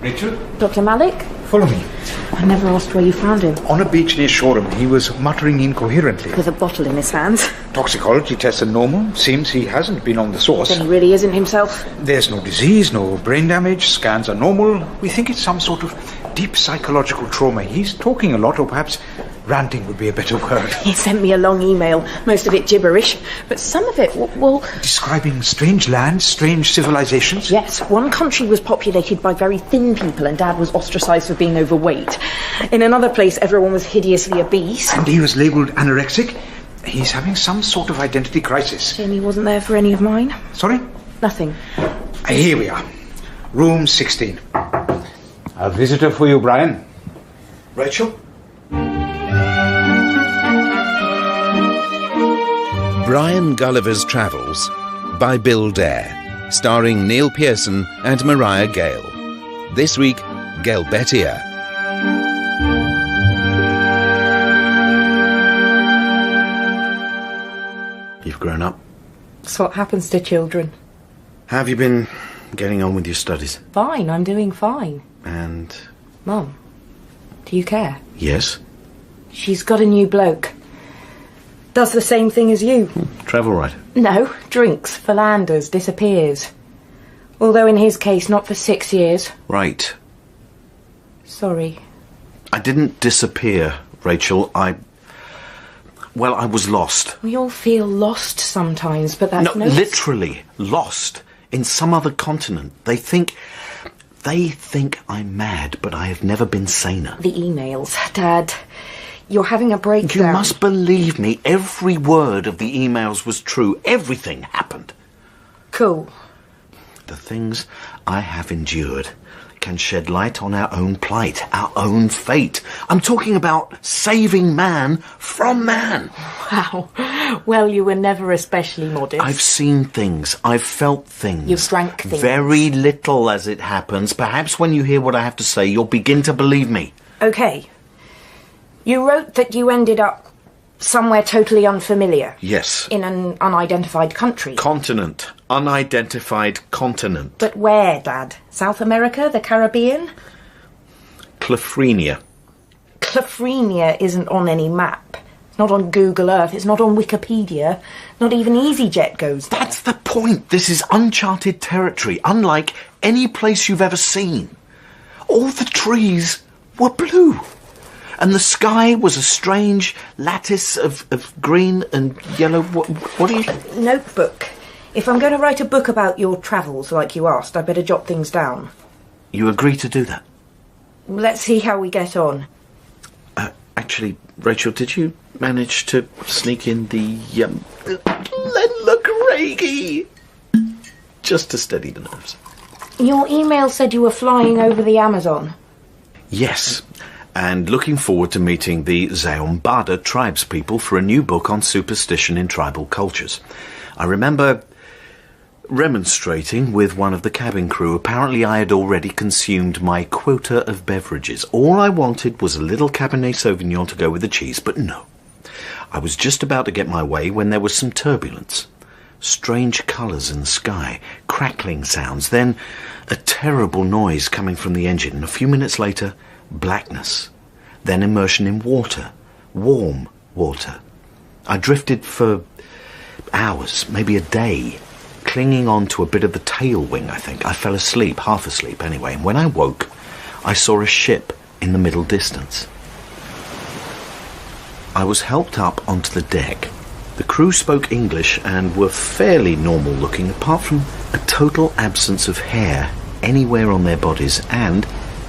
Rachel? Dr. Malik? Follow me. I never asked where you found him. On a beach near Shoreham, he was muttering incoherently. With a bottle in his hands. Toxicology tests are normal. Seems he hasn't been on the source. Then he really isn't himself. There's no disease, no brain damage. Scans are normal. We think it's some sort of deep psychological trauma. He's talking a lot, or perhaps ranting would be a better word. He sent me a long email, most of it gibberish, but some of it, well... Describing strange lands, strange civilizations? Yes, one country was populated by very thin people and Dad was ostracised for being overweight. In another place, everyone was hideously obese. And he was labelled anorexic? He's having some sort of identity crisis. Jamie wasn't there for any of mine. Sorry? Nothing. Here we are. Room 16. A visitor for you, Brian. Rachel? Brian Gulliver's Travels by Bill Dare, starring Neil Pearson and Mariah Gale. This week, Gelbetia. You've grown up. That's what happens to children. How have you been getting on with your studies? Fine, I'm doing fine. And... Mum, do you care? Yes? She's got a new bloke. Does the same thing as you. Travel right. No, drinks, philanders, disappears. Although in his case, not for 6 years. Right. Sorry. I didn't disappear, Rachel. I was lost. We all feel lost sometimes, but that's No, literally lost. In some other continent. They think I'm mad, but I have never been saner. The emails, Dad. You're having a breakdown. You must believe me. Every word of the emails was true. Everything happened. Cool. The things I have endured can shed light on our own plight, our own fate. I'm talking about saving man from man. Wow. Well, you were never especially modest. I've seen things. I've felt things. You've drank things. Very little as it happens. Perhaps when you hear what I have to say, you'll begin to believe me. Okay. You wrote that you ended up somewhere totally unfamiliar. Yes. In an unidentified country. Continent. Unidentified continent. But where, Dad? South America? The Caribbean? Clafrenia. Clafrenia isn't on any map. It's not on Google Earth. It's not on Wikipedia. Not even EasyJet goes there. That's the point. This is uncharted territory, unlike any place you've ever seen. All the trees were blue. And the sky was a strange lattice of green and yellow. What are you... Notebook. If I'm going to write a book about your travels like you asked, I better jot things down. You agree to do that? Let's see how we get on. Actually, Rachel, did you manage to sneak in the Lenla Craigie? Just to steady the nerves. Your email said you were flying over the Amazon. Yes. And looking forward to meeting the Zaombada tribespeople for a new book on superstition in tribal cultures. I remember remonstrating with one of the cabin crew. Apparently I had already consumed my quota of beverages. All I wanted was a little Cabernet Sauvignon to go with the cheese, but no. I was just about to get my way when there was some turbulence. Strange colours in the sky, crackling sounds, then a terrible noise coming from the engine, and a few minutes later, blackness, then immersion in water, warm water. I drifted for hours, maybe a day, clinging on to a bit of the tail wing, I think. I fell asleep, half asleep anyway, and when I woke, I saw a ship in the middle distance. I was helped up onto the deck. The crew spoke English and were fairly normal looking, apart from a total absence of hair anywhere on their bodies and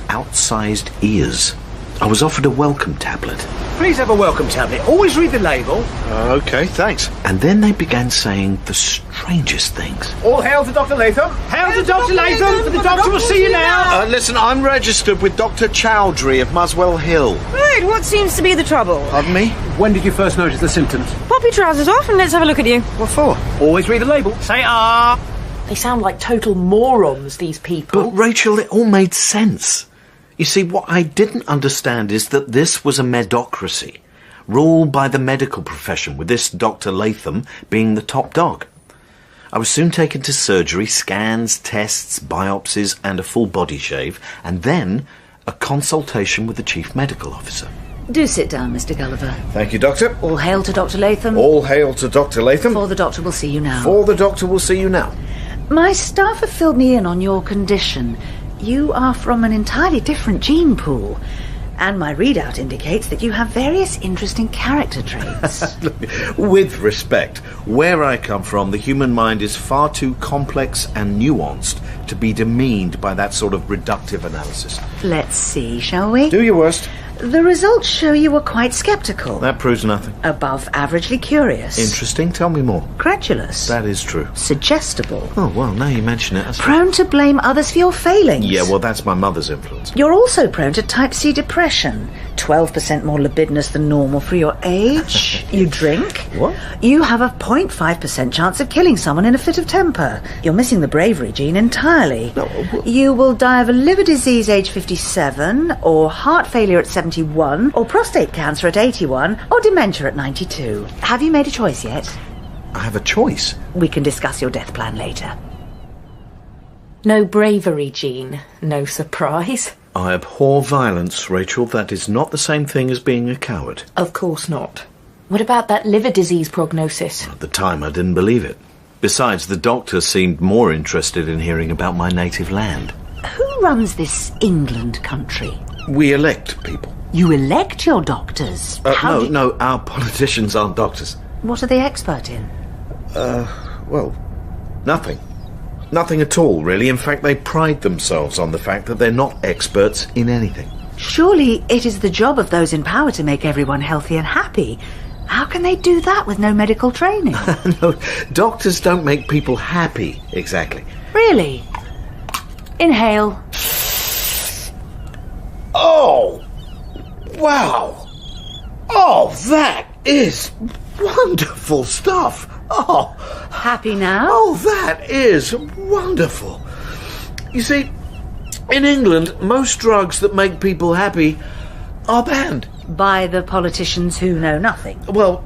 outsized ears. I was offered a welcome tablet. Please have a welcome tablet. Always read the label. Okay, thanks. And then they began saying the strangest things. All hail to Dr. Latham. Hail to Dr. Latham. The doctor will see you now. Listen, I'm registered with Dr. Chowdhury of Muswell Hill. Right, what seems to be the trouble? Pardon me? When did you first notice the symptoms? Pop your trousers off and let's have a look at you. What for? Always read the label. Say ah. They sound like total morons, these people. But, Rachel, it all made sense. You see, what I didn't understand is that this was a medocracy, ruled by the medical profession, with this Dr. Latham being the top dog. I was soon taken to surgery, scans, tests, biopsies, and a full body shave, and then a consultation with the chief medical officer. Do sit down, Mr. Gulliver. Thank you, Doctor. All hail to Dr. Latham. All hail to Dr. Latham. For the doctor will see you now. For the doctor will see you now. My staff have filled me in on your condition. You are from an entirely different gene pool. And my readout indicates that you have various interesting character traits. With respect, where I come from, the human mind is far too complex and nuanced to be demeaned by that sort of reductive analysis. Let's see, shall we? Do your worst. The results show you were quite sceptical. That proves nothing. Above averagely curious. Interesting. Tell me more. Credulous. That is true. Suggestible. Oh, well, now you mention it. Prone to blame others for your failings. Yeah, well, that's my mother's influence. You're also prone to type C depression. 12% more libidinous than normal for your age. You drink. What? You have a 0.5% chance of killing someone in a fit of temper. You're missing the bravery gene entirely. No, You will die of a liver disease age 57, or heart failure at 71, or prostate cancer at 81, or dementia at 92. Have you made a choice yet? I have a choice. We can discuss your death plan later. No bravery gene. No surprise. I abhor violence, Rachel. That is not the same thing as being a coward. Of course not. What about that liver disease prognosis? At the time, I didn't believe it. Besides, the doctor seemed more interested in hearing about my native land. Who runs this England country? We elect people. You elect your doctors? No, our politicians aren't doctors. What are they expert in? Well, nothing. Nothing at all, really. In fact, they pride themselves on the fact that they're not experts in anything. Surely it is the job of those in power to make everyone healthy and happy. How can they do that with no medical training? No, doctors don't make people happy, exactly. Really? Inhale. Oh! Wow! Oh, that is wonderful stuff! Oh! Happy now? Oh, that is wonderful! You see, in England, most drugs that make people happy are banned. By the politicians who know nothing. Well,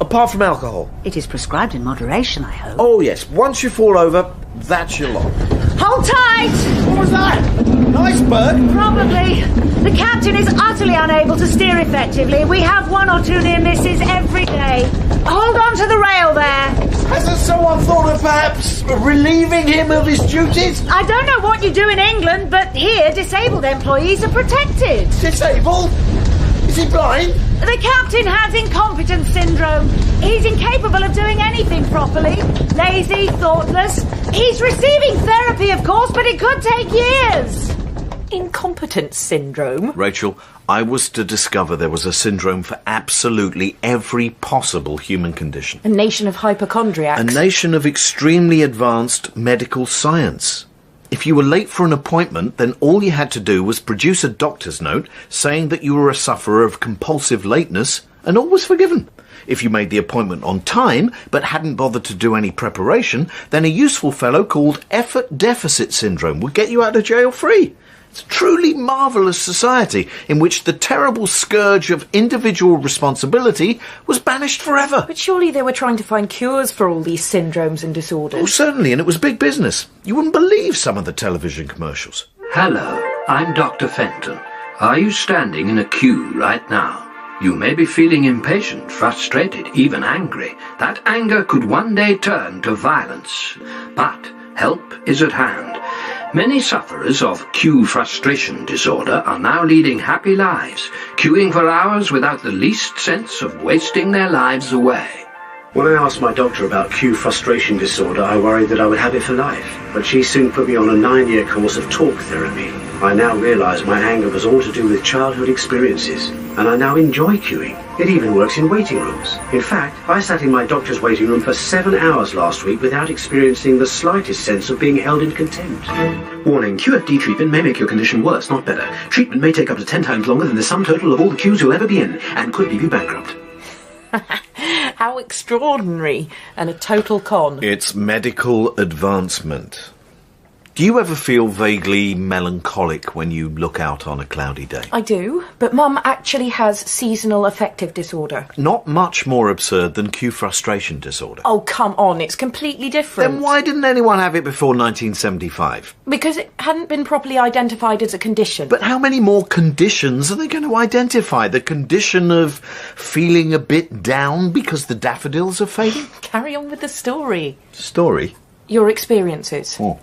apart from alcohol. It is prescribed in moderation, I hope. Oh, yes. Once you fall over, that's your lot. Hold tight! What was that? An iceberg? Probably. The captain is utterly unable to steer effectively. We have 1 or 2 near misses every day. Hold on to the rail there. Hasn't someone thought of perhaps relieving him of his duties? I don't know what you do in England, but here disabled employees are protected. Disabled? Is he blind? The captain has incompetence syndrome. He's incapable of doing anything properly. Lazy, thoughtless. He's receiving therapy, of course, but it could take years. Incompetence syndrome? Rachel, I was to discover there was a syndrome for absolutely every possible human condition. A nation of hypochondriacs. A nation of extremely advanced medical science. If you were late for an appointment, then all you had to do was produce a doctor's note saying that you were a sufferer of compulsive lateness, and all was forgiven. If you made the appointment on time, but hadn't bothered to do any preparation, then a useful fellow called effort deficit syndrome would get you out of jail free. It's a truly marvellous society in which the terrible scourge of individual responsibility was banished forever. But surely they were trying to find cures for all these syndromes and disorders. Oh, certainly, and it was big business. You wouldn't believe some of the television commercials. Hello, I'm Dr. Fenton. Are you standing in a queue right now? You may be feeling impatient, frustrated, even angry. That anger could one day turn to violence. But help is at hand. Many sufferers of queue frustration disorder are now leading happy lives, queuing for hours without the least sense of wasting their lives away. When I asked my doctor about queue frustration disorder, I worried that I would have it for life, but she soon put me on a 9-year course of talk therapy. I now realise my anger was all to do with childhood experiences, and I now enjoy queuing. It even works in waiting rooms. In fact, I sat in my doctor's waiting room for 7 hours last week without experiencing the slightest sense of being held in contempt. Warning, QFD treatment may make your condition worse, not better. Treatment may take up to 10 times longer than the sum total of all the queues you'll ever be in, and could leave you bankrupt. How extraordinary, and a total con. It's medical advancement. Do you ever feel vaguely melancholic when you look out on a cloudy day? I do, but Mum actually has seasonal affective disorder. Not much more absurd than Q frustration disorder. Oh, come on, it's completely different. Then why didn't anyone have it before 1975? Because it hadn't been properly identified as a condition. But how many more conditions are they going to identify? The condition of feeling a bit down because the daffodils are fading? Carry on with the story. Story? Your experiences. Oh.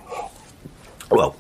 Well,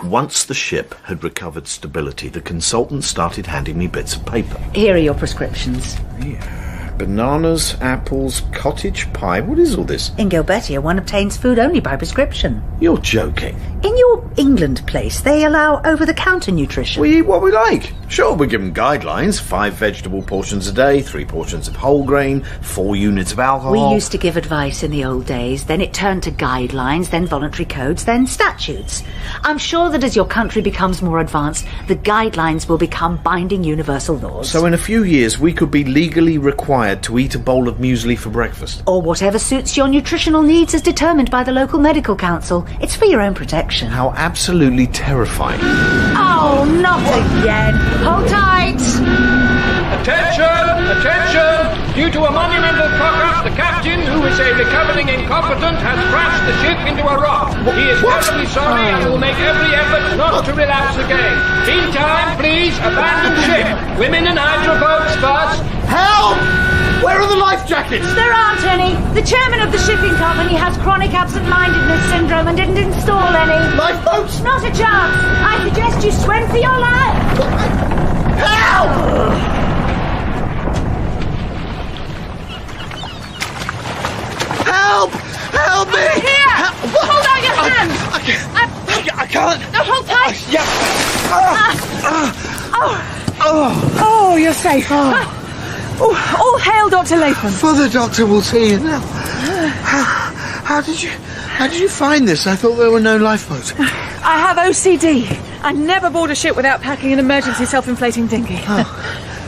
once the ship had recovered stability, the consultant started handing me bits of paper. Here are your prescriptions. Yeah. Bananas, apples, cottage pie. What is all this? In Gilbertia, one obtains food only by prescription. You're joking. In your England place, they allow over-the-counter nutrition. We eat what we like. Sure, we give them guidelines. 5 vegetable portions a day, 3 portions of whole grain, 4 units of alcohol. We used to give advice in the old days, then it turned to guidelines, then voluntary codes, then statutes. I'm sure that as your country becomes more advanced, the guidelines will become binding universal laws. So in a few years, we could be legally required to eat a bowl of muesli for breakfast. Or whatever suits your nutritional needs as determined by the local medical council. It's for your own protection. How absolutely terrifying. Oh, not again. Hold tight. Attention! Attention! Due to a monumental cock-up, the captain, who is a recovering incompetent, has crashed the ship into a rock. He is terribly sorry and will make every effort not to relapse again. Meantime, please, abandon ship. Women and hydroboats first. Help! Where are the life jackets? There aren't any. The chairman of the shipping company has chronic absent-mindedness syndrome and didn't install any. Lifeboats? Not a chance. I suggest you swim for your life. Help! Help! Help me! Over here! Hold out your hand! I can't. No, hold tight! Oh, you're safe. All hail Dr. Latham. Father Doctor will see you now. How did you find this? I thought there were no lifeboats. I have OCD. I never board a ship without packing an emergency self-inflating dinghy.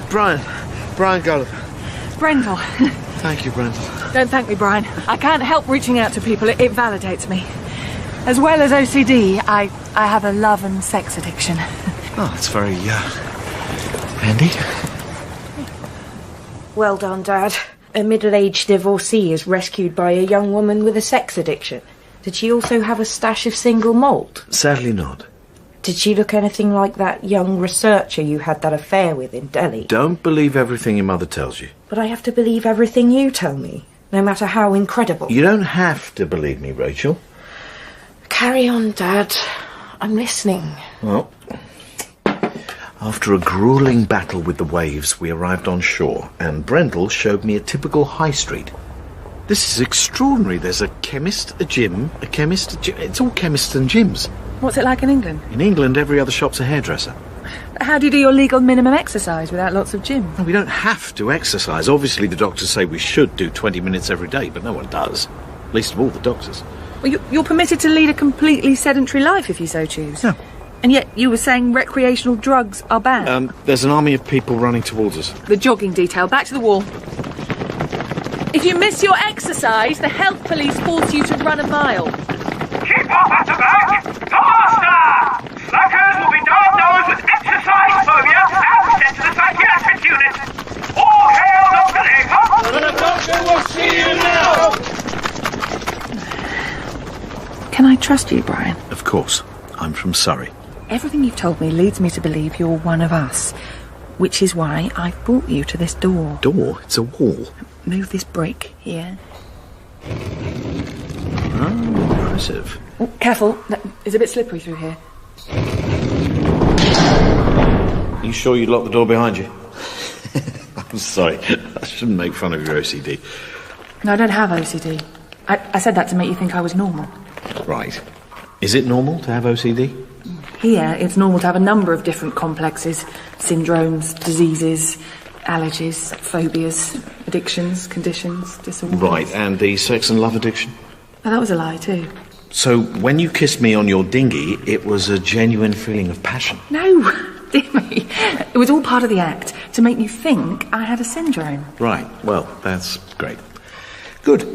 Brian Gulliver. Brendel. Thank you, Brendel. Don't thank me, Brian. I can't help reaching out to people. It validates me. As well as OCD, I have a love and sex addiction. Oh, that's very, handy. Well done, Dad. A middle-aged divorcee is rescued by a young woman with a sex addiction. Did she also have a stash of single malt? Sadly not. Did she look anything like that young researcher you had that affair with in Delhi? Don't believe everything your mother tells you. But I have to believe everything you tell me, no matter how incredible. You don't have to believe me, Rachel. Carry on, Dad. I'm listening. Well, after a gruelling battle with the waves, we arrived on shore, and Brendel showed me a typical high street. This is extraordinary. There's a chemist, a gym, a chemist, a gym. It's all chemists and gyms. What's it like in England? In England, every other shop's a hairdresser. How do you do your legal minimum exercise without lots of gym? No, we don't have to exercise. Obviously, the doctors say we should do 20 minutes every day, but no one does. Least of all the doctors. Well, you're permitted to lead a completely sedentary life if you so choose. No. And yet you were saying recreational drugs are banned. There's an army of people running towards us. The jogging detail. Back to the wall. If you miss your exercise, the health police force you to run a mile. Keep off at the back! Faster! Slackers will be diagnosed with exercise phobia and sent to the psychiatric unit. All hail Dr. Latham! The doctor will see you now! Can I trust you, Brian? Of course. I'm from Surrey. Everything you've told me leads me to believe you're one of us, which is why I've brought you to this door. Door? It's a wall. Move this brick here. Oh, impressive. Oh, careful, it's a bit slippery through here. You sure you locked the door behind you? I'm sorry. I shouldn't make fun of your OCD. No, I don't have OCD. I said that to make you think I was normal. Right. Is it normal to have OCD? Here, it's normal to have a number of different complexes, syndromes, diseases, allergies, phobias, addictions, conditions, disorders. Right, and the sex and love addiction? Oh, that was a lie, too. So, when you kissed me on your dinghy, it was a genuine feeling of passion? No, dear me. It was all part of the act, to make you think I had a syndrome. Right, well, that's great. Good.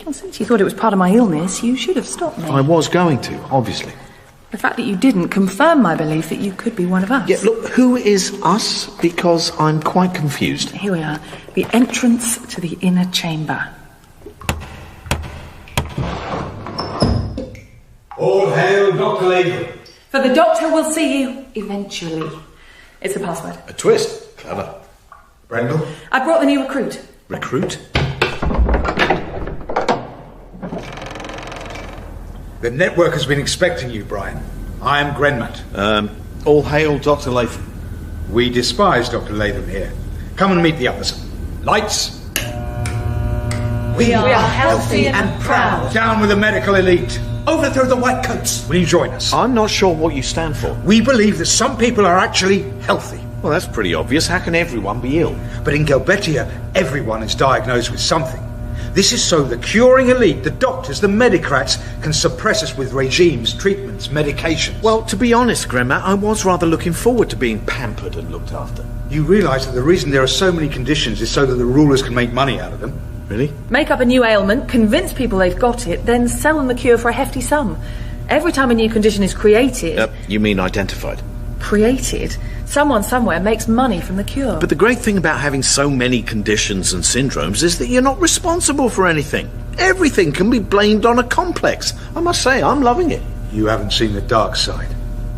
Well, since you thought it was part of my illness, you should have stopped me. I was going to, obviously. The fact that you didn't confirm my belief that you could be one of us. Yeah, look, who is us? Because I'm quite confused. Here we are. The entrance to the inner chamber. All hail Dr. Latham. For the doctor will see you eventually. It's the password. A twist. Clever. Brendel? I brought the new recruit. Recruit? The network has been expecting you, Brian. I am Grenmat. All hail Dr. Latham. We despise Dr. Latham here. Come and meet the others. Lights. We are healthy and proud. Down with the medical elite. Overthrow the white coats. Will you join us? I'm not sure what you stand for. We believe that some people are actually healthy. Well, that's pretty obvious. How can everyone be ill? But in Galbetia, everyone is diagnosed with something. This is so the curing elite, the doctors, the medicrats, can suppress us with regimes, treatments, medications. Well, to be honest, Grandma, I was rather looking forward to being pampered and looked after. You realise that the reason there are so many conditions is so that the rulers can make money out of them. Really? Make up a new ailment, convince people they've got it, then sell them the cure for a hefty sum. Every time a new condition is created... You mean identified? Created? Someone somewhere makes money from the cure. But the great thing about having so many conditions and syndromes is that you're not responsible for anything. Everything can be blamed on a complex. I must say, I'm loving it. You haven't seen the dark side.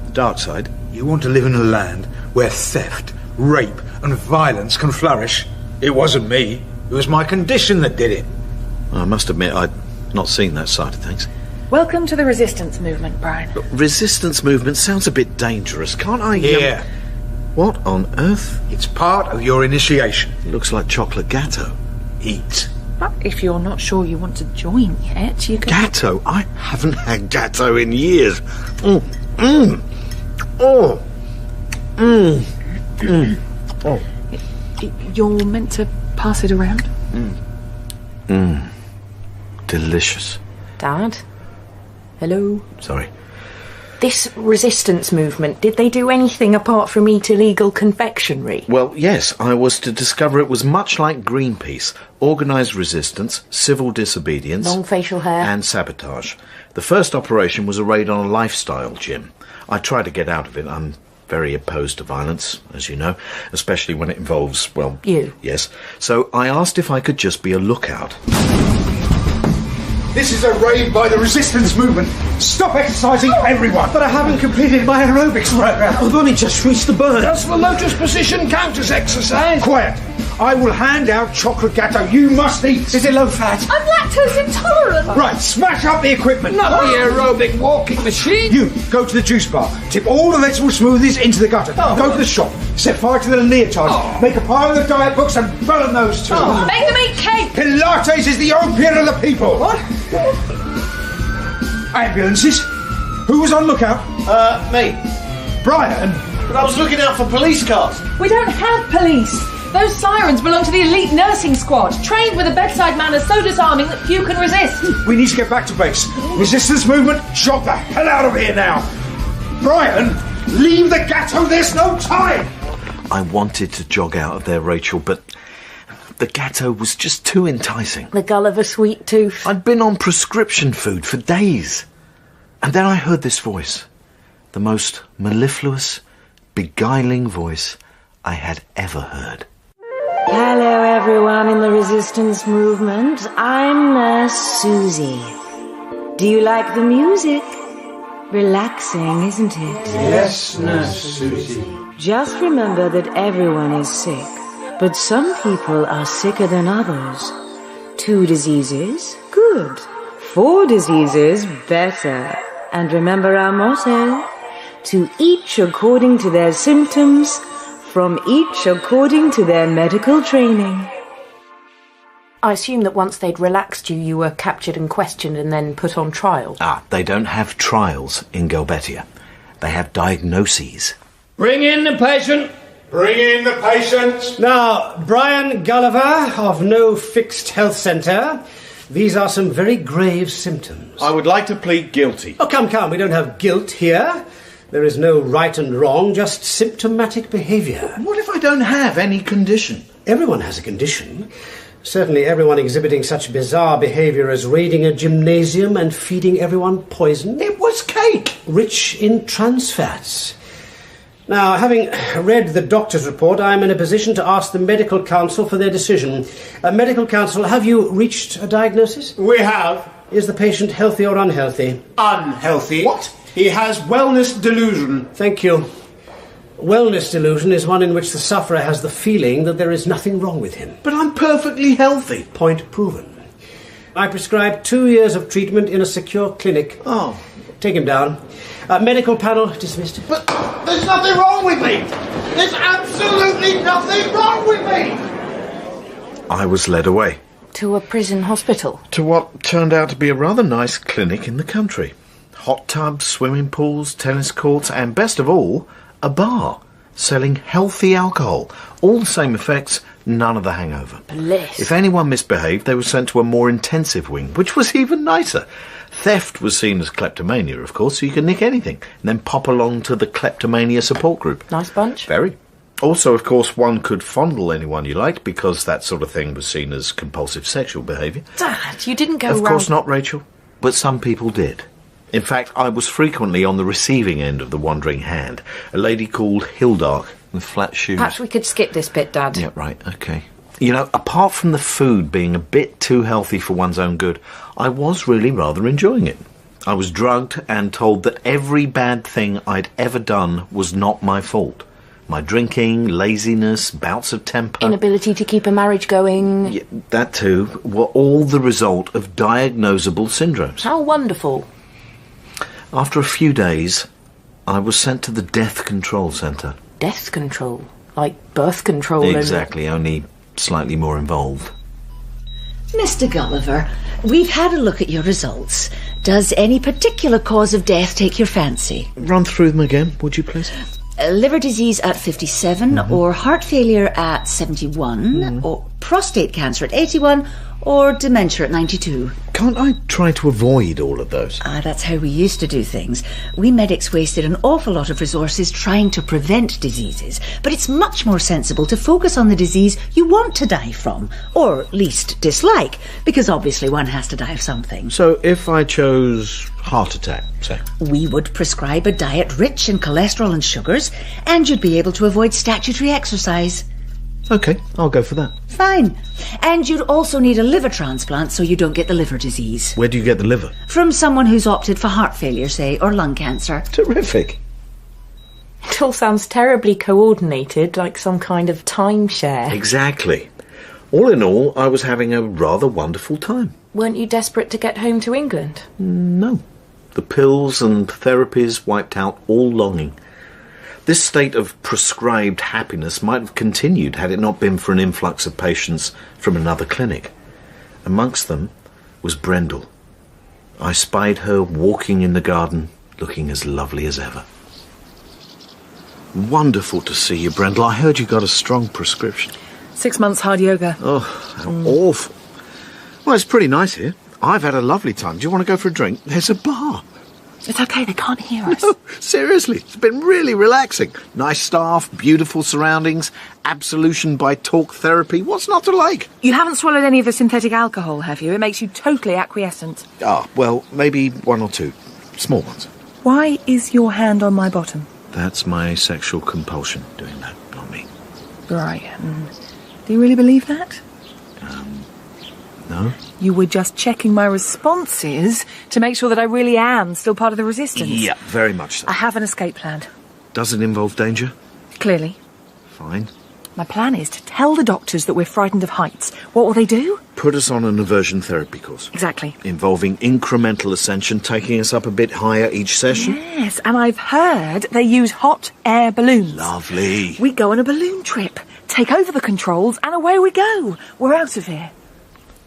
The dark side? You want to live in a land where theft, rape and violence can flourish. It wasn't me. It was my condition that did it. I must admit, I'd not seen that side of things. Welcome to the resistance movement, Brian. But resistance movement sounds a bit dangerous. Can't I... Yeah. What on earth? It's part of your initiation. It looks like chocolate gatto. Eat. But if you're not sure you want to join yet, you can... Gatto? I haven't had gatto in years. Oh. You're meant to pass it around? Delicious. Dad? Hello? Sorry. This resistance movement, did they do anything apart from eat illegal confectionery? Well, yes, I was to discover it was much like Greenpeace. Organised resistance, civil disobedience... Long facial hair. ...and sabotage. The first operation was a raid on a lifestyle gym. I tried to get out of it. I'm very opposed to violence, as you know, especially when it involves, well... You? Yes. So I asked if I could just be a lookout. This is a raid by the resistance movement. Stop exercising, everyone. But I haven't completed my aerobics program. I've only just reached the burn. Does the lotus position count as exercise? Quiet. I will hand out chocolate gatto. You must eat. Is it low fat? I'm lactose intolerant. Right, smash up the equipment. Not the aerobic walking machine. You, go to the juice bar. Tip all the vegetable smoothies into the gutter. Go to the shop. Set fire to the leotards. Make a pile of the diet books and burn those too. Make them eat cake! Pilates is the opiate of the people. What? Ambulances. Who was on lookout? Me. Brian. But I was looking out for police cars. We don't have police! Those sirens belong to the elite nursing squad, trained with a bedside manner so disarming that few can resist. We need to get back to base. Resistance movement, jog the hell out of here now. Brian, leave the gatto, there's no time. I wanted to jog out of there, Rachel, but the gatto was just too enticing. The Gulliver sweet tooth. I'd been on prescription food for days. And then I heard this voice. The most mellifluous, beguiling voice I had ever heard. Hello, everyone in the resistance movement. I'm Nurse Susie. Do you like the music? Relaxing, isn't it? Yes, Nurse Susie. Just remember that everyone is sick, but some people are sicker than others. 2 diseases? Good. 4 diseases? Better. And remember our motto: to each according to their symptoms, from each according to their medical training. I assume that once they'd relaxed you, you were captured and questioned and then put on trial. They don't have trials in Galbetia. They have diagnoses. Bring in the patient. Bring in the patient. Now, Brian Gulliver of No Fixed Health Centre. These are some very grave symptoms. I would like to plead guilty. Oh, come, we don't have guilt here. There is no right and wrong, just symptomatic behaviour. What if I don't have any condition? Everyone has a condition. Certainly everyone exhibiting such bizarre behaviour as raiding a gymnasium and feeding everyone poison. It was cake! Rich in trans fats. Now, having read the doctor's report, I am in a position to ask the medical council for their decision. Medical council, have you reached a diagnosis? We have. Is the patient healthy or unhealthy? Unhealthy. What? He has wellness delusion. Thank you. Wellness delusion is one in which the sufferer has the feeling that there is nothing wrong with him. But I'm perfectly healthy. Point proven. I prescribe 2 years of treatment in a secure clinic. Oh. Take him down. Medical panel dismissed. But there's nothing wrong with me! There's absolutely nothing wrong with me! I was led away. To a prison hospital? To what turned out to be a rather nice clinic in the country. Hot tubs, swimming pools, tennis courts, and best of all, a bar selling healthy alcohol. All the same effects, none of the hangover. Bliss. If anyone misbehaved, they were sent to a more intensive wing, which was even nicer. Theft was seen as kleptomania, of course, so you could nick anything and then pop along to the kleptomania support group. Nice bunch. Very. Also, of course, one could fondle anyone you liked because that sort of thing was seen as compulsive sexual behaviour. Dad, you didn't go Of around... course not, Rachel. But some people did. In fact, I was frequently on the receiving end of the wandering hand. A lady called Hildark with flat shoes. Perhaps we could skip this bit, Dad. Yeah, right, okay. You know, apart from the food being a bit too healthy for one's own good, I was really rather enjoying it. I was drugged and told that every bad thing I'd ever done was not my fault. My drinking, laziness, bouts of temper... Inability to keep a marriage going... Yeah, that too, were all the result of diagnosable syndromes. How wonderful. After a few days, I was sent to the death control centre. Death control? Like birth control? Exactly, only slightly more involved. Mr. Gulliver, we've had a look at your results. Does any particular cause of death take your fancy? Run through them again, would you please? Liver disease at 57, or heart failure at 71, or prostate cancer at 81, or dementia at 92. Can't I try to avoid all of those? That's how we used to do things. We medics wasted an awful lot of resources trying to prevent diseases, but it's much more sensible to focus on the disease you want to die from, or least dislike, because obviously one has to die of something. So if I chose heart attack, say? We would prescribe a diet rich in cholesterol and sugars, and you'd be able to avoid statutory exercise. OK, I'll go for that. Fine. And you'd also need a liver transplant so you don't get the liver disease. Where do you get the liver? From someone who's opted for heart failure, say, or lung cancer. Terrific. It all sounds terribly coordinated, like some kind of timeshare. Exactly. All in all, I was having a rather wonderful time. Weren't you desperate to get home to England? No. The pills and therapies wiped out all longing. This state of prescribed happiness might have continued had it not been for an influx of patients from another clinic. Amongst them was Brendel. I spied her walking in the garden, looking as lovely as ever. Wonderful to see you, Brendel. I heard you got a strong prescription. 6 months hard yoga. Oh, how awful. Well, it's pretty nice here. I've had a lovely time. Do you want to go for a drink? There's a bar. It's okay, they can't hear us. No, seriously, it's been really relaxing. Nice staff, beautiful surroundings, absolution by talk therapy. What's not to like? You haven't swallowed any of the synthetic alcohol, have you? It makes you totally acquiescent. Ah, well, maybe one or two. Small ones. Why is your hand on my bottom? That's my sexual compulsion doing that, not me. Brian, do you really believe that? No? You were just checking my responses to make sure that I really am still part of the resistance. Yeah, very much so. I have an escape plan. Does it involve danger? Clearly. Fine. My plan is to tell the doctors that we're frightened of heights. What will they do? Put us on an aversion therapy course. Exactly. Involving incremental ascension, taking us up a bit higher each session. Yes, and I've heard they use hot air balloons. Lovely. We go on a balloon trip, take over the controls, and away we go. We're out of here.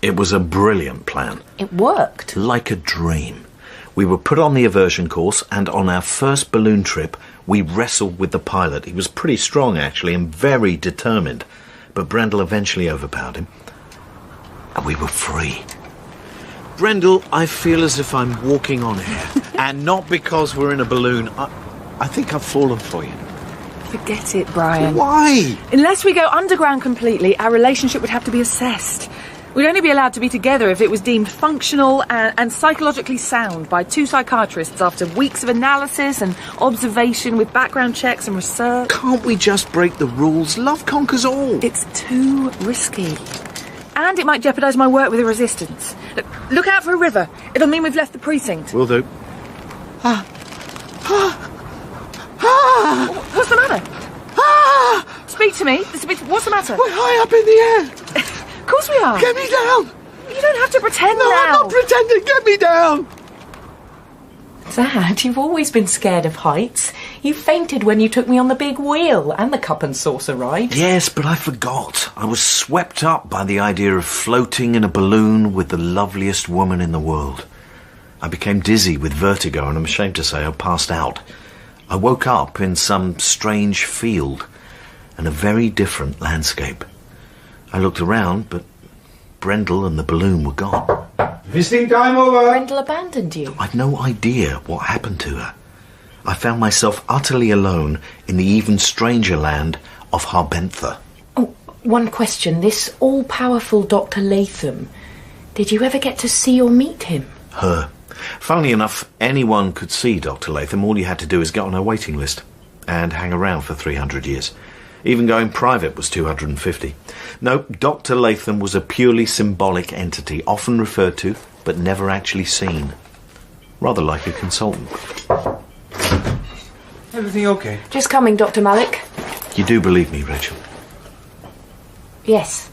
It was a brilliant plan. It worked. Like a dream. We were put on the aversion course, and on our first balloon trip, we wrestled with the pilot. He was pretty strong, actually, and very determined. But Brendel eventually overpowered him. And we were free. Brendel, I feel as if I'm walking on air. And not because we're in a balloon. I think I've fallen for you. Forget it, Brian. Why? Unless we go underground completely, our relationship would have to be assessed. We'd only be allowed to be together if it was deemed functional and psychologically sound by 2 psychiatrists after weeks of analysis and observation with background checks and research. Can't we just break the rules? Love conquers all. It's too risky. And it might jeopardise my work with the resistance. Look out for a river. It'll mean we've left the precinct. Will do. What's the matter? Speak to me. What's the matter? We're high up in the air. Of course we are. Get me down. You don't have to pretend No, now. I'm not pretending. Get me down. Dad, you've always been scared of heights. You fainted when you took me on the big wheel and the cup and saucer ride. Yes, but I forgot. I was swept up by the idea of floating in a balloon with the loveliest woman in the world. I became dizzy with vertigo, and I'm ashamed to say I passed out. I woke up in some strange field and a very different landscape. I looked around, but Brendel and the balloon were gone. Visiting time over. Brendel abandoned you. I've no idea what happened to her. I found myself utterly alone in the even stranger land of Harbentha. Oh, one question. This all-powerful Dr. Latham, did you ever get to see or meet him? Her. Funnily enough, anyone could see Dr. Latham. All you had to do is get on her waiting list and hang around for 300 years. Even going private was 250. No, Dr. Latham was a purely symbolic entity, often referred to, but never actually seen. Rather like a consultant. Everything okay? Just coming, Dr. Malik. You do believe me, Rachel? Yes.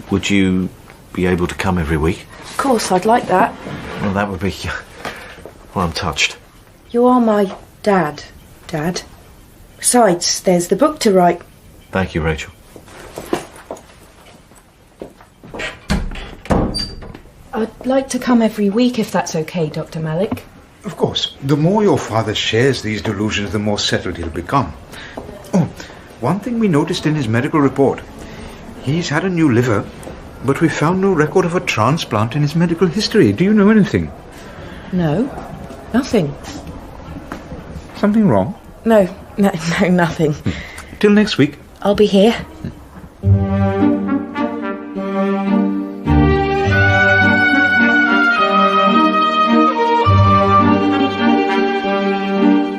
Would you be able to come every week? Of course, I'd like that. Well, that would be... Well, I'm touched. You are my dad, Dad. Besides, there's the book to write. Thank you, Rachel. I'd like to come every week if that's okay, Dr. Malik. Of course. The more your father shares these delusions, the more settled he'll become. Oh, one thing we noticed in his medical report. He's had a new liver, but we found no record of a transplant in his medical history. Do you know anything? No, nothing. Something wrong? No, nothing. Till next week. I'll be here.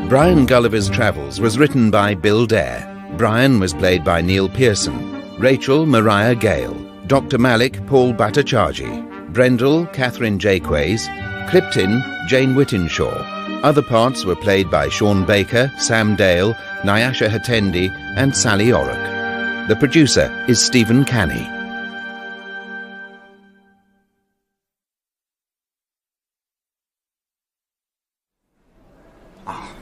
Brian Gulliver's Travels was written by Bill Dare. Brian was played by Neil Pearson. Rachel, Mariah Gale. Dr. Malik, Paul Bhattacharjee. Brendel, Catherine Jaques. Clipton, Jane Whitinshaw. Other parts were played by Sean Baker, Sam Dale, Nyasha Hatendi and Sally Orrock. The producer is Stephen Canny.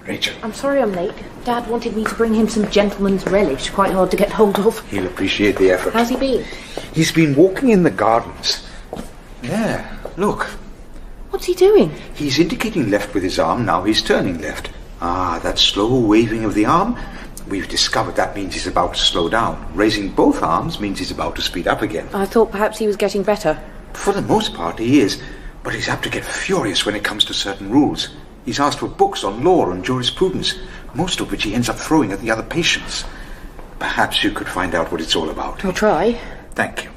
Rachel. I'm sorry I'm late. Dad wanted me to bring him some gentleman's relish, quite hard to get hold of. He'll appreciate the effort. How's he been? He's been walking in the gardens. There, look. What's he doing? He's indicating left with his arm, now he's turning left. Ah, that slow waving of the arm. We've discovered that means he's about to slow down. Raising both arms means he's about to speed up again. I thought perhaps he was getting better. For the most part he is, but he's apt to get furious when it comes to certain rules. He's asked for books on law and jurisprudence, most of which he ends up throwing at the other patients. Perhaps you could find out what it's all about. I'll try. Thank you.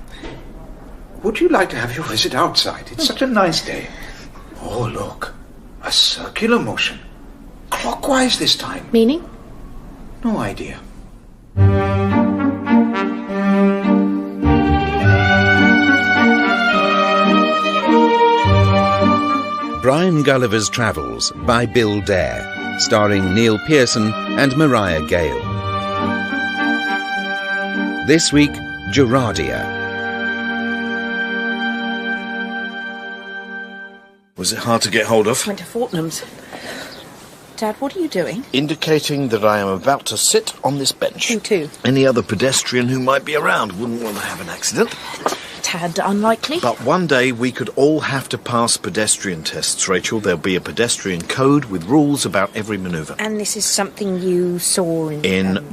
Would you like to have your visit outside? It's such a nice day. Oh, look. A circular motion. Clockwise this time. Meaning? No idea. Brian Gulliver's Travels by Bill Dare, starring Neil Pearson and Mariah Gale. This week, Gerardia. Was it hard to get hold of? Went to Fortnum's. Dad, what are you doing? Indicating that I am about to sit on this bench. Who to? Any other pedestrian who might be around wouldn't want to have an accident. Tad unlikely. But one day we could all have to pass pedestrian tests, Rachel. There'll be a pedestrian code with rules about every manoeuvre. And this is something you saw in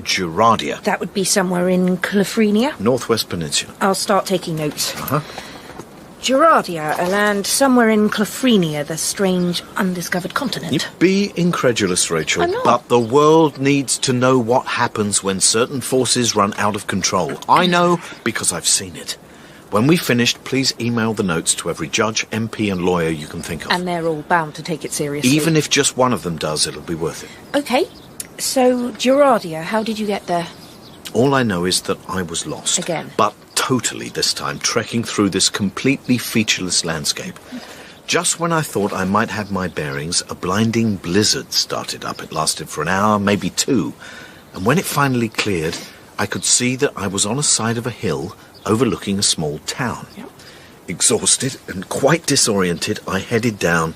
Gerardia. That would be somewhere in Clafrenia? Northwest Peninsula. I'll start taking notes. Uh-huh. Gerardia, a land somewhere in Clafrenia, the strange undiscovered continent. You be incredulous, Rachel. I'm not. But the world needs to know what happens when certain forces run out of control. I know because I've seen it. When we finished, please email the notes to every judge, MP and lawyer you can think of. And they're all bound to take it seriously. Even if just one of them does, it'll be worth it. OK. So, Gerardia, how did you get there? All I know is that I was lost. Again. But totally this time, trekking through this completely featureless landscape. Just when I thought I might have my bearings, a blinding blizzard started up. It lasted for an hour, maybe 2. And when it finally cleared, I could see that I was on a side of a hill overlooking a small town. Yep. Exhausted and quite disoriented, I headed down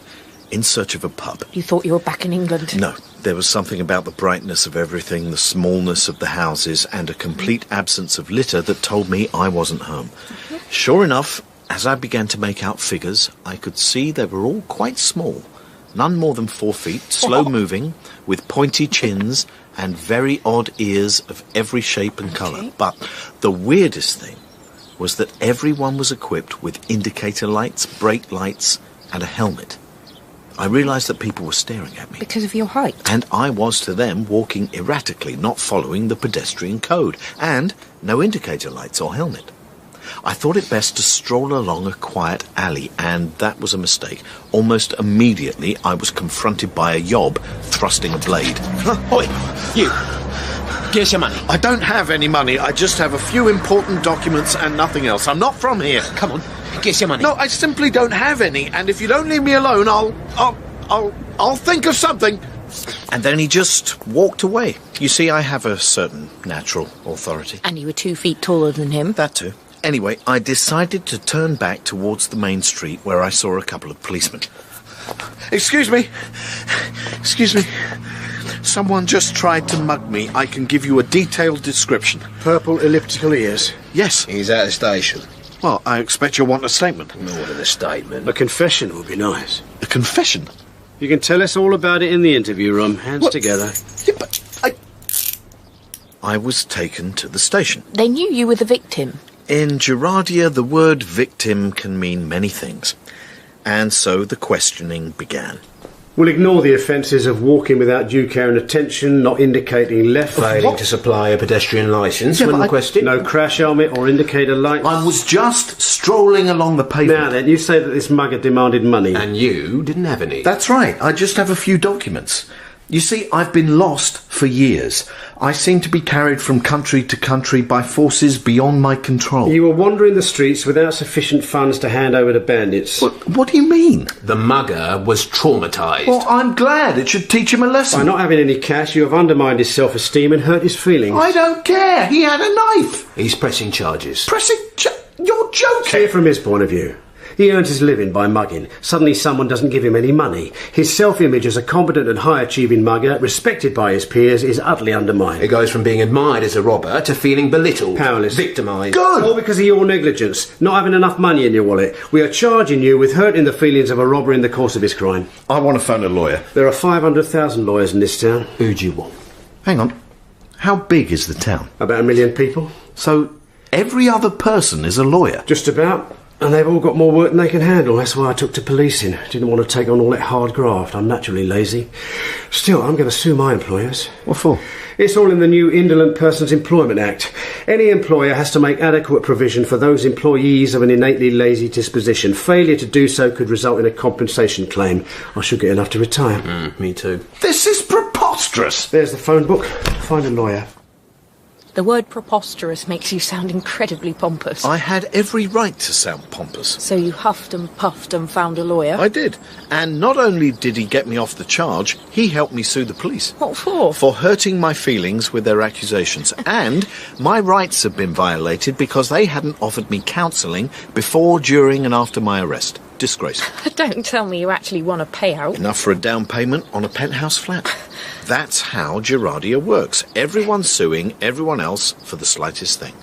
in search of a pub. You thought you were back in England? No. There was something about the brightness of everything, the smallness of the houses, and a complete absence of litter that told me I wasn't home. Sure enough, as I began to make out figures, I could see they were all quite small. None more than 4 feet, slow-moving, with pointy chins and very odd ears of every shape and colour. But the weirdest thing was that everyone was equipped with indicator lights, brake lights, and a helmet. I realised that people were staring at me. Because of your height? And I was to them walking erratically, not following the pedestrian code. And no indicator lights or helmet. I thought it best to stroll along a quiet alley, and that was a mistake. Almost immediately, I was confronted by a yob thrusting a blade. Oi, you! Here's your money. I don't have any money. I just have a few important documents and nothing else. I'm not from here. Come on, here's your money. No, I simply don't have any, and if you don't leave me alone, I'll think of something. And then he just walked away. You see, I have a certain natural authority. And you were 2 feet taller than him? That too. Anyway, I decided to turn back towards the main street where I saw a couple of policemen. Excuse me. Excuse me. Someone just tried to mug me. I can give you a detailed description. Purple elliptical ears. Yes. He's at the station. Well, I expect you'll want a statement. More than a statement. A confession would be nice. A confession? You can tell us all about it in the interview room. Hands together. Yeah, but I was taken to the station. They knew you were the victim. In Gerardia, the word victim can mean many things. And so the questioning began. We'll ignore the offences of walking without due care and attention, not indicating left... Failing to supply a pedestrian licence when requested. No crash helmet or indicator lights. I was just strolling along the pavement. Now then, you say that this mugger demanded money. And you didn't have any. That's right. I just have a few documents. You see, I've been lost for years. I seem to be carried from country to country by forces beyond my control. You were wandering the streets without sufficient funds to hand over to bandits. What do you mean? The mugger was traumatised. Well, I'm glad. It should teach him a lesson. By not having any cash, you have undermined his self-esteem and hurt his feelings. I don't care. He had a knife. He's pressing charges. You're joking. See it from his point of view. He earns his living by mugging. Suddenly someone doesn't give him any money. His self-image as a competent and high-achieving mugger, respected by his peers, is utterly undermined. It goes from being admired as a robber to feeling belittled. Powerless. Victimised. Good! All because of your negligence, not having enough money in your wallet. We are charging you with hurting the feelings of a robber in the course of his crime. I want to phone a lawyer. There are 500,000 lawyers in this town. Who do you want? Hang on. How big is the town? About 1 million people. So every other person is a lawyer? Just about. And they've all got more work than they can handle. That's why I took to policing. Didn't want to take on all that hard graft. I'm naturally lazy. Still, I'm going to sue my employers. What for? It's all in the new Indolent Persons Employment Act. Any employer has to make adequate provision for those employees of an innately lazy disposition. Failure to do so could result in a compensation claim. I should get enough to retire. Me too. This is preposterous. There's the phone book. Find a lawyer. The word preposterous makes you sound incredibly pompous. I had every right to sound pompous. So you huffed and puffed and found a lawyer? I did. And not only did he get me off the charge, he helped me sue the police. What for? For hurting my feelings with their accusations. And my rights have been violated because they hadn't offered me counselling before, during and after my arrest. Disgraceful. Don't tell me you actually want a payout. Enough for a down payment on a penthouse flat. That's how Gerardia works. Everyone suing everyone else for the slightest thing.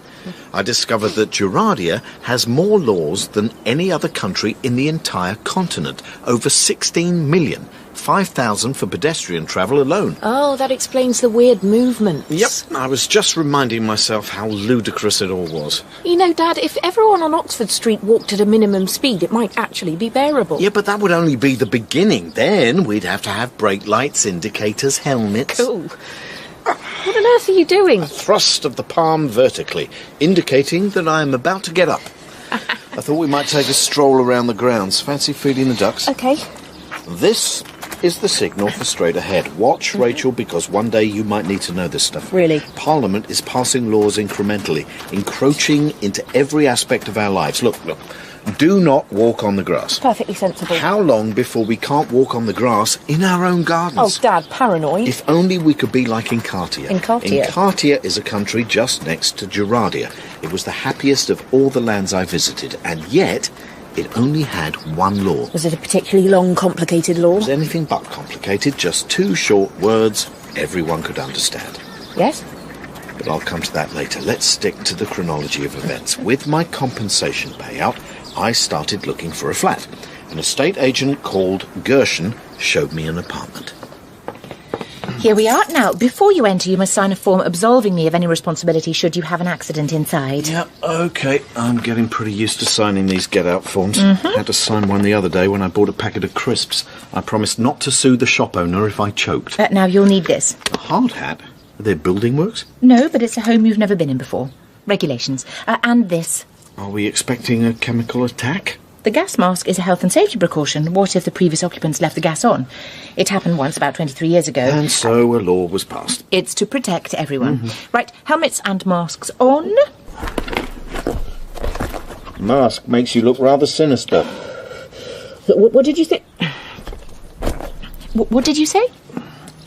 I discovered that Gerardia has more laws than any other country in the entire continent. Over 16 million. 5,000 for pedestrian travel alone. Oh, that explains the weird movements. Yep, I was just reminding myself how ludicrous it all was. You know, Dad, if everyone on Oxford Street walked at a minimum speed, it might actually be bearable. Yeah, but that would only be the beginning. Then we'd have to have brake lights, indicators, helmets. Cool. What on earth are you doing? A thrust of the palm vertically, indicating that I am about to get up. I thought we might take a stroll around the grounds. Fancy feeding the ducks? Okay. This is the signal for straight ahead. Watch, Rachel, because one day you might need to know this stuff. Really? Parliament is passing laws incrementally, encroaching into every aspect of our lives. Look. Do not walk on the grass. Perfectly sensible. How long before we can't walk on the grass in our own gardens? Oh, Dad, paranoid. If only we could be like Encartia. Encartia? Encartia is a country just next to Geradia. It was the happiest of all the lands I visited, and yet it only had one law. Was it a particularly long, complicated law? It was anything but complicated, just 2 short words everyone could understand. Yes? But I'll come to that later. Let's stick to the chronology of events. With my compensation payout, I started looking for a flat. An estate agent called Gershon showed me an apartment. Here we are. Now, before you enter, you must sign a form absolving me of any responsibility should you have an accident inside. Yeah, OK. I'm getting pretty used to signing these get-out forms. Had to sign one the other day when I bought a packet of crisps. I promised not to sue the shop owner if I choked. Now, you'll need this. A hard hat? Are they building works? No, but it's a home you've never been in before. Regulations. And this. Are we expecting a chemical attack? The gas mask is a health and safety precaution. What if the previous occupants left the gas on? It happened once about 23 years ago. And so a law was passed. It's to protect everyone. Right, helmets and masks on. Mask makes you look rather sinister. What did you say? What did you say?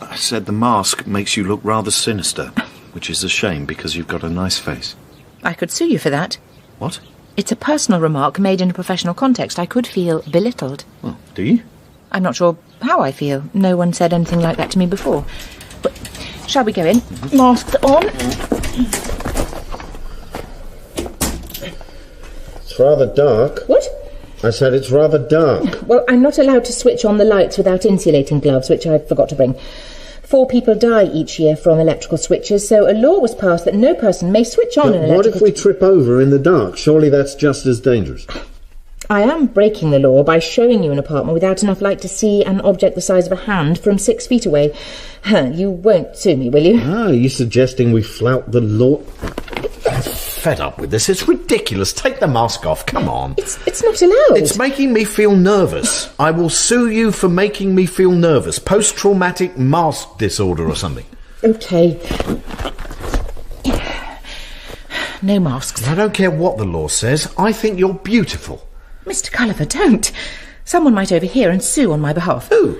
I said the mask makes you look rather sinister, which is a shame because you've got a nice face. I could sue you for that. What? It's a personal remark made in a professional context. I could feel belittled. Well, do you? I'm not sure how I feel. No one said anything like that to me before. But shall we go in? Masks on. It's rather dark. What? I said it's rather dark. Well, I'm not allowed to switch on the lights without insulating gloves, which I forgot to bring. 4 people die each year from electrical switches, so a law was passed that no person may switch on an electrical... What if we trip over in the dark? Surely that's just as dangerous. I am breaking the law by showing you an apartment without enough light to see an object the size of a hand from 6 feet away. You won't sue me, will you? Are you suggesting we flout the law? I'm fed up with this. It's ridiculous. Take the mask off. Come on. It's not allowed. It's making me feel nervous. I will sue you for making me feel nervous. Post-traumatic mask disorder or something. OK. No masks. I don't care what the law says. I think you're beautiful. Mr. Gulliver, don't. Someone might overhear and sue on my behalf. Who?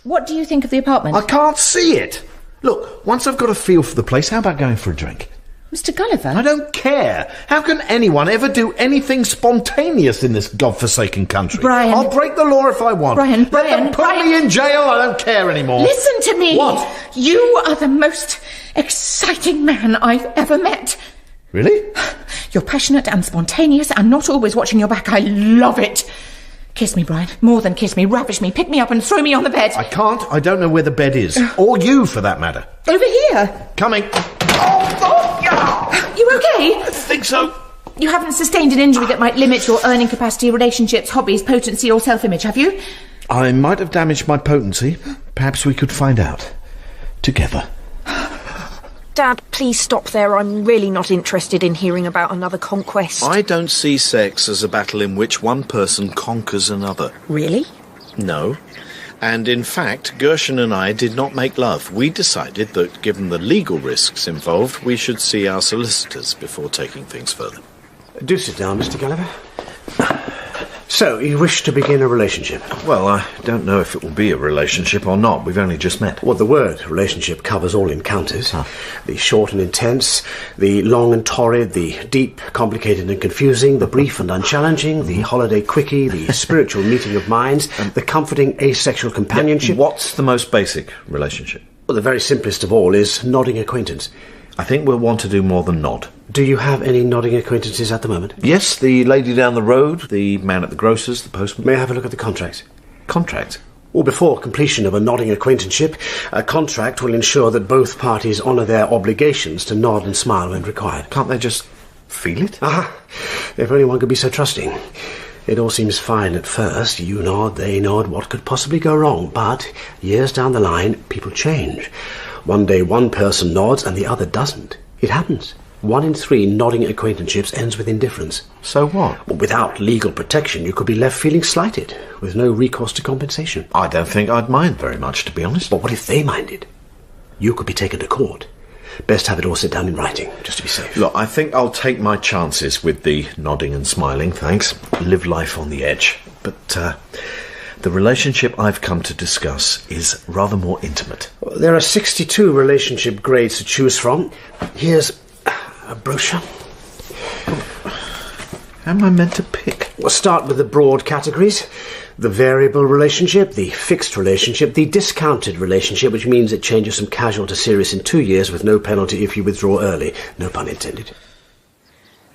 What do you think of the apartment? I can't see it. Look, once I've got a feel for the place, how about going for a drink? Mr. Gulliver? I don't care. How can anyone ever do anything spontaneous in this godforsaken country? Brian. I'll break the law if I want. Brian. Let them put me in jail. I don't care anymore. Listen to me. What? You are the most exciting man I've ever met. Really? You're passionate and spontaneous and not always watching your back. I love it. Kiss me, Brian. More than kiss me. Ravish me. Pick me up and throw me on the bed. I can't. I don't know where the bed is. Or you, for that matter. Over here. Coming. You okay? I think so. You haven't sustained an injury that might limit your earning capacity, relationships, hobbies, potency or self-image, have you? I might have damaged my potency. Perhaps we could find out. Together. Dad, please stop there. I'm really not interested in hearing about another conquest. I don't see sex as a battle in which one person conquers another. Really? No. And in fact, Gershon and I did not make love. We decided that, given the legal risks involved, we should see our solicitors before taking things further. Do sit down, Mr. Gulliver. So, you wish to begin a relationship? Well, I don't know if it will be a relationship or not. We've only just met. Well, the word relationship covers all encounters. The short and intense, the long and torrid, the deep, complicated and confusing, the brief and unchallenging, the holiday quickie, the spiritual meeting of minds, the comforting asexual companionship. What's the most basic relationship? Well, the very simplest of all is nodding acquaintance. I think we'll want to do more than nod. Do you have any nodding acquaintances at the moment? Yes, the lady down the road, the man at the grocer's, the postman. May I have a look at the contract? Contract? Well, before completion of a nodding acquaintanceship, a contract will ensure that both parties honour their obligations to nod and smile when required. Can't they just feel it? If only one could be so trusting. It all seems fine at first. You nod, they nod. What could possibly go wrong? But years down the line, people change. One day one person nods and the other doesn't. It happens. 1 in 3 nodding at acquaintanceships ends with indifference. So what? Well, without legal protection, you could be left feeling slighted, with no recourse to compensation. I don't think I'd mind very much, to be honest. But what if they minded? You could be taken to court. Best have it all sit down in writing, just to be safe. Look, I think I'll take my chances with the nodding and smiling, thanks. Live life on the edge. But, the relationship I've come to discuss is rather more intimate. There are 62 relationship grades to choose from. Here's a brochure. How am I meant to pick? We'll start with the broad categories. The variable relationship, the fixed relationship, the discounted relationship, which means it changes from casual to serious in 2 years with no penalty if you withdraw early. No pun intended.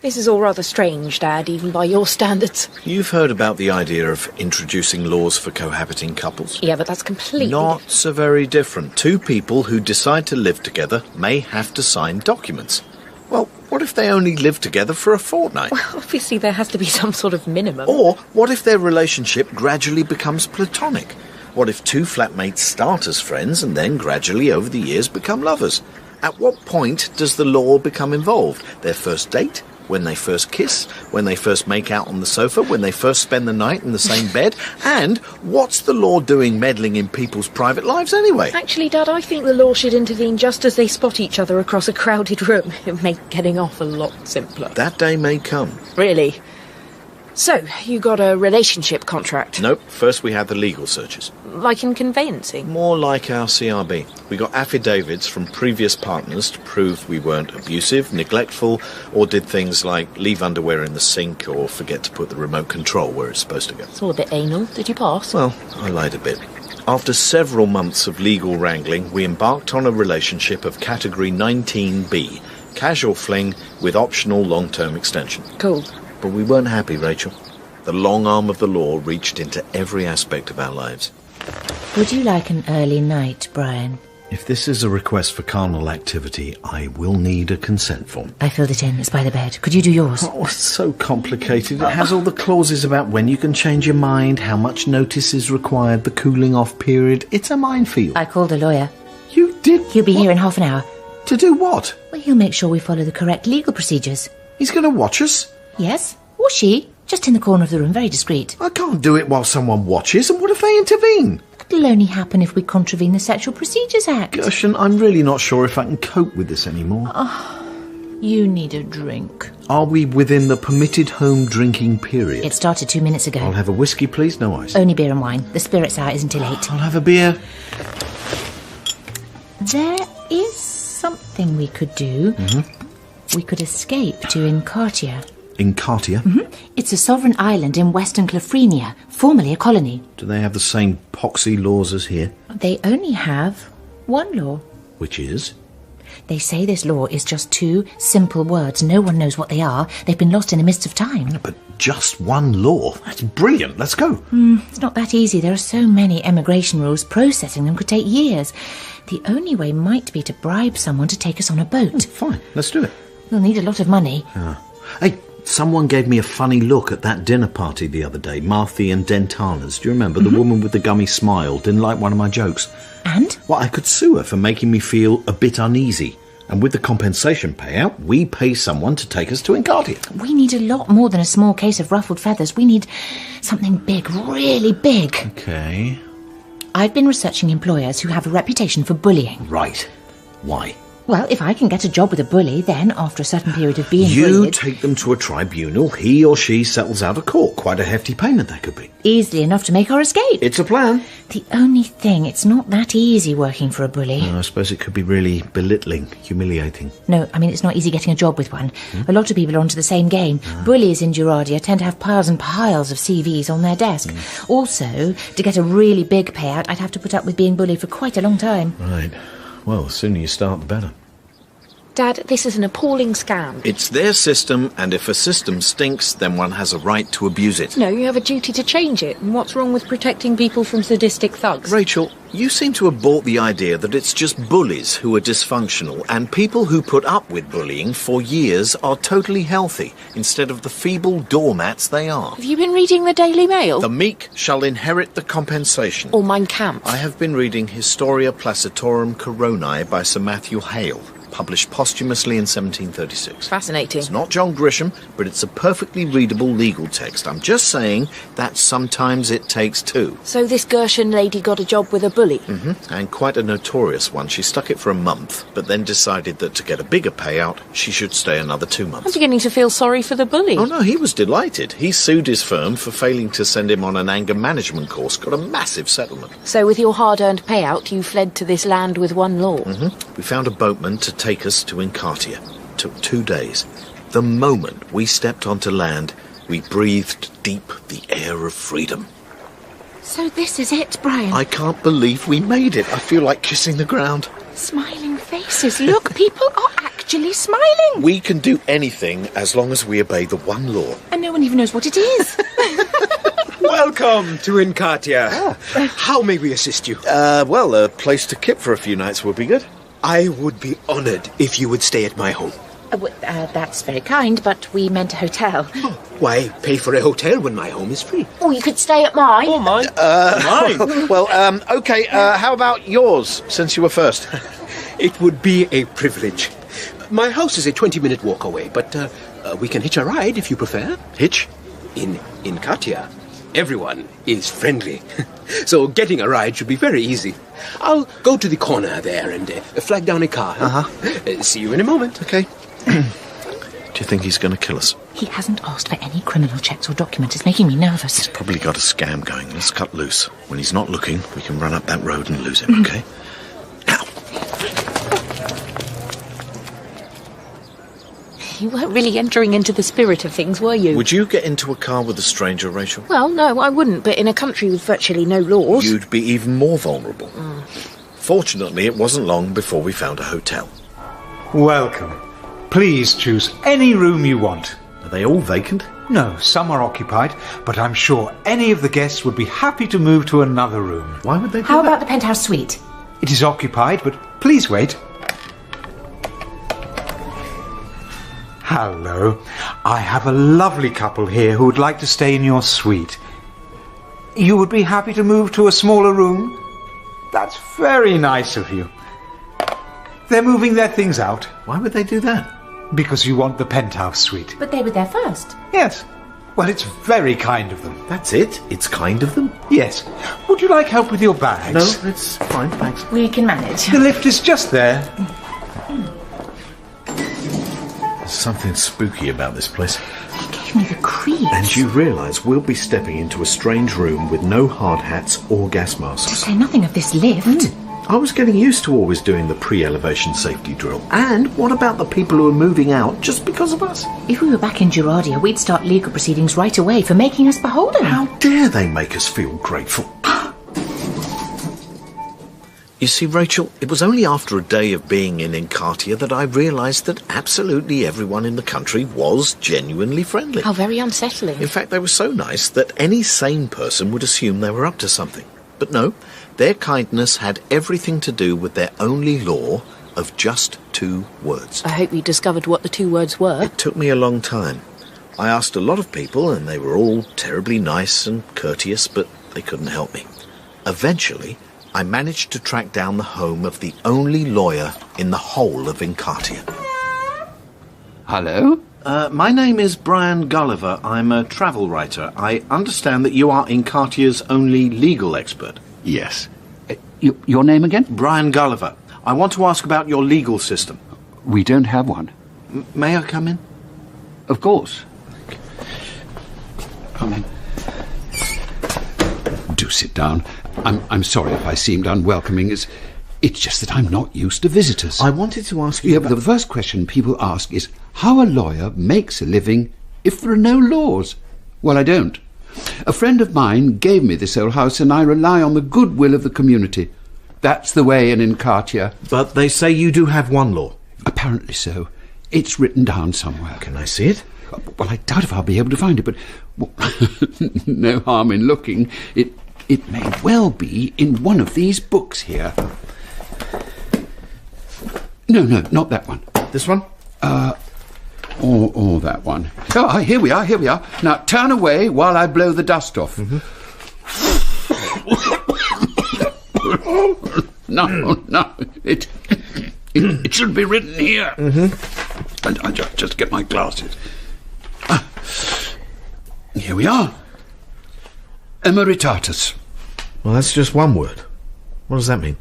This is all rather strange, Dad, even by your standards. You've heard about the idea of introducing laws for cohabiting couples? Yeah, but that's completely... Not so very different. 2 people who decide to live together may have to sign documents. Well, what if they only live together for a fortnight? Well, obviously there has to be some sort of minimum. Or what if their relationship gradually becomes platonic? What if 2 flatmates start as friends and then gradually over the years become lovers? At what point does the law become involved? Their first date? When they first kiss? When they first make out on the sofa? When they first spend the night in the same bed? And what's the law doing meddling in people's private lives anyway? Actually, Dad, I think the law should intervene just as they spot each other across a crowded room. It'd make getting off a lot simpler. That day may come. Really? So, you got a relationship contract? Nope. First we had the legal searches. Like in conveyancing? More like our CRB. We got affidavits from previous partners to prove we weren't abusive, neglectful, or did things like leave underwear in the sink or forget to put the remote control where it's supposed to go. It's all a bit anal. Did you pass? Well, I lied a bit. After several months of legal wrangling, we embarked on a relationship of category 19B. Casual fling with optional long-term extension. Cool. But we weren't happy, Rachel. The long arm of the law reached into every aspect of our lives. Would you like an early night, Brian? If this is a request for carnal activity, I will need a consent form. I filled it in. It's by the bed. Could you do yours? Oh, it's so complicated. It has all the clauses about when you can change your mind, how much notice is required, the cooling off period. It's a minefield. I called a lawyer. You did? He'll be here in half an hour. To do what? Well, he'll make sure we follow the correct legal procedures. He's going to watch us? Yes. Or she. Just in the corner of the room, very discreet. I can't do it while someone watches, and what if they intervene? It'll only happen if we contravene the Sexual Procedures Act. Gershon, I'm really not sure if I can cope with this anymore. You need a drink. Are we within the permitted home drinking period? It started 2 minutes ago. I'll have a whiskey, please, no ice. Only beer and wine. The spirits hour isn't till 8. I'll have a beer. There is something we could do. We could escape to Encartia. Encartia? It's a sovereign island in western Clafrenia, formerly a colony. Do they have the same poxy laws as here? They only have one law. Which is? They say this law is just 2 simple words. No one knows what they are. They've been lost in the mists of time. But just one law? That's brilliant. Let's go. It's not that easy. There are so many emigration rules. Processing them could take years. The only way might be to bribe someone to take us on a boat. Fine. Let's do it. We'll need a lot of money. Hey, someone gave me a funny look at that dinner party the other day. Marthy and Dentana's. Do you remember? The woman with the gummy smile didn't like one of my jokes. And? Well, I could sue her for making me feel a bit uneasy. And with the compensation payout, we pay someone to take us to Encartia. We need a lot more than a small case of ruffled feathers. We need something big, really big. Okay. I've been researching employers who have a reputation for bullying. Right. Why? Well, if I can get a job with a bully, then, after a certain period of being You bullied... take them to a tribunal, he or she settles out of court. Quite a hefty payment that could be. Easily enough to make our escape. It's a plan. The only thing, it's not that easy working for a bully. I suppose it could be really belittling, humiliating. No, I mean, it's not easy getting a job with one. A lot of people are onto the same game. Bullies in Juradia tend to have piles and piles of CVs on their desk. Also, to get a really big payout, I'd have to put up with being bullied for quite a long time. Right. Well, the sooner you start, the better. Dad, this is an appalling scam. It's their system, and if a system stinks, then one has a right to abuse it. No, you have a duty to change it. And what's wrong with protecting people from sadistic thugs? Rachel, you seem to have bought the idea that it's just bullies who are dysfunctional, and people who put up with bullying for years are totally healthy, instead of the feeble doormats they are. Have you been reading the Daily Mail? The meek shall inherit the compensation. Or Mein Kampf? I have been reading Historia Placitorum Coronae by Sir Matthew Hale. published posthumously in 1736. Fascinating. It's not John Grisham, but it's a perfectly readable legal text. I'm just saying that sometimes it takes two. So this Gershon lady got a job with a bully? Mm-hmm. And quite a notorious one. She stuck it for a month, but then decided that to get a bigger payout, she should stay another 2 months. I'm beginning to feel sorry for the bully. Oh, no, he was delighted. He sued his firm for failing to send him on an anger management course, got a massive settlement. So with your hard-earned payout, you fled to this land with one law? Mm-hmm. We found a boatman to take us to Encartia. Took 2 days. The moment we stepped onto land, we breathed deep the air of freedom. So this is it, Brian? I can't believe we made it. I feel like kissing the ground. Smiling faces. Look, people are actually smiling. We can do anything as long as we obey the one law. And no one even knows what it is. Welcome to Encartia. How may we assist you? Well, a place to kip for a few nights would be good. I would be honoured if you would stay at my home. That's very kind, but we meant a hotel. Why pay for a hotel when my home is free? Oh, you could stay at mine. Oh, mine. Mine. Well, okay, how about yours, since you were first? It would be a privilege. My house is a 20-minute walk away, but we can hitch a ride if you prefer. Hitch? In Encartia, everyone is friendly. So getting a ride should be very easy. I'll go to the corner there and flag down a car. See you in a moment. Okay. Do you think he's going to kill us? He hasn't asked for any criminal checks or documents. It's making me nervous. He's probably got a scam going. Let's cut loose. When he's not looking, we can run up that road and lose him, okay? Now. You weren't really entering into the spirit of things, were you? Would you get into a car with a stranger, Rachel? Well, no, I wouldn't, but in a country with virtually no laws... You'd be even more vulnerable. Fortunately, it wasn't long before we found a hotel. Welcome. Please choose any room you want. Are they all vacant? No, some are occupied, but I'm sure any of the guests would be happy to move to another room. Why would they do How that? about the penthouse suite? It is occupied, but please wait. Hello. I have a lovely couple here who would like to stay in your suite. You would be happy to move to a smaller room? That's very nice of you. They're moving their things out. Why would they do that? Because you want the penthouse suite. But they were there first. Yes. Well, it's very kind of them. That's it? It's kind of them? Yes. Would you like help with your bags? No, it's fine, thanks. We can manage. The lift is just there. There's something spooky about this place. He gave me the creeps. And you realise we'll be stepping into a strange room with no hard hats or gas masks. To say nothing of this lift. I was getting used to always doing the pre-elevation safety drill. And what about the people who are moving out just because of us? If we were back in Gerardia, we'd start legal proceedings right away for making us beholden. How dare they make us feel grateful? You see, Rachel, it was only after a day of being in Encartia that I realised that absolutely everyone in the country was genuinely friendly. How very unsettling. In fact, they were so nice that any sane person would assume they were up to something. But no, their kindness had everything to do with their only law of just 2 words. I hope you discovered what the 2 words were. It took me a long time. I asked a lot of people, and they were all terribly nice and courteous, but they couldn't help me. Eventually, I managed to track down the home of the only lawyer in the whole of Encartia. Hello? My name is Brian Gulliver. I'm a travel writer. I understand that you are Encartia's only legal expert. Yes. Your name again? Brian Gulliver. I want to ask about your legal system. We don't have one. May I come in? Of course. Come in. Do sit down. I'm sorry if I seemed unwelcoming. It's just that I'm not used to visitors. I wanted to ask you about... The first question people ask is how a lawyer makes a living if there are no laws. Well, I don't. A friend of mine gave me this old house, and I rely on the goodwill of the community. That's the way in Encartia. But they say you do have one law. Apparently so. It's written down somewhere. Can I see it? Well, I doubt if I'll be able to find it, but no harm in looking. It may well be in one of these books here. No, not that one. This one? Or that one. Oh, here we are. Now, turn away while I blow the dust off. No. It should be written here. Mm-hmm. And I just get my glasses. Here we are. Emeritatus. Well, that's just one word. What does that mean?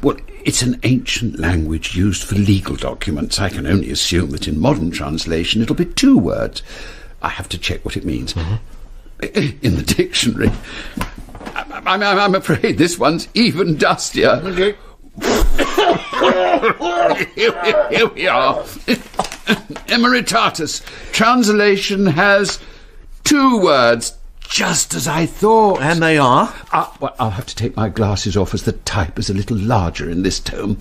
Well, it's an ancient language used for legal documents. I can only assume that in modern translation it'll be 2 words. I have to check what it means. In the dictionary. I'm afraid this one's even dustier. Okay. Here we are. Emeritatus. Translation has 2 words, just as I thought. And they are? Well, I'll have to take my glasses off as the type is a little larger in this tome.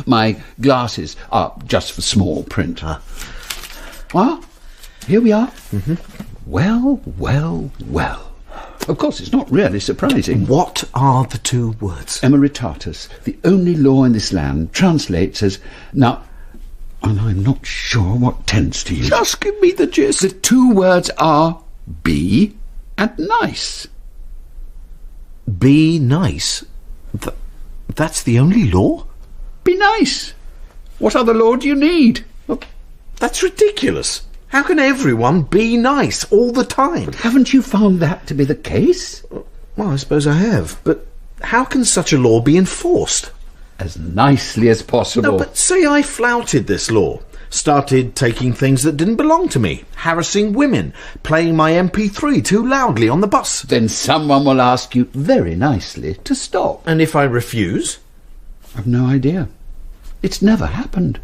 My glasses are just for small print. Well, here we are. Mm-hmm. Well, well, well. Of course, it's not really surprising. What are the 2 words? Emeritatus, the only law in this land, translates as... Now, and I'm not sure what tense to use. Just give me the gist. The 2 words are be and nice. Be nice? That's the only law? Be nice. What other law do you need? Well, that's ridiculous. How can everyone be nice all the time? But haven't you found that to be the case? Well, I suppose I have. But how can such a law be enforced? As nicely as possible. No, but say I flouted this law. Started taking things that didn't belong to me. Harassing women. Playing my MP3 too loudly on the bus. Then someone will ask you very nicely to stop. And if I refuse? I've no idea. It's never happened.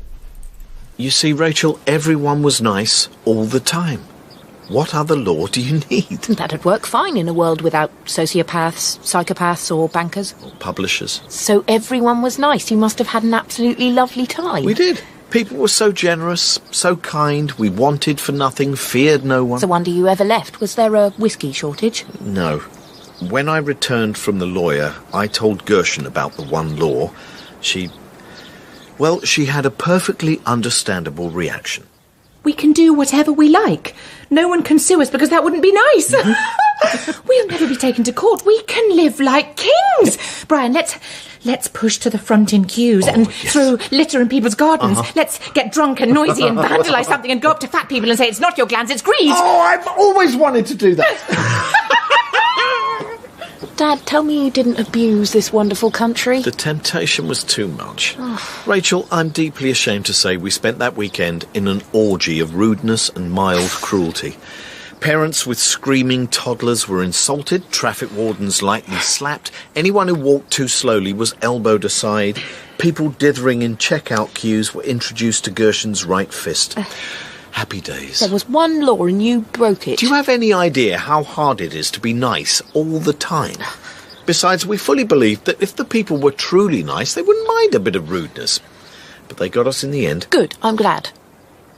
You see, Rachel, everyone was nice all the time. What other law do you need? That'd work fine in a world without sociopaths, psychopaths or bankers. Or publishers. So everyone was nice. You must have had an absolutely lovely time. We did. People were so generous, so kind. We wanted for nothing, feared no one. It's a wonder you ever left. Was there a whiskey shortage? No. When I returned from the lawyer, I told Gershon about the one law. She had a perfectly understandable reaction. We can do whatever we like. No one can sue us because that wouldn't be nice. We'll never be taken to court. We can live like kings. Brian, let's push to the front in queues and throw litter in people's gardens. Let's get drunk and noisy and vandalise something and go up to fat people and say it's not your glands, it's greed. Oh, I've always wanted to do that. Dad, tell me you didn't abuse this wonderful country. The temptation was too much. Rachel, I'm deeply ashamed to say we spent that weekend in an orgy of rudeness and mild cruelty. Parents with screaming toddlers were insulted, traffic wardens lightly slapped, anyone who walked too slowly was elbowed aside, people dithering in checkout queues were introduced to Gershon's right fist. Happy days. There was one law and you broke it. Do you have any idea how hard it is to be nice all the time? Besides, we fully believed that if the people were truly nice, they wouldn't mind a bit of rudeness. But they got us in the end. Good, I'm glad.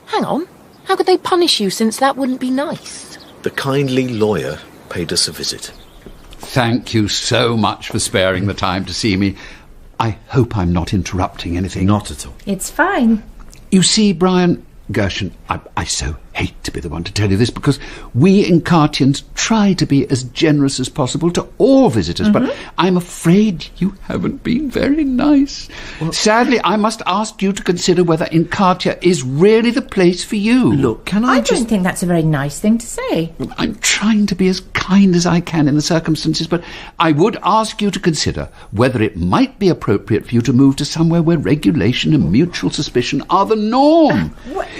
Hang on. How could they punish you since that wouldn't be nice? The kindly lawyer paid us a visit. Thank you so much for sparing the time to see me. I hope I'm not interrupting anything. Not at all. It's fine. You see, Brian... Gershon, I so hate to be the one to tell you this because we Incartians try to be as generous as possible to all visitors, but I'm afraid you haven't been very nice. Well, sadly, I must ask you to consider whether Incartia is really the place for you. Look, can I don't think that's a very nice thing to say. I'm trying to be as kind as I can in the circumstances, but I would ask you to consider whether it might be appropriate for you to move to somewhere where regulation and mutual suspicion are the norm.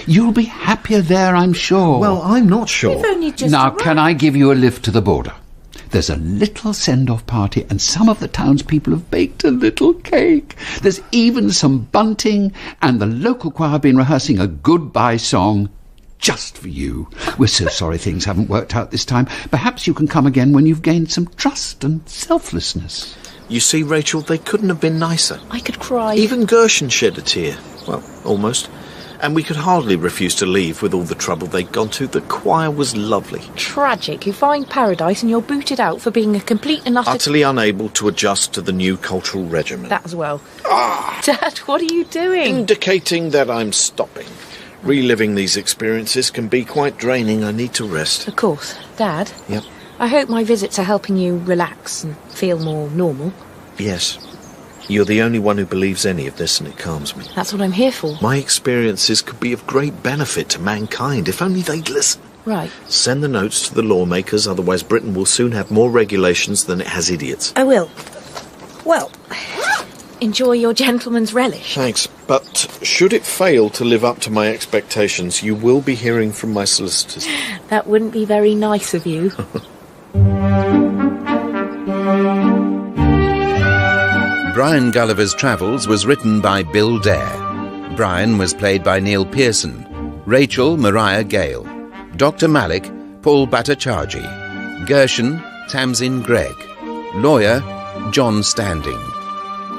You'll be happier there, I'm sure. Well, I'm not sure. We've only just Now, arrived. can I give you a lift to the border? There's a little send-off party and some of the townspeople have baked a little cake. There's even some bunting and the local choir have been rehearsing a goodbye song just for you. We're so sorry things haven't worked out this time. Perhaps you can come again when you've gained some trust and selflessness. You see, Rachel, they couldn't have been nicer. I could cry. Even Gershon shed a tear. Well, almost. And we could hardly refuse to leave with all the trouble they'd gone to. The choir was lovely. Tragic. You find paradise and you're booted out for being a complete and utter... Utterly unable to adjust to the new cultural regimen. That as well. Dad, what are you doing? Indicating that I'm stopping. Reliving these experiences can be quite draining. I need to rest. Of course. Dad? Yep. I hope my visits are helping you relax and feel more normal. Yes. You're the only one who believes any of this, and it calms me. That's what I'm here for. My experiences could be of great benefit to mankind if only they'd listen. Right. Send the notes to the lawmakers, otherwise Britain will soon have more regulations than it has idiots. I will. Well, enjoy your gentleman's relish. Thanks, but should it fail to live up to my expectations, you will be hearing from my solicitors. That wouldn't be very nice of you. Brian Gulliver's Travels was written by Bill Dare. Brian was played by Neil Pearson. Rachel, Mariah Gale. Dr. Malik, Paul Bhattacharjee. Gershon, Tamsin Gregg. Lawyer, John Standing.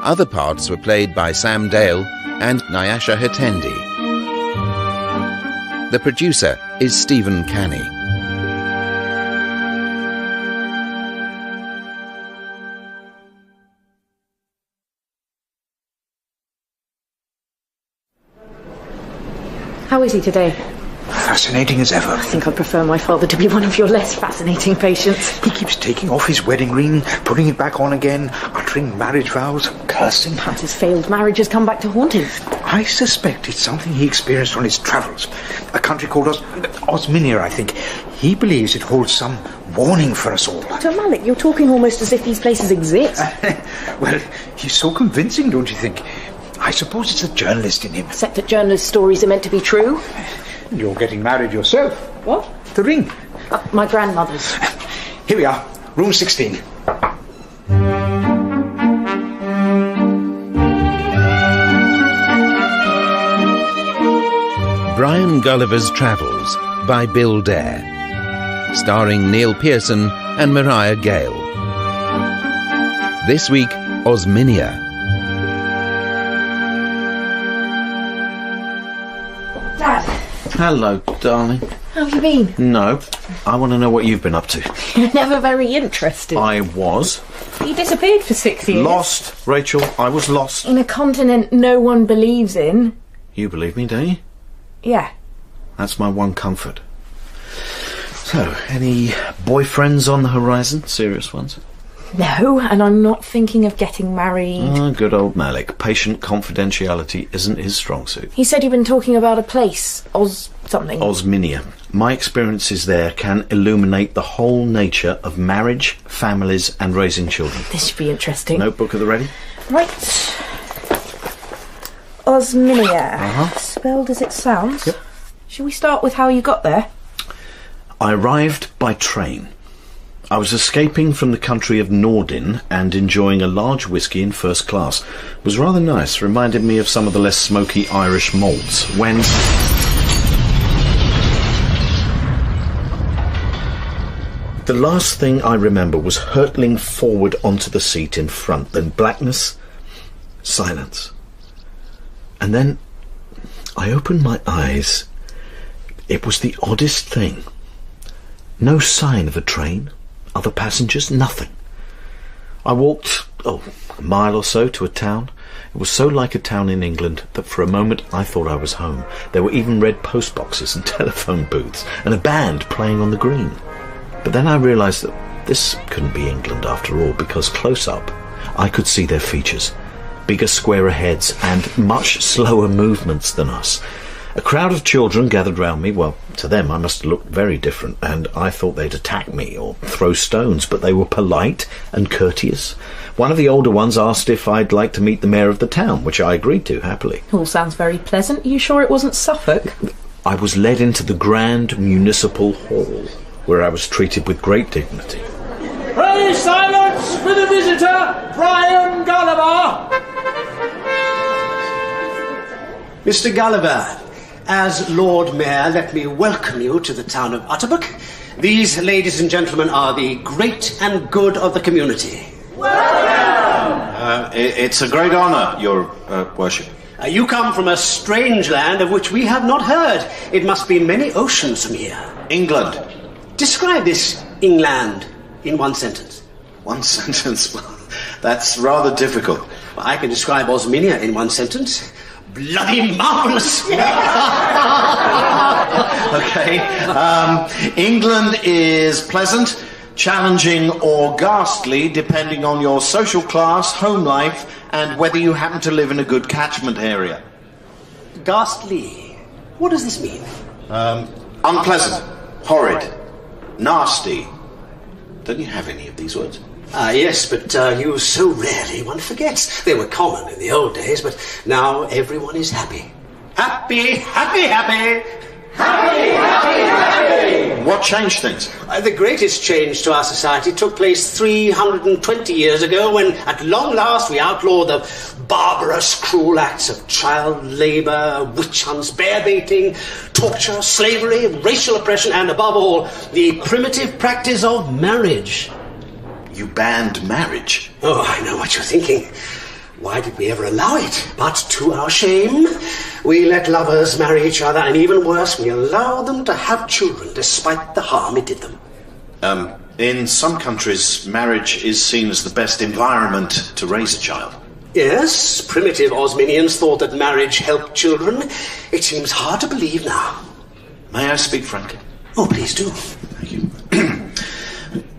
Other parts were played by Sam Dale and Nyasha Hatendi. The producer is Stephen Canny. How is he today? Fascinating as ever. I think I'd prefer my father to be one of your less fascinating patients. He keeps taking off his wedding ring, putting it back on again, uttering marriage vows, cursing. Perhaps his failed marriage has come back to haunt him. I suspect it's something he experienced on his travels. A country called Osminia, I think. He believes it holds some warning for us all. Dr. Malik, you're talking almost as if these places exist. Well, he's so convincing, don't you think? I suppose it's a journalist in him. Except that journalist stories are meant to be true. You're getting married yourself. What? The ring. My grandmother's. Here we are, room 16. Brian Gulliver's Travels by Bill Dare. Starring Neil Pearson and Mariah Gale. This week, Osminia. Dad. Hello, darling. How have you been? No, I want to know what you've been up to. You're never very interested. I was. You disappeared for 6 years. Lost, Rachel. I was lost. In a continent no one believes in. You believe me, don't you? Yeah. That's my one comfort. So, any boyfriends on the horizon? Serious ones? No, and I'm not thinking of getting married. Oh, good old Malik. Patient confidentiality isn't his strong suit. He said he'd been talking about a place. Something. Osminia. My experiences there can illuminate the whole nature of marriage, families and raising children. This should be interesting. Notebook at the ready? Right. Osminia. Uh-huh. Spelled as it sounds. Yep. Shall we start with how you got there? I arrived by train. I was escaping from the country of Nordin and enjoying a large whisky in first class. It was rather nice, reminded me of some of the less smoky Irish malts, when... The last thing I remember was hurtling forward onto the seat in front, then blackness, silence. And then I opened my eyes. It was the oddest thing. No sign of a train, other passengers, nothing. I walked, a mile or so to a town. It was so like a town in England that for a moment I thought I was home. There were even red post boxes and telephone booths and a band playing on the green. But then I realised that this couldn't be England after all, because close up I could see their features. Bigger, squarer heads and much slower movements than us. A crowd of children gathered round me. Well, to them I must have looked very different, and I thought they'd attack me or throw stones, but they were polite and courteous. One of the older ones asked if I'd like to meet the mayor of the town, which I agreed to happily. All sounds very pleasant. Are you sure it wasn't Suffolk? I was led into the grand municipal hall, where I was treated with great dignity. Pray silence for the visitor, Brian Gulliver! Mr. Gulliver, as Lord Mayor, let me welcome you to the town of Utterbuck. These, ladies and gentlemen, are the great and good of the community. It's a great honour, Your Worship. You come from a strange land of which we have not heard. It must be many oceans from here. England. Describe this England in one sentence. One sentence? That's rather difficult. Well, I can describe Osminia in one sentence. Bloody marvellous! Okay. England is pleasant, challenging or ghastly depending on your social class, home life, and whether you happen to live in a good catchment area. Ghastly. What does this mean? Unpleasant, horrid, nasty. Don't you have any of these words? Yes, but used so rarely one forgets. They were common in the old days, but now everyone is happy. Happy, happy, happy! Happy, happy, happy! What changed things? The greatest change to our society took place 320 years ago when, at long last, we outlawed the barbarous, cruel acts of child labour, witch hunts, bear baiting, torture, slavery, racial oppression, and, above all, the primitive practice of marriage. You banned marriage? Oh, I know what you're thinking. Why did we ever allow it? But to our shame, we let lovers marry each other, and even worse, we allowed them to have children despite the harm it did them. In some countries, marriage is seen as the best environment to raise a child. Yes, primitive Osminians thought that marriage helped children. It seems hard to believe now. May I speak frankly? Oh, please do. Thank you.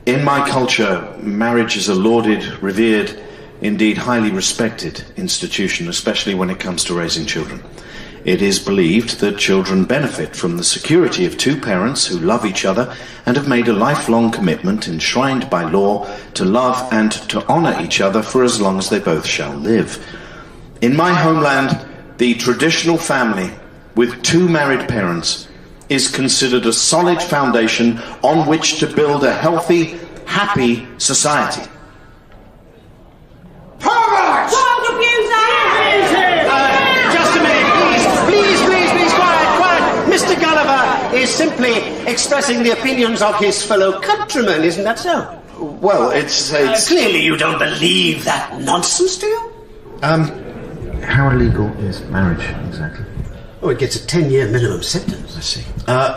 In my culture, marriage is a lauded, revered, indeed highly respected institution, especially when it comes to raising children. It is believed that children benefit from the security of two parents who love each other and have made a lifelong commitment enshrined by law to love and to honour each other for as long as they both shall live. In my homeland, the traditional family with two married parents is considered a solid foundation on which to build a healthy, happy society. Perverts! Child abuser! Just a minute, please, quiet. Mr. Gulliver is simply expressing the opinions of his fellow countrymen, isn't that so? Well, it's... Clearly you don't believe that nonsense, do you? How illegal is marriage, exactly? Oh, it gets a 10-year minimum sentence. I see.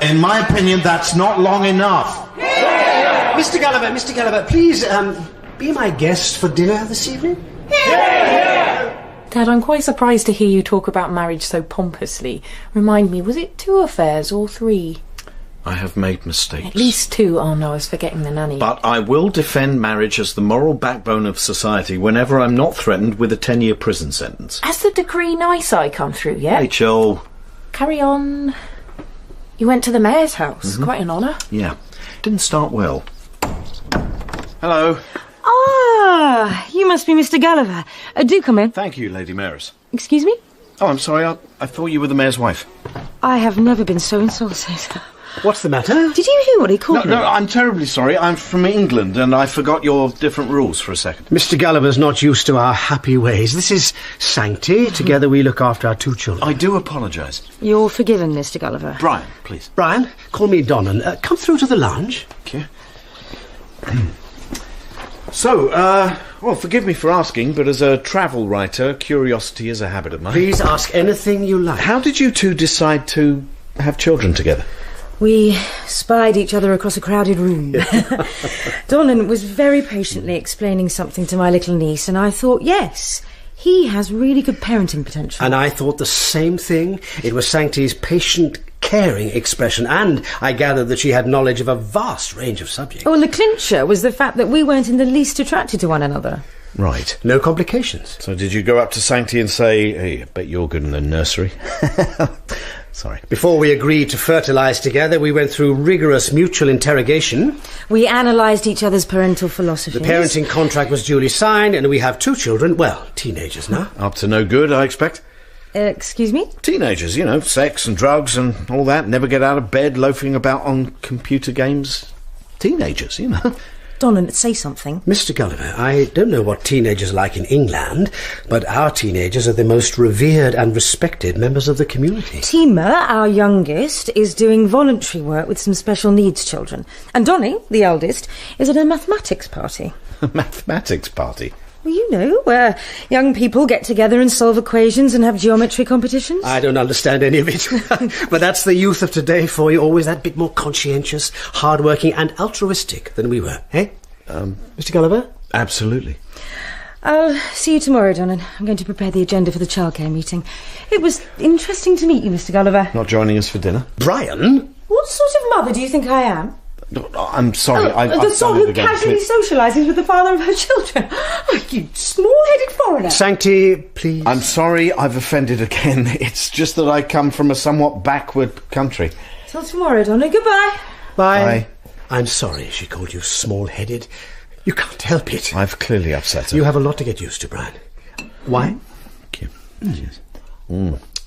In my opinion, that's not long enough. Mr. Gulliver, please, be my guest for dinner this evening? Dad, I'm quite surprised to hear you talk about marriage so pompously. Remind me, was it 2 affairs or 3? I have made mistakes. At least 2. Oh no, I was forgetting the nanny. But I will defend marriage as the moral backbone of society whenever I'm not threatened with a 10-year prison sentence. Has the decree Nice come through yet? Rachel. Carry on. You went to the mayor's house. Quite an honour. Yeah. Didn't start well. Hello. Ah, you must be Mr. Gulliver. Do come in. Thank you, Lady Mayoress. Excuse me? Oh, I'm sorry. I thought you were the mayor's wife. I have never been so insulted. What's the matter? Did you hear what he called me? No, I'm terribly sorry. I'm from England, and I forgot your different rules for a second. Mr. Gulliver's not used to our happy ways. This is Sancti. Together we look after our 2 children. I do apologise. You're forgiven, Mr. Gulliver. Brian, please. Brian, call me Donnan. Come through to the lounge. Thank you. So, well, forgive me for asking, but as a travel writer, curiosity is a habit of mine. Please ask anything you like. How did you two decide to have children together? We spied each other across a crowded room. Donnan was very patiently explaining something to my little niece, and I thought, yes, he has really good parenting potential. And I thought the same thing. It was Sancti's patient, caring expression, and I gathered that she had knowledge of a vast range of subjects. Oh, and the clincher was the fact that we weren't in the least attracted to one another. Right. No complications. So did you go up to Sancti and say, hey, I bet you're good in the nursery? Sorry. Before we agreed to fertilise together, we went through rigorous mutual interrogation. We analysed each other's parental philosophies. The parenting contract was duly signed, and we have 2 children, well, teenagers now. Up to no good, I expect. Excuse me? Teenagers, you know, sex and drugs and all that, never get out of bed, loafing about on computer games. Teenagers, you know. Donnan, say something. Mr. Gulliver, I don't know what teenagers are like in England, but our teenagers are the most revered and respected members of the community. Tima, our youngest, is doing voluntary work with some special needs children. And Donny, the eldest, is at a mathematics party. A mathematics party? Well, you know, where young people get together and solve equations and have geometry competitions. I don't understand any of it. But that's the youth of today for you, always that bit more conscientious, hard-working and altruistic than we were, eh? Mr. Gulliver? Absolutely. I'll see you tomorrow, Donnan. I'm going to prepare the agenda for the childcare meeting. It was interesting to meet you, Mr. Gulliver. Not joining us for dinner? Brian? What sort of mother do you think I am? I'm sorry. The sort who casually socialises with the father of her children. Oh, you small-headed foreigner. Sancti, please. I'm sorry I've offended again. It's just that I come from a somewhat backward country. Till tomorrow, Donna. Goodbye. Bye. I'm sorry she called you small-headed. You can't help it. I've clearly upset her. You have a lot to get used to, Brian. Wine? Thank you. Yes.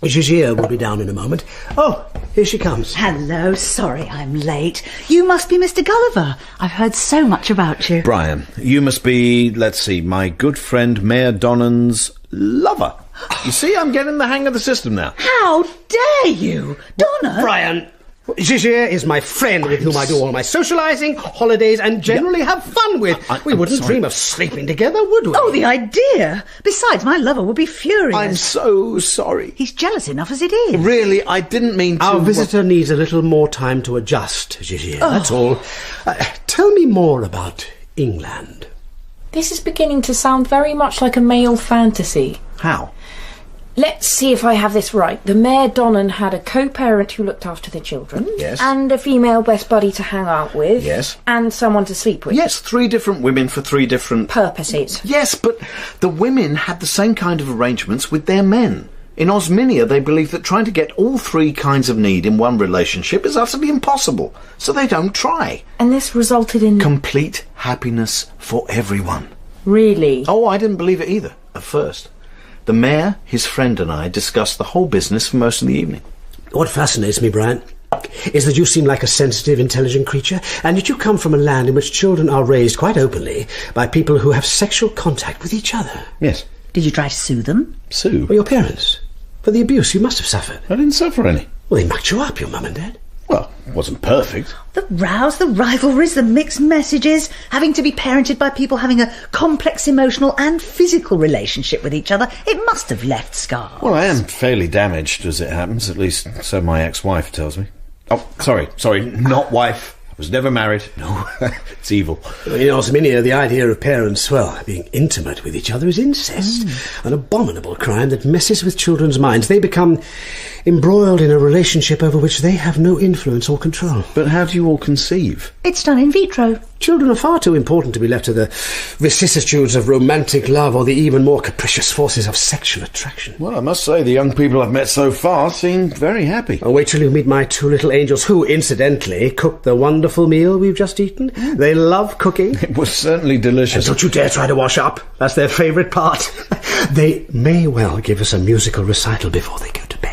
Gigi will be down in a moment. Oh, here she comes. Hello, sorry I'm late. You must be Mr. Gulliver. I've heard so much about you. Brian, you must be, let's see, my good friend Mayor Donnan's lover. You see, I'm getting the hang of the system now. How dare you? Donna? Brian, Gigi is my friend with whom I do all my socialising, holidays, and generally have fun with. We wouldn't dream of sleeping together, would we? Oh, the idea! Besides, my lover would be furious. I'm so sorry. He's jealous enough as it is. Really, I didn't mean to... Our visitor needs a little more time to adjust, Gigi. That's all. Tell me more about England. This is beginning to sound very much like a male fantasy. How? Let's see if I have this right. The Mayor Donnan had a co-parent who looked after the children. Yes. And a female best buddy to hang out with. Yes. And someone to sleep with. Yes, 3 different women for 3 different... purposes. Yes, but the women had the same kind of arrangements with their men. In Osminia, they believe that trying to get all 3 kinds of need in one relationship is utterly impossible, so they don't try. And this resulted in... complete happiness for everyone. Really? Oh, I didn't believe it either, at first. The mayor, his friend and I discussed the whole business for most of the evening. What fascinates me, Brian, is that you seem like a sensitive, intelligent creature, and yet you come from a land in which children are raised quite openly by people who have sexual contact with each other. Yes. Did you try to sue them? Sue? Or your parents? For the abuse you must have suffered. I didn't suffer any. Well, they mucked you up, your mum and dad. Well, it wasn't perfect. The rows, the rivalries, the mixed messages, having to be parented by people having a complex emotional and physical relationship with each other, it must have left scars. Well, I am fairly damaged, as it happens, at least so my ex-wife tells me. Oh, sorry, not wife. I was never married. No, it's evil. In Osminia, the idea of parents, being intimate with each other is incest. An abominable crime that messes with children's minds. They become embroiled in a relationship over which they have no influence or control. But how do you all conceive? It's done in vitro. Children are far too important to be left to the vicissitudes of romantic love or the even more capricious forces of sexual attraction. Well, I must say, the young people I've met so far seem very happy. Oh, wait till you meet my 2 little angels, who, incidentally, cooked the wonderful meal we've just eaten. They love cooking. It was certainly delicious. And don't you dare try to wash up. That's their favourite part. They may well give us a musical recital before they go to bed.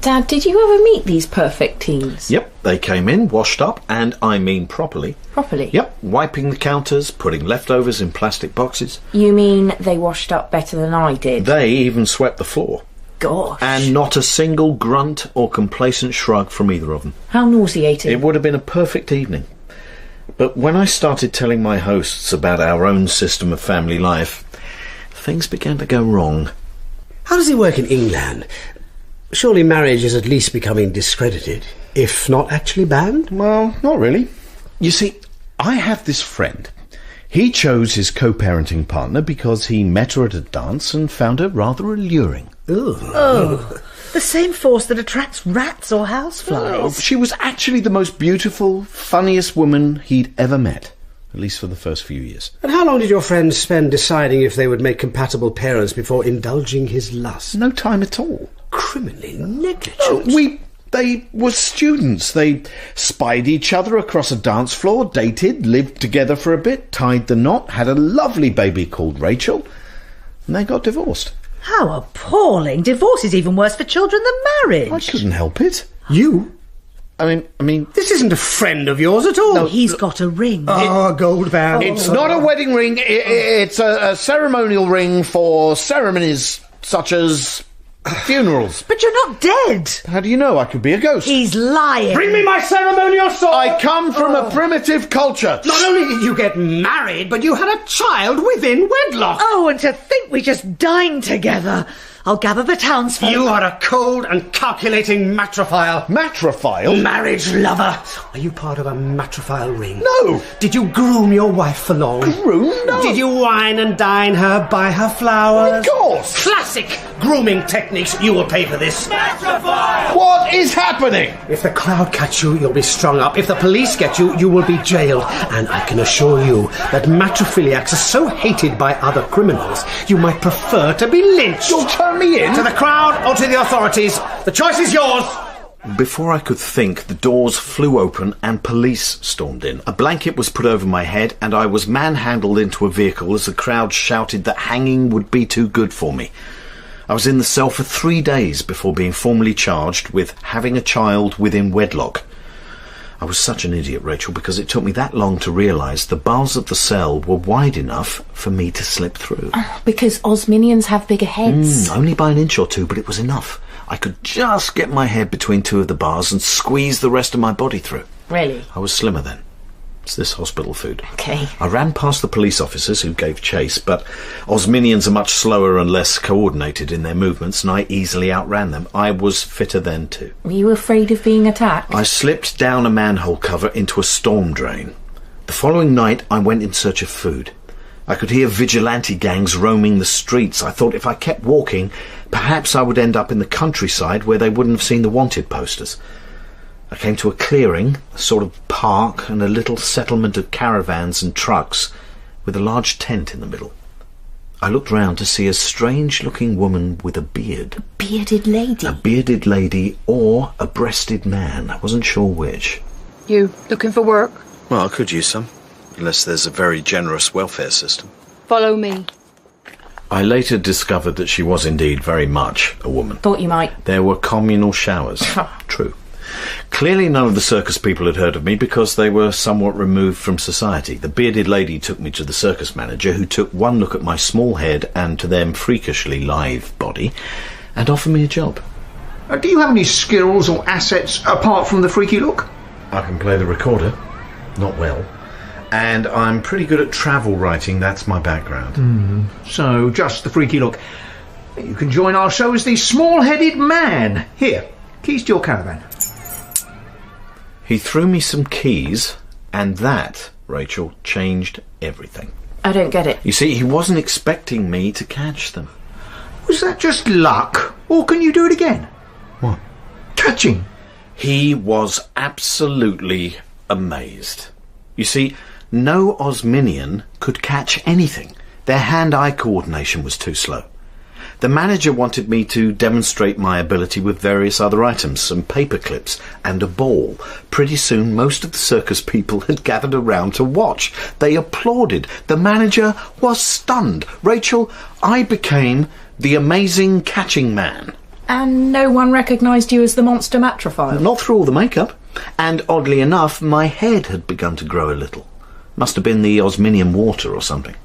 Dad, did you ever meet these perfect teens? Yep, they came in, washed up, and I mean properly. Properly? Yep, wiping the counters, putting leftovers in plastic boxes. You mean they washed up better than I did? They even swept the floor. Gosh. And not a single grunt or complacent shrug from either of them. How nauseating. It would have been a perfect evening. But when I started telling my hosts about our own system of family life, things began to go wrong. How does it work in England? Surely marriage is at least becoming discredited, if not actually banned? Well, not really. You see, I have this friend. He chose his co-parenting partner because he met her at a dance and found her rather alluring. Ooh. Oh, the same force that attracts rats or houseflies. Oh, she was actually the most beautiful, funniest woman he'd ever met. At least for the first few years. And how long did your friend spend deciding if they would make compatible parents before indulging his lust? No time at all. Criminally negligent. Oh, they were students. They spied each other across a dance floor, dated, lived together for a bit, tied the knot, had a lovely baby called Rachel, and they got divorced. How appalling. Divorce is even worse for children than marriage. I couldn't help it. You? I mean... This isn't a friend of yours at all. No, he's got a ring. Oh, gold band. It's not a wedding ring. It's a ceremonial ring for ceremonies such as funerals. But you're not dead. How do you know? I could be a ghost. He's lying. Bring me my ceremonial sword! I come from a primitive culture. Not only did you get married, but you had a child within wedlock. Oh, and to think we just dined together. I'll gather the townsfolk. You are a cold and calculating matrophile. Matrophile? Marriage lover. Are you part of a matrophile ring? No. Did you groom your wife for long? Groom? No. Did you wine and dine her, buy her flowers? Of course. Classic grooming techniques. You will pay for this. Matrophile! What is happening? If the crowd catch you, you'll be strung up. If the police get you, you will be jailed. And I can assure you that matrophiliacs are so hated by other criminals, you might prefer to be lynched. You'll turn me in? To the crowd or to the authorities. The choice is yours. Before I could think, the doors flew open and police stormed in. A blanket was put over my head and I was manhandled into a vehicle as the crowd shouted that hanging would be too good for me. I was in the cell for 3 days before being formally charged with having a child within wedlock. I was such an idiot, Rachel, because it took me that long to realise the bars of the cell were wide enough for me to slip through. Because Osminians have bigger heads. Only by an inch or two, but it was enough. I could just get my head between two of the bars and squeeze the rest of my body through. Really? I was slimmer then. It's this hospital food. Okay. I ran past the police officers who gave chase, but Osminians are much slower and less coordinated in their movements, and I easily outran them. I was fitter then too. Were you afraid of being attacked? I slipped down a manhole cover into a storm drain. The following night I went in search of food. I could hear vigilante gangs roaming the streets. I thought if I kept walking, perhaps I would end up in the countryside where they wouldn't have seen the wanted posters. I came to a clearing, a sort of park, and a little settlement of caravans and trucks with a large tent in the middle. I looked round to see a strange-looking woman with a beard. Bearded lady? A bearded lady or a breasted man. I wasn't sure which. You looking for work? Well, I could use some, unless there's a very generous welfare system. Follow me. I later discovered that she was indeed very much a woman. Thought you might. There were communal showers. True. Clearly none of the circus people had heard of me because they were somewhat removed from society. The bearded lady took me to the circus manager, who took one look at my small head and to them freakishly lithe body and offered me a job. Do you have any skills or assets apart from the freaky look? I can play the recorder. Not well. And I'm pretty good at travel writing. That's my background. So, just the freaky look. You can join our show as the small-headed man. Here, keys to your caravan. He threw me some keys, and that, Rachel, changed everything. I don't get it. You see, he wasn't expecting me to catch them. Was that just luck? Or can you do it again? What? Catching. He was absolutely amazed. You see, no Osminian could catch anything. Their hand-eye coordination was too slow. The manager wanted me to demonstrate my ability with various other items, some paper clips and a ball. Pretty soon most of the circus people had gathered around to watch. They applauded. The manager was stunned. Rachel, I became the amazing catching man. And no one recognised you as the monster matrophile? Not through all the makeup. And oddly enough, my head had begun to grow a little. Must have been the Osminian water or something.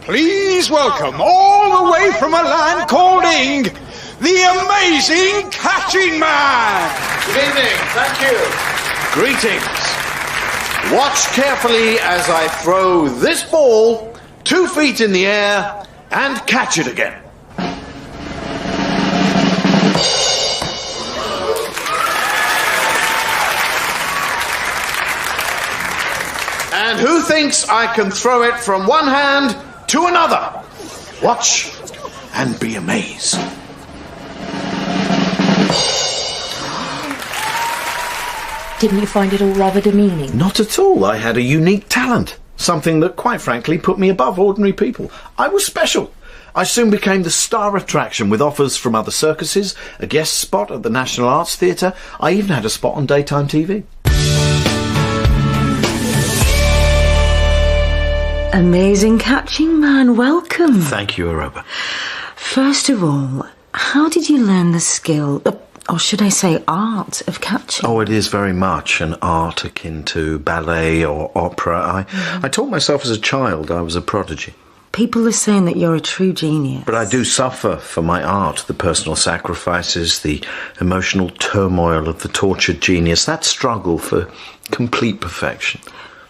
Please welcome, all the way from a land called Ing, the amazing Catching Man! Good evening, thank you. Greetings. Watch carefully as I throw this ball 2 feet in the air and catch it again. And who thinks I can throw it from one hand to another? Watch and be amazed. Didn't you find it all rather demeaning? Not at all. I had a unique talent. Something that, quite frankly, put me above ordinary people. I was special. I soon became the star attraction with offers from other circuses, a guest spot at the National Arts Theatre. I even had a spot on daytime TV. Amazing Catching Man, welcome. Thank you, Aroba. First of all, how did you learn the skill, or should I say art, of catching? Oh, it is very much an art akin to ballet or opera. I taught myself as a child. I was a prodigy. People are saying that you're a true genius. But I do suffer for my art, the personal sacrifices, the emotional turmoil of the tortured genius, that struggle for complete perfection.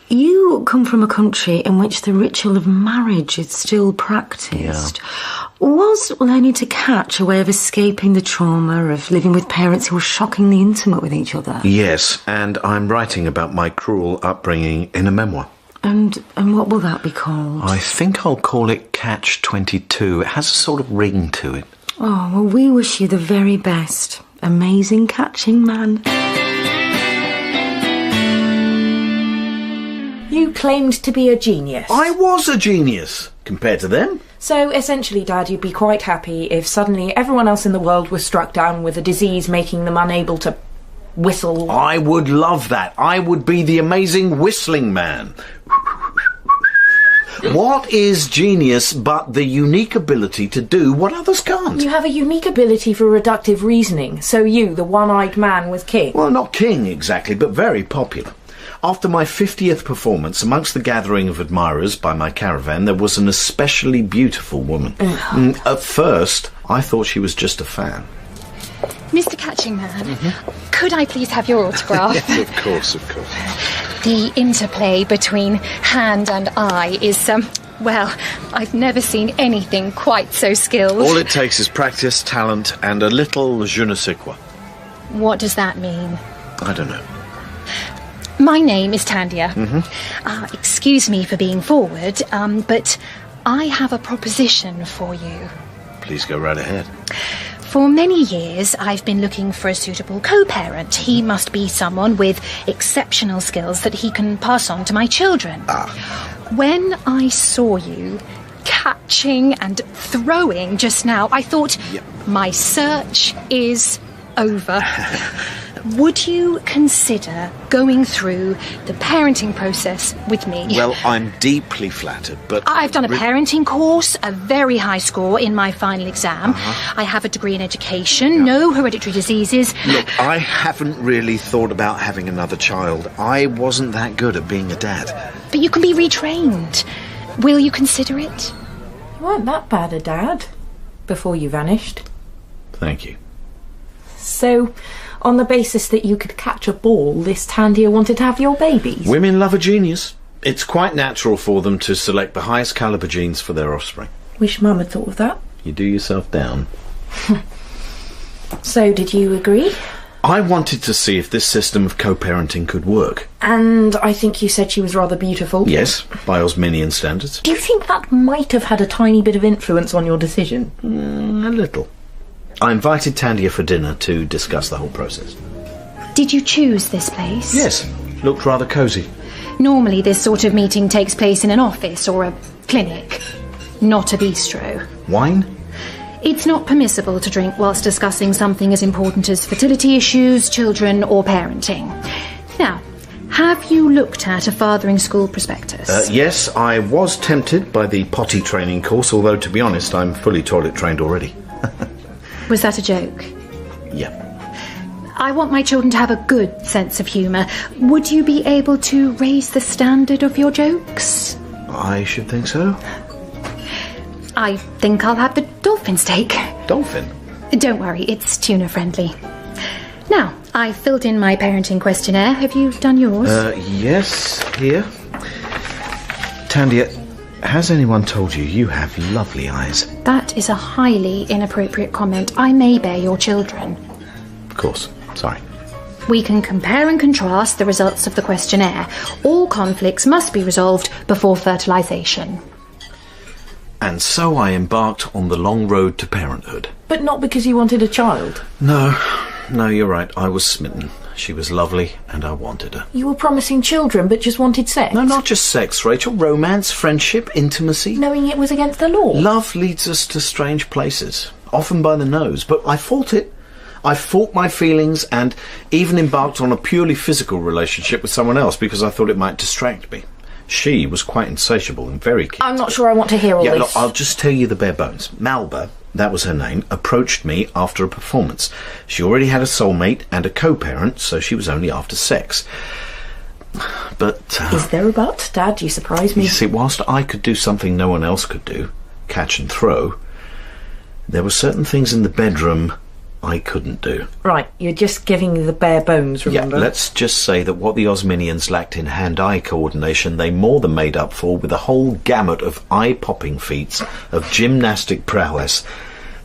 You come from a country in which the ritual of marriage is still practised. Yeah. Was learning to catch a way of escaping the trauma of living with parents who were shockingly intimate with each other? Yes, and I'm writing about my cruel upbringing in a memoir. And what will that be called? I think I'll call it Catch 22. It has a sort of ring to it. Oh, well, we wish you the very best. amazing catching man. You claimed to be a genius. I was a genius, compared to them. So, essentially, Dad, you'd be quite happy if suddenly everyone else in the world was struck down with a disease making them unable to whistle. I would love that. I would be the amazing whistling man. What is genius but the unique ability to do what others can't? You have a unique ability for reductive reasoning. So you, the one-eyed man, was king. Well, not king exactly, but very popular. After my 50th performance, amongst the gathering of admirers by my caravan, there was an especially beautiful woman. At first, I thought she was just a fan. Mr. Catching Man, could I please have your autograph? Yes, of course, of course. The interplay between hand and eye is, well, I've never seen anything quite so skilled. All it takes is practice, talent, and a little je ne sais quoi. What does that mean? I don't know. My name is Tandia. Excuse me for being forward, but I have a proposition for you. Please go right ahead. For many years, I've been looking for a suitable co-parent. He must be someone with exceptional skills that he can pass on to my children. When I saw you catching and throwing just now, I thought, my search is over. Would you consider going through the parenting process with me? Well, I'm deeply flattered, but... I've done a parenting course, a very high score in my final exam. I have a degree in education, no hereditary diseases. Look, I haven't really thought about having another child. I wasn't that good at being a dad. But you can be retrained. Will you consider it? You weren't that bad a dad before you vanished. Thank you. So, on the basis that you could catch a ball, this Tandia wanted to have your babies? Women love a genius. It's quite natural for them to select the highest caliber genes for their offspring. Wish Mum had thought of that. You do yourself down. So, did you agree? I wanted to see if this system of co-parenting could work. And I think you said she was rather beautiful. Yes, by Osminian standards. Do you think that might have had a tiny bit of influence on your decision? A little. I invited Tandia for dinner to discuss the whole process. Did you choose this place? Yes, looked rather cosy. Normally this sort of meeting takes place in an office or a clinic, not a bistro. Wine? It's not permissible to drink whilst discussing something as important as fertility issues, children or parenting. Now, have you looked at a fathering school prospectus? Yes, I was tempted by the potty training course, although to be honest, I'm fully toilet trained already. Was that a joke? Yeah. I want my children to have a good sense of humour. Would you be able to raise the standard of your jokes? I should think so. I think I'll have the dolphin steak. Dolphin? Don't worry, it's tuna friendly. Now, I filled in my parenting questionnaire. Have you done yours? Yes, here. Tandia, has anyone told you you have lovely eyes? That is a highly inappropriate comment. I may bear your children. Of course. Sorry. We can compare and contrast the results of the questionnaire. All conflicts must be resolved before fertilisation. And so I embarked on the long road to parenthood. But not because you wanted a child? No, you're right. I was smitten. She was lovely, and I wanted her. You were promising children, but just wanted sex? No, not just sex, Rachel. Romance, friendship, intimacy. Knowing it was against the law? Love leads us to strange places, often by the nose. But I fought it. I fought my feelings and even embarked on a purely physical relationship with someone else because I thought it might distract me. She was quite insatiable and very keen. I'm not sure I want to hear all this. Look, I'll just tell you the bare bones. Malba, that was her name, approached me after a performance. She already had a soulmate and a co-parent, so she was only after sex. But... Is there a but? Dad, you surprise me. You see, whilst I could do something no one else could do, catch and throw, there were certain things in the bedroom I couldn't do. Right, you're just giving the bare bones, remember? Yeah, let's just say that what the Osminians lacked in hand-eye coordination, they more than made up for with a whole gamut of eye-popping feats of gymnastic prowess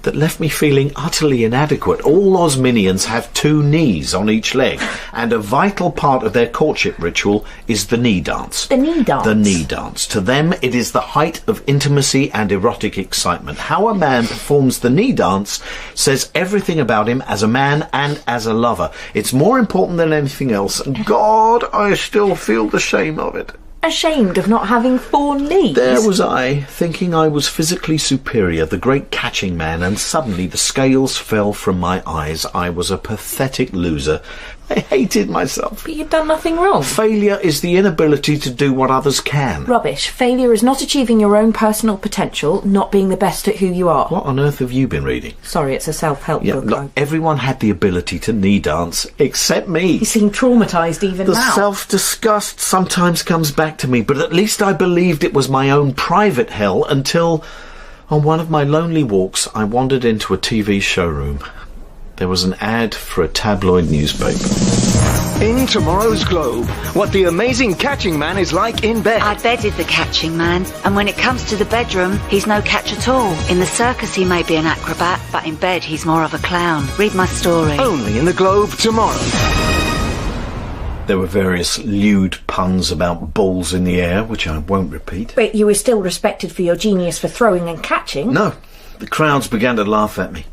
that left me feeling utterly inadequate. All Osminians have 2 knees on each leg, and a vital part of their courtship ritual is the knee dance. The knee dance? The knee dance. To them, it is the height of intimacy and erotic excitement. How a man performs the knee dance says everything about him as a man and as a lover. It's more important than anything else, and God, I still feel the shame of it. Ashamed of not having 4 knees? There was I, thinking I was physically superior, the great catching man, and suddenly the scales fell from my eyes. I was a pathetic loser. I hated myself. But you'd done nothing wrong. Failure is the inability to do what others can. Rubbish. Failure is not achieving your own personal potential, not being the best at who you are. What on earth have you been reading? Sorry, it's a self-help book. Look, everyone had the ability to knee dance, except me. You seem traumatised even The now. self-disgust sometimes comes back to me, but at least I believed it was my own private hell until, on one of my lonely walks, I wandered into a TV showroom. There was an ad for a tabloid newspaper. In tomorrow's Globe, what the amazing catching man is like in bed. I bedded the catching man, and when it comes to the bedroom, he's no catch at all. In the circus he may be an acrobat, but in bed he's more of a clown. Read my story. Only in the Globe tomorrow. There were various lewd puns about balls in the air, which I won't repeat. But you were still respected for your genius for throwing and catching. No, the crowds began to laugh at me.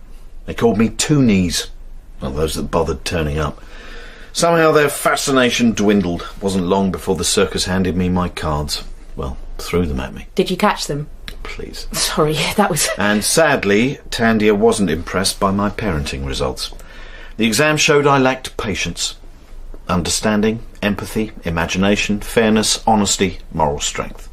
They called me 2 knees. Well, those that bothered turning up. Somehow their fascination dwindled. Wasn't long before the circus handed me my cards. Well, threw them at me. Did you catch them? Please. Sorry, that was... And sadly, Tandia wasn't impressed by my parenting results. The exam showed I lacked patience, understanding, empathy, imagination, fairness, honesty, moral strength.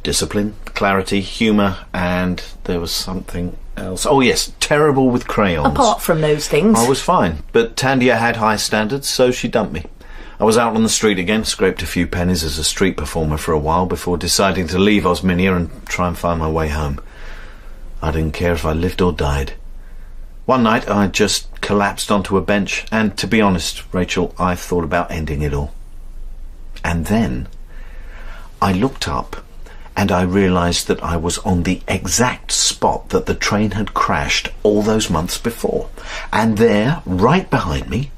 Discipline, clarity, humour, and there was something else. Oh yes, terrible with crayons. Apart from those things. I was fine, but Tandia had high standards, so she dumped me. I was out on the street again, scraped a few pennies as a street performer for a while before deciding to leave Osminia and try and find my way home. I didn't care if I lived or died. One night I just collapsed onto a bench, and to be honest, Rachel, I thought about ending it all. And then I looked up and I realised that I was on the exact spot that the train had crashed all those months before. And there, right behind me,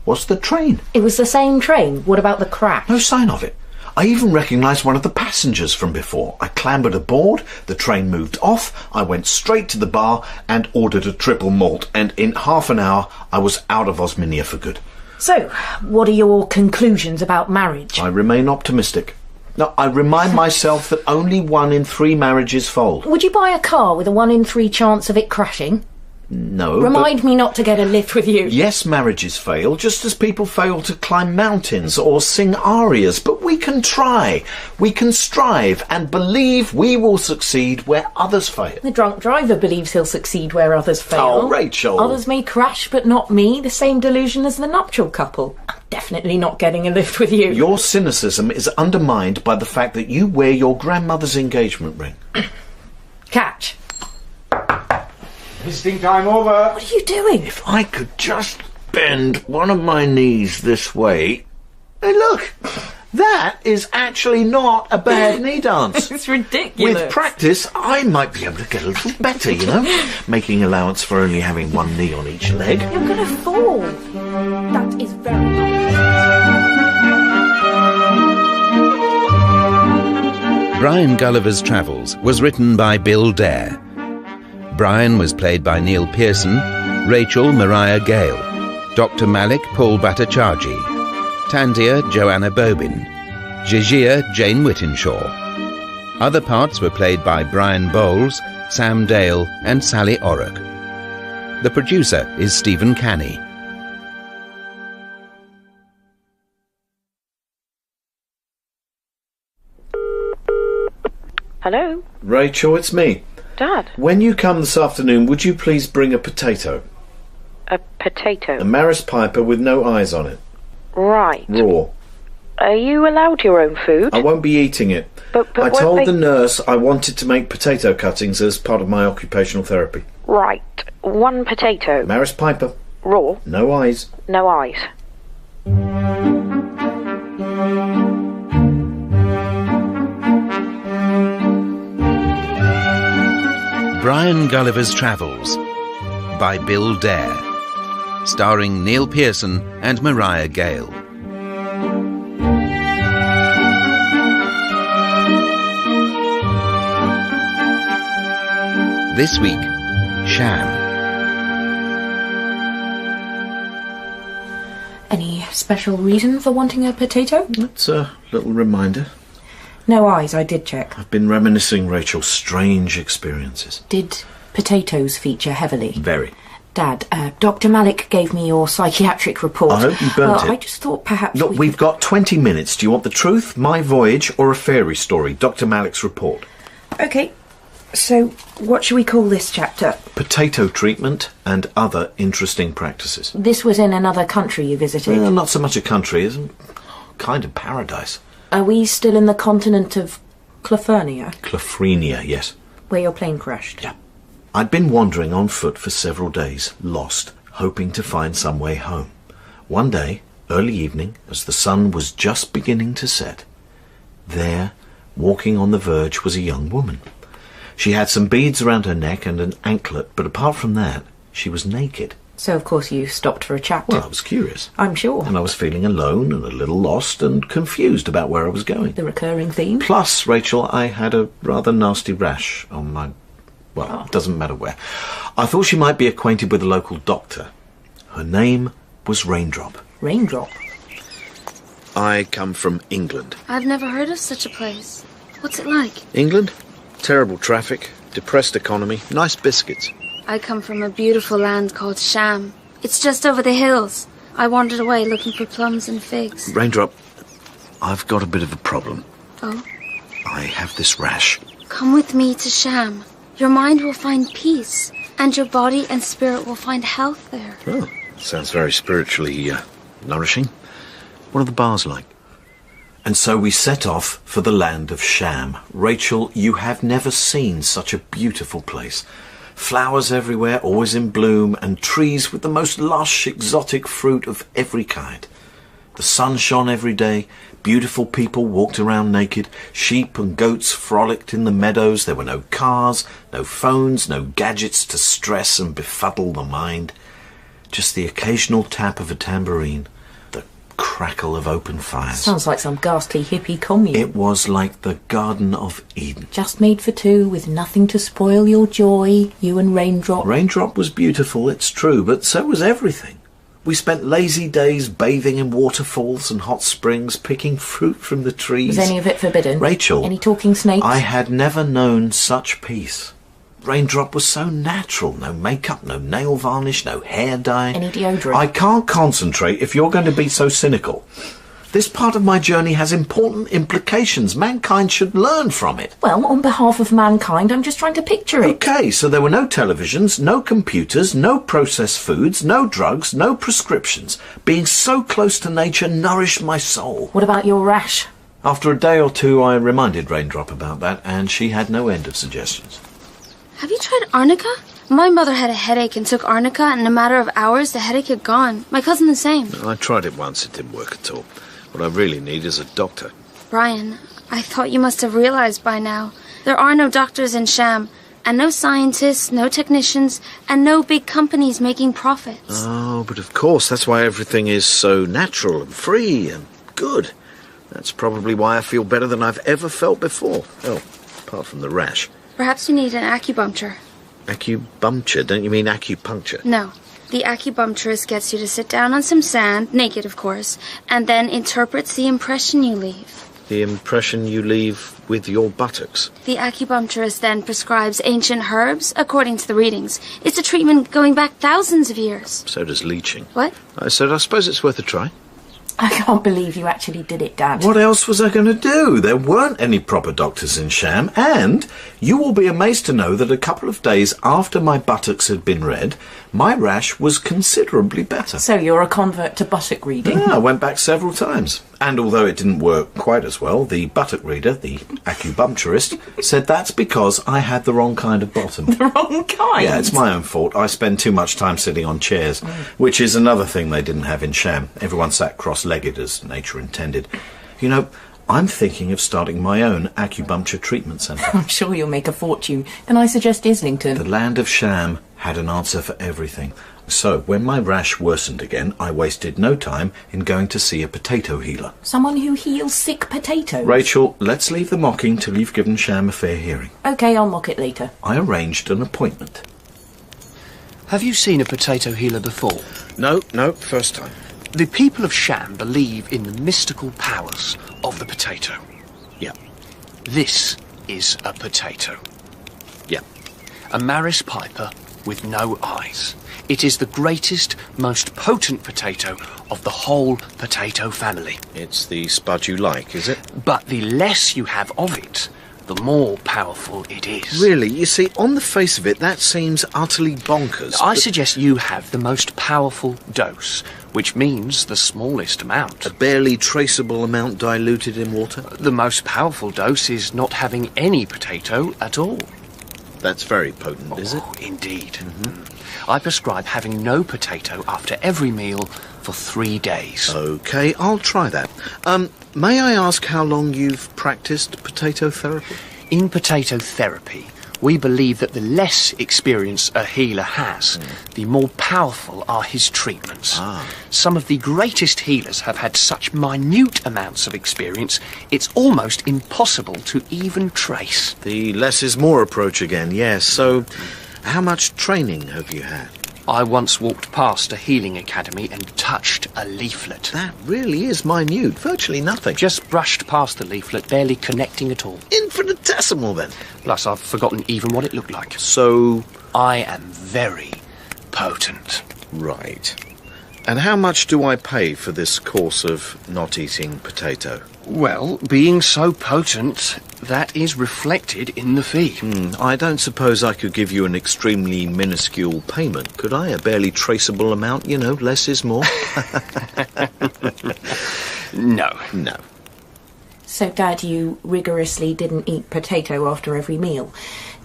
was the train. It was the same train. What about the crash? No sign of it. I even recognised one of the passengers from before. I clambered aboard, the train moved off, I went straight to the bar and ordered a triple malt, and in half an hour I was out of Osminia for good. So, what are your conclusions about marriage? I remain optimistic. No, I remind myself that only 1 in 3 marriages fold. Would you buy a car with a 1 in 3 chance of it crashing? No. Remind me not to get a lift with you. Yes, marriages fail, just as people fail to climb mountains or sing arias. But we can try, we can strive, and believe we will succeed where others fail. The drunk driver believes he'll succeed where others fail. Oh, Rachel. Others may crash, but not me. The same delusion as the nuptial couple. I'm definitely not getting a lift with you. Your cynicism is undermined by the fact that you wear your grandmother's engagement ring. Catch. Visiting time over. What are you doing? If I could just bend one of my knees this way. Hey, look! That is actually not a bad knee dance. It's ridiculous. With practice, I might be able to get a little better, you know? Making allowance for only having 1 knee on each leg. You're going to fall. That is very Brian Gulliver's Travels was written by Bill Dare. Brian was played by Neil Pearson, Rachel Mariah Gale, Dr. Malik Paul Bhattacharjee, Tandia Joanna Bobin, Jijia Jane Whitinshaw. Other parts were played by Brian Bowles, Sam Dale and Sally Orrock. The producer is Stephen Canny. Hello? Rachel, it's me. Dad? When you come this afternoon, would you please bring a potato? A potato? A Maris Piper with no eyes on it. Right. Raw. Are you allowed your own food? I won't be eating it. But I won't told they- the nurse I wanted to make potato cuttings as part of my occupational therapy. Right. 1 potato. Maris Piper. Raw. No eyes. No eyes. Brian Gulliver's Travels by Bill Dare, starring Neil Pearson and Mariah Gale. This week, Sham. Any special reason for wanting a potato? It's a little reminder. No eyes, I did check. I've been reminiscing Rachel's strange experiences. Did potatoes feature heavily? Very. Dad, Dr. Malik gave me your psychiatric report. I hope you burnt it. I just thought perhaps... Look, we've got 20 minutes. Do you want the truth, my voyage, or a fairy story? Dr. Malik's report. OK, so what should we call this chapter? Potato treatment and other interesting practices. This was in another country you visited? Well, not so much a country, it's kind of paradise. Are we still in the continent of Clafrenia? Clafrenia, yes. Where your plane crashed? Yeah. I'd been wandering on foot for several days, lost, hoping to find some way home. One day, early evening, as the sun was just beginning to set, there, walking on the verge, was a young woman. She had some beads around her neck and an anklet, but apart from that, she was naked. So, of course, you stopped for a chat. Well, I was curious. I'm sure. And I was feeling alone and a little lost and confused about where I was going. The recurring theme? Plus, Rachel, I had a rather nasty rash on my... Well, it doesn't matter where. I thought she might be acquainted with a local doctor. Her name was Raindrop. Raindrop? I come from England. I've never heard of such a place. What's it like? England? Terrible traffic, depressed economy, nice biscuits. I come from a beautiful land called Sham. It's just over the hills. I wandered away looking for plums and figs. Raindrop, I've got a bit of a problem. Oh? I have this rash. Come with me to Sham. Your mind will find peace, and your body and spirit will find health there. Oh, sounds very spiritually nourishing. What are the bars like? And so we set off for the land of Sham. Rachel, you have never seen such a beautiful place. Flowers everywhere, always in bloom, and trees with the most lush, exotic fruit of every kind. The sun shone every day, beautiful people walked around naked, sheep and goats frolicked in the meadows, there were no cars, no phones, no gadgets to stress and befuddle the mind. Just the occasional tap of a tambourine, the crackle of open fires. Sounds like some ghastly hippie commune. It was like the Garden of Eden. Just made for two, with nothing to spoil your joy, you and Raindrop. Raindrop was beautiful, it's true, but so was everything. We spent lazy days bathing in waterfalls and hot springs, picking fruit from the trees. Was any of it forbidden? Rachel. Any talking snakes? I had never known such peace. Raindrop was so natural. No makeup, no nail varnish, no hair dye. Any deodorant? I can't concentrate if you're going to be so cynical. This part of my journey has important implications. Mankind should learn from it. Well, on behalf of mankind, I'm just trying to picture it. OK, so there were no televisions, no computers, no processed foods, no drugs, no prescriptions. Being so close to nature nourished my soul. What about your rash? After a day or two, I reminded Raindrop about that, and she had no end of suggestions. Have you tried arnica? My mother had a headache and took arnica, and in a matter of hours, the headache had gone. My cousin the same. I tried it once. It didn't work at all. What I really need is a doctor. Brian, I thought you must have realized by now. There are no doctors in Sham, and no scientists, no technicians, and no big companies making profits. Oh, but of course, that's why everything is so natural and free and good. That's probably why I feel better than I've ever felt before. Oh, apart from the rash. Perhaps you need an acupuncture. Acupuncture? Don't you mean acupuncture? No. The acupuncturist gets you to sit down on some sand, naked of course, and then interprets the impression you leave. The impression you leave with your buttocks? The acupuncturist then prescribes ancient herbs according to the readings. It's a treatment going back thousands of years. So does leeching. What? I said I suppose it's worth a try. I can't believe you actually did it, Dad. What else was I going to do? There weren't any proper doctors in Sham, and you will be amazed to know that a couple of days after my buttocks had been read, my rash was considerably better. So you're a convert to buttock reading? Yeah, I went back several times. And although it didn't work quite as well, the buttock reader, the acupuncturist, said that's because I had the wrong kind of bottom. The wrong kind? Yeah, it's my own fault. I spend too much time sitting on chairs, which is another thing they didn't have in Sham. Everyone sat cross-legged as nature intended. You know, I'm thinking of starting my own acupuncture treatment centre. I'm sure you'll make a fortune. Can I suggest Islington? The land of sham had an answer for everything. So, when my rash worsened again, I wasted no time in going to see a potato healer. Someone who heals sick potatoes? Rachel, let's leave the mocking till you've given sham a fair hearing. OK, I'll mock it later. I arranged an appointment. Have you seen a potato healer before? No, first time. The people of Sham believe in the mystical powers of the potato. Yeah. This is a potato. Yeah. A Maris Piper with no eyes. It is the greatest, most potent potato of the whole potato family. It's the spud you like, is it? But the less you have of it, the more powerful it is. Really? You see, on the face of it, that seems utterly bonkers. I suggest you have the most powerful dose, which means the smallest amount. A barely traceable amount diluted in water? The most powerful dose is not having any potato at all. That's very potent, is it? Indeed. I prescribe having no potato after every meal for 3 days. OK, I'll try that. May I ask how long you've practiced potato therapy? In potato therapy, we believe that the less experience a healer has, the more powerful are his treatments. Some of the greatest healers have had such minute amounts of experience, it's almost impossible to even trace. The less is more approach again, yes. So, how much training have you had? I once walked past a healing academy and touched a leaflet. That really is minute, virtually nothing. Just brushed past the leaflet, barely connecting at all. Infinitesimal, then. Plus, I've forgotten even what it looked like. So, I am very potent. Right. And how much do I pay for this course of not eating potato? Well, being so potent, that is reflected in the fee. I don't suppose I could give you an extremely minuscule payment, could I? A barely traceable amount, you know, less is more. No. So, Dad, you rigorously didn't eat potato after every meal.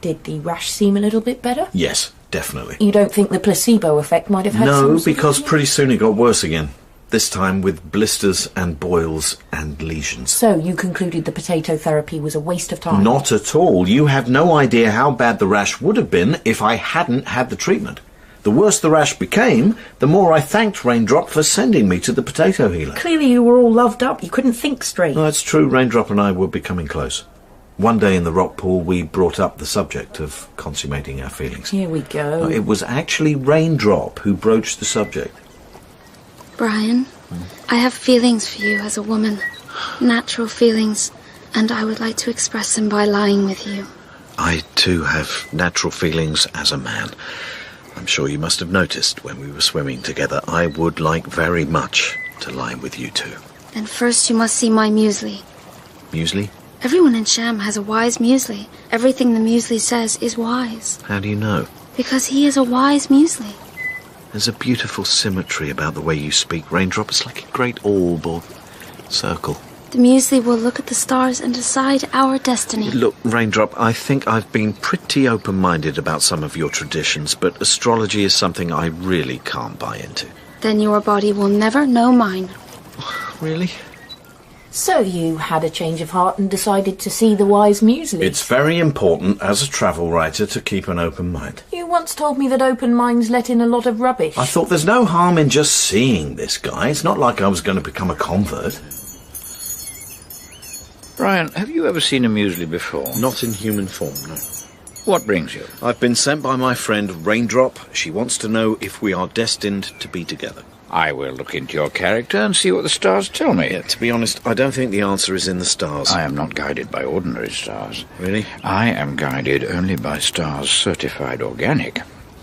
Did the rash seem a little bit better? Yes, definitely. You don't think the placebo effect might have had some... No, because pretty soon it got worse again. This time with blisters and boils and lesions. So you concluded the potato therapy was a waste of time? Not at all. You have no idea how bad the rash would have been if I hadn't had the treatment. The worse the rash became, the more I thanked Raindrop for sending me to the potato healer. Clearly you were all loved up. You couldn't think straight. No, it's true. Raindrop and I were becoming close. One day in the rock pool, we brought up the subject of consummating our feelings. Here we go. It was actually Raindrop who broached the subject. Brian, I have feelings for you as a woman. Natural feelings, and I would like to express them by lying with you. I, too, have natural feelings as a man. I'm sure you must have noticed when we were swimming together. I would like very much to lie with you two. Then first you must see my muesli. Muesli? Everyone in Sham has a wise muesli. Everything the muesli says is wise. How do you know? Because he is a wise muesli. There's a beautiful symmetry about the way you speak, Raindrop. It's like a great orb or circle. The muesli will look at the stars and decide our destiny. Look, Raindrop, I think I've been pretty open-minded about some of your traditions, but astrology is something I really can't buy into. Then your body will never know mine. Really? So you had a change of heart and decided to see the wise muesli? It's very important as a travel writer to keep an open mind. You once told me that open minds let in a lot of rubbish. I thought there's no harm in just seeing this guy. It's not like I was going to become a convert. Brian, have you ever seen a muesli before? Not in human form, no. What brings you? I've been sent by my friend Raindrop. She wants to know if we are destined to be together. I will look into your character and see what the stars tell me. Yeah, to be honest, I don't think the answer is in the stars. I am not guided by ordinary stars. Really? I am guided only by stars certified organic.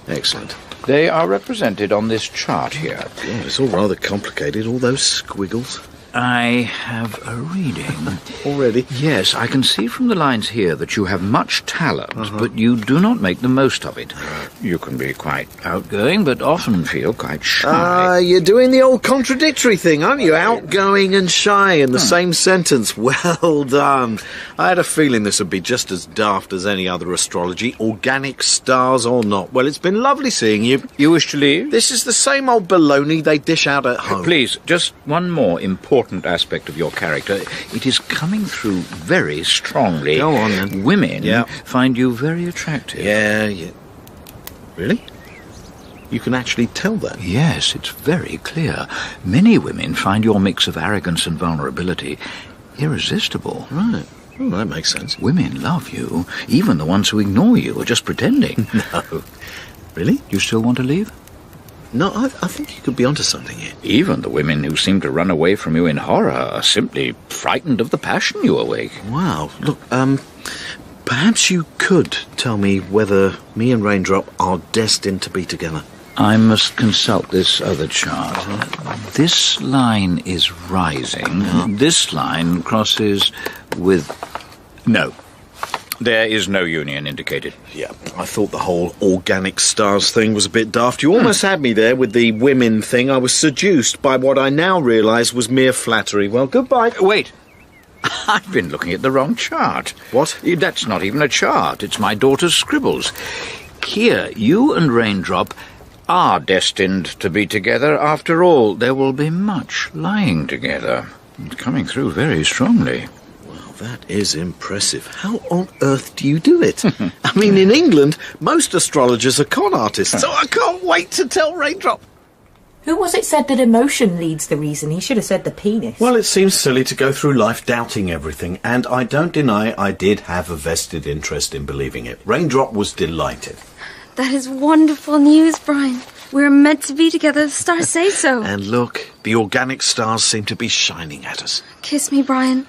Excellent. They are represented on this chart here. God, it's all rather complicated, all those squiggles. I have a reading. Already? Yes, I can see from the lines here that you have much talent, but you do not make the most of it. You can be quite outgoing, but often feel quite shy. You're doing the old contradictory thing, aren't you? Outgoing and shy in the same sentence. Well done. I had a feeling this would be just as daft as any other astrology, organic stars or not. Well, it's been lovely seeing you. You wish to leave? This is the same old baloney they dish out at home. Please, just one more important important aspect of your character. It is coming through very strongly. Go on, then. Women find you very attractive. Yeah. Really? You can actually tell that? Yes, it's very clear. Many women find your mix of arrogance and vulnerability irresistible. Right. Well, that makes sense. Women love you, even the ones who ignore you or just pretending. No. Really? You still want to leave? No, I think you could be onto something here. Even the women who seem to run away from you in horror are simply frightened of the passion you awake. Wow. Look, perhaps you could tell me whether me and Raindrop are destined to be together. I must consult this other chart. This line is rising. This line crosses with... No. There is no union indicated. Yeah, I thought the whole organic stars thing was a bit daft. You almost had me there with the women thing. I was seduced by what I now realise was mere flattery. Well, goodbye. Wait. I've been looking at the wrong chart. What? That's not even a chart. It's my daughter's scribbles. Here, you and Raindrop are destined to be together. After all, there will be much lying together. It's coming through very strongly. That is impressive. How on earth do you do it? I mean, in England, most astrologers are con artists, so I can't wait to tell Raindrop. Who was it said that emotion leads the reason? He should have said the penis. Well, it seems silly to go through life doubting everything, and I don't deny I did have a vested interest in believing it. Raindrop was delighted. That is wonderful news, Brian. We're meant to be together. The stars say so. And look, the organic stars seem to be shining at us. Kiss me, Brian.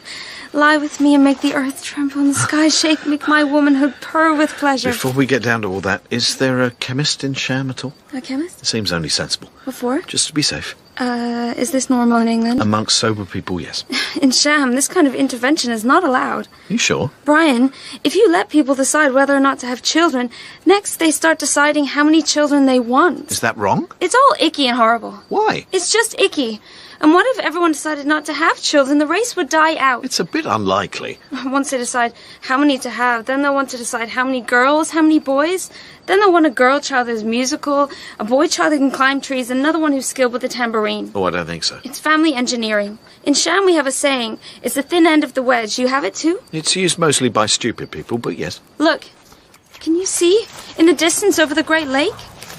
Lie with me and make the earth tremble and the sky shake, make my womanhood purr with pleasure. Before we get down to all that, is there a chemist in Sham at all? A chemist? It seems only sensible. Before? Just to be safe. Is this normal in England? Amongst sober people, yes. In Sham, this kind of intervention is not allowed. You sure? Brian, if you let people decide whether or not to have children, next they start deciding how many children they want. Is that wrong? It's all icky and horrible. Why? It's just icky. And what if everyone decided not to have children? The race would die out. It's a bit unlikely. Once they decide how many to have, then they'll want to decide how many girls, how many boys. Then they'll want a girl child who's musical, a boy child who can climb trees, and another one who's skilled with the tambourine. Oh, I don't think so. It's family engineering. In Sham we have a saying, it's the thin end of the wedge. You have it too? It's used mostly by stupid people, but yes. Look, can you see? In the distance over the Great Lake?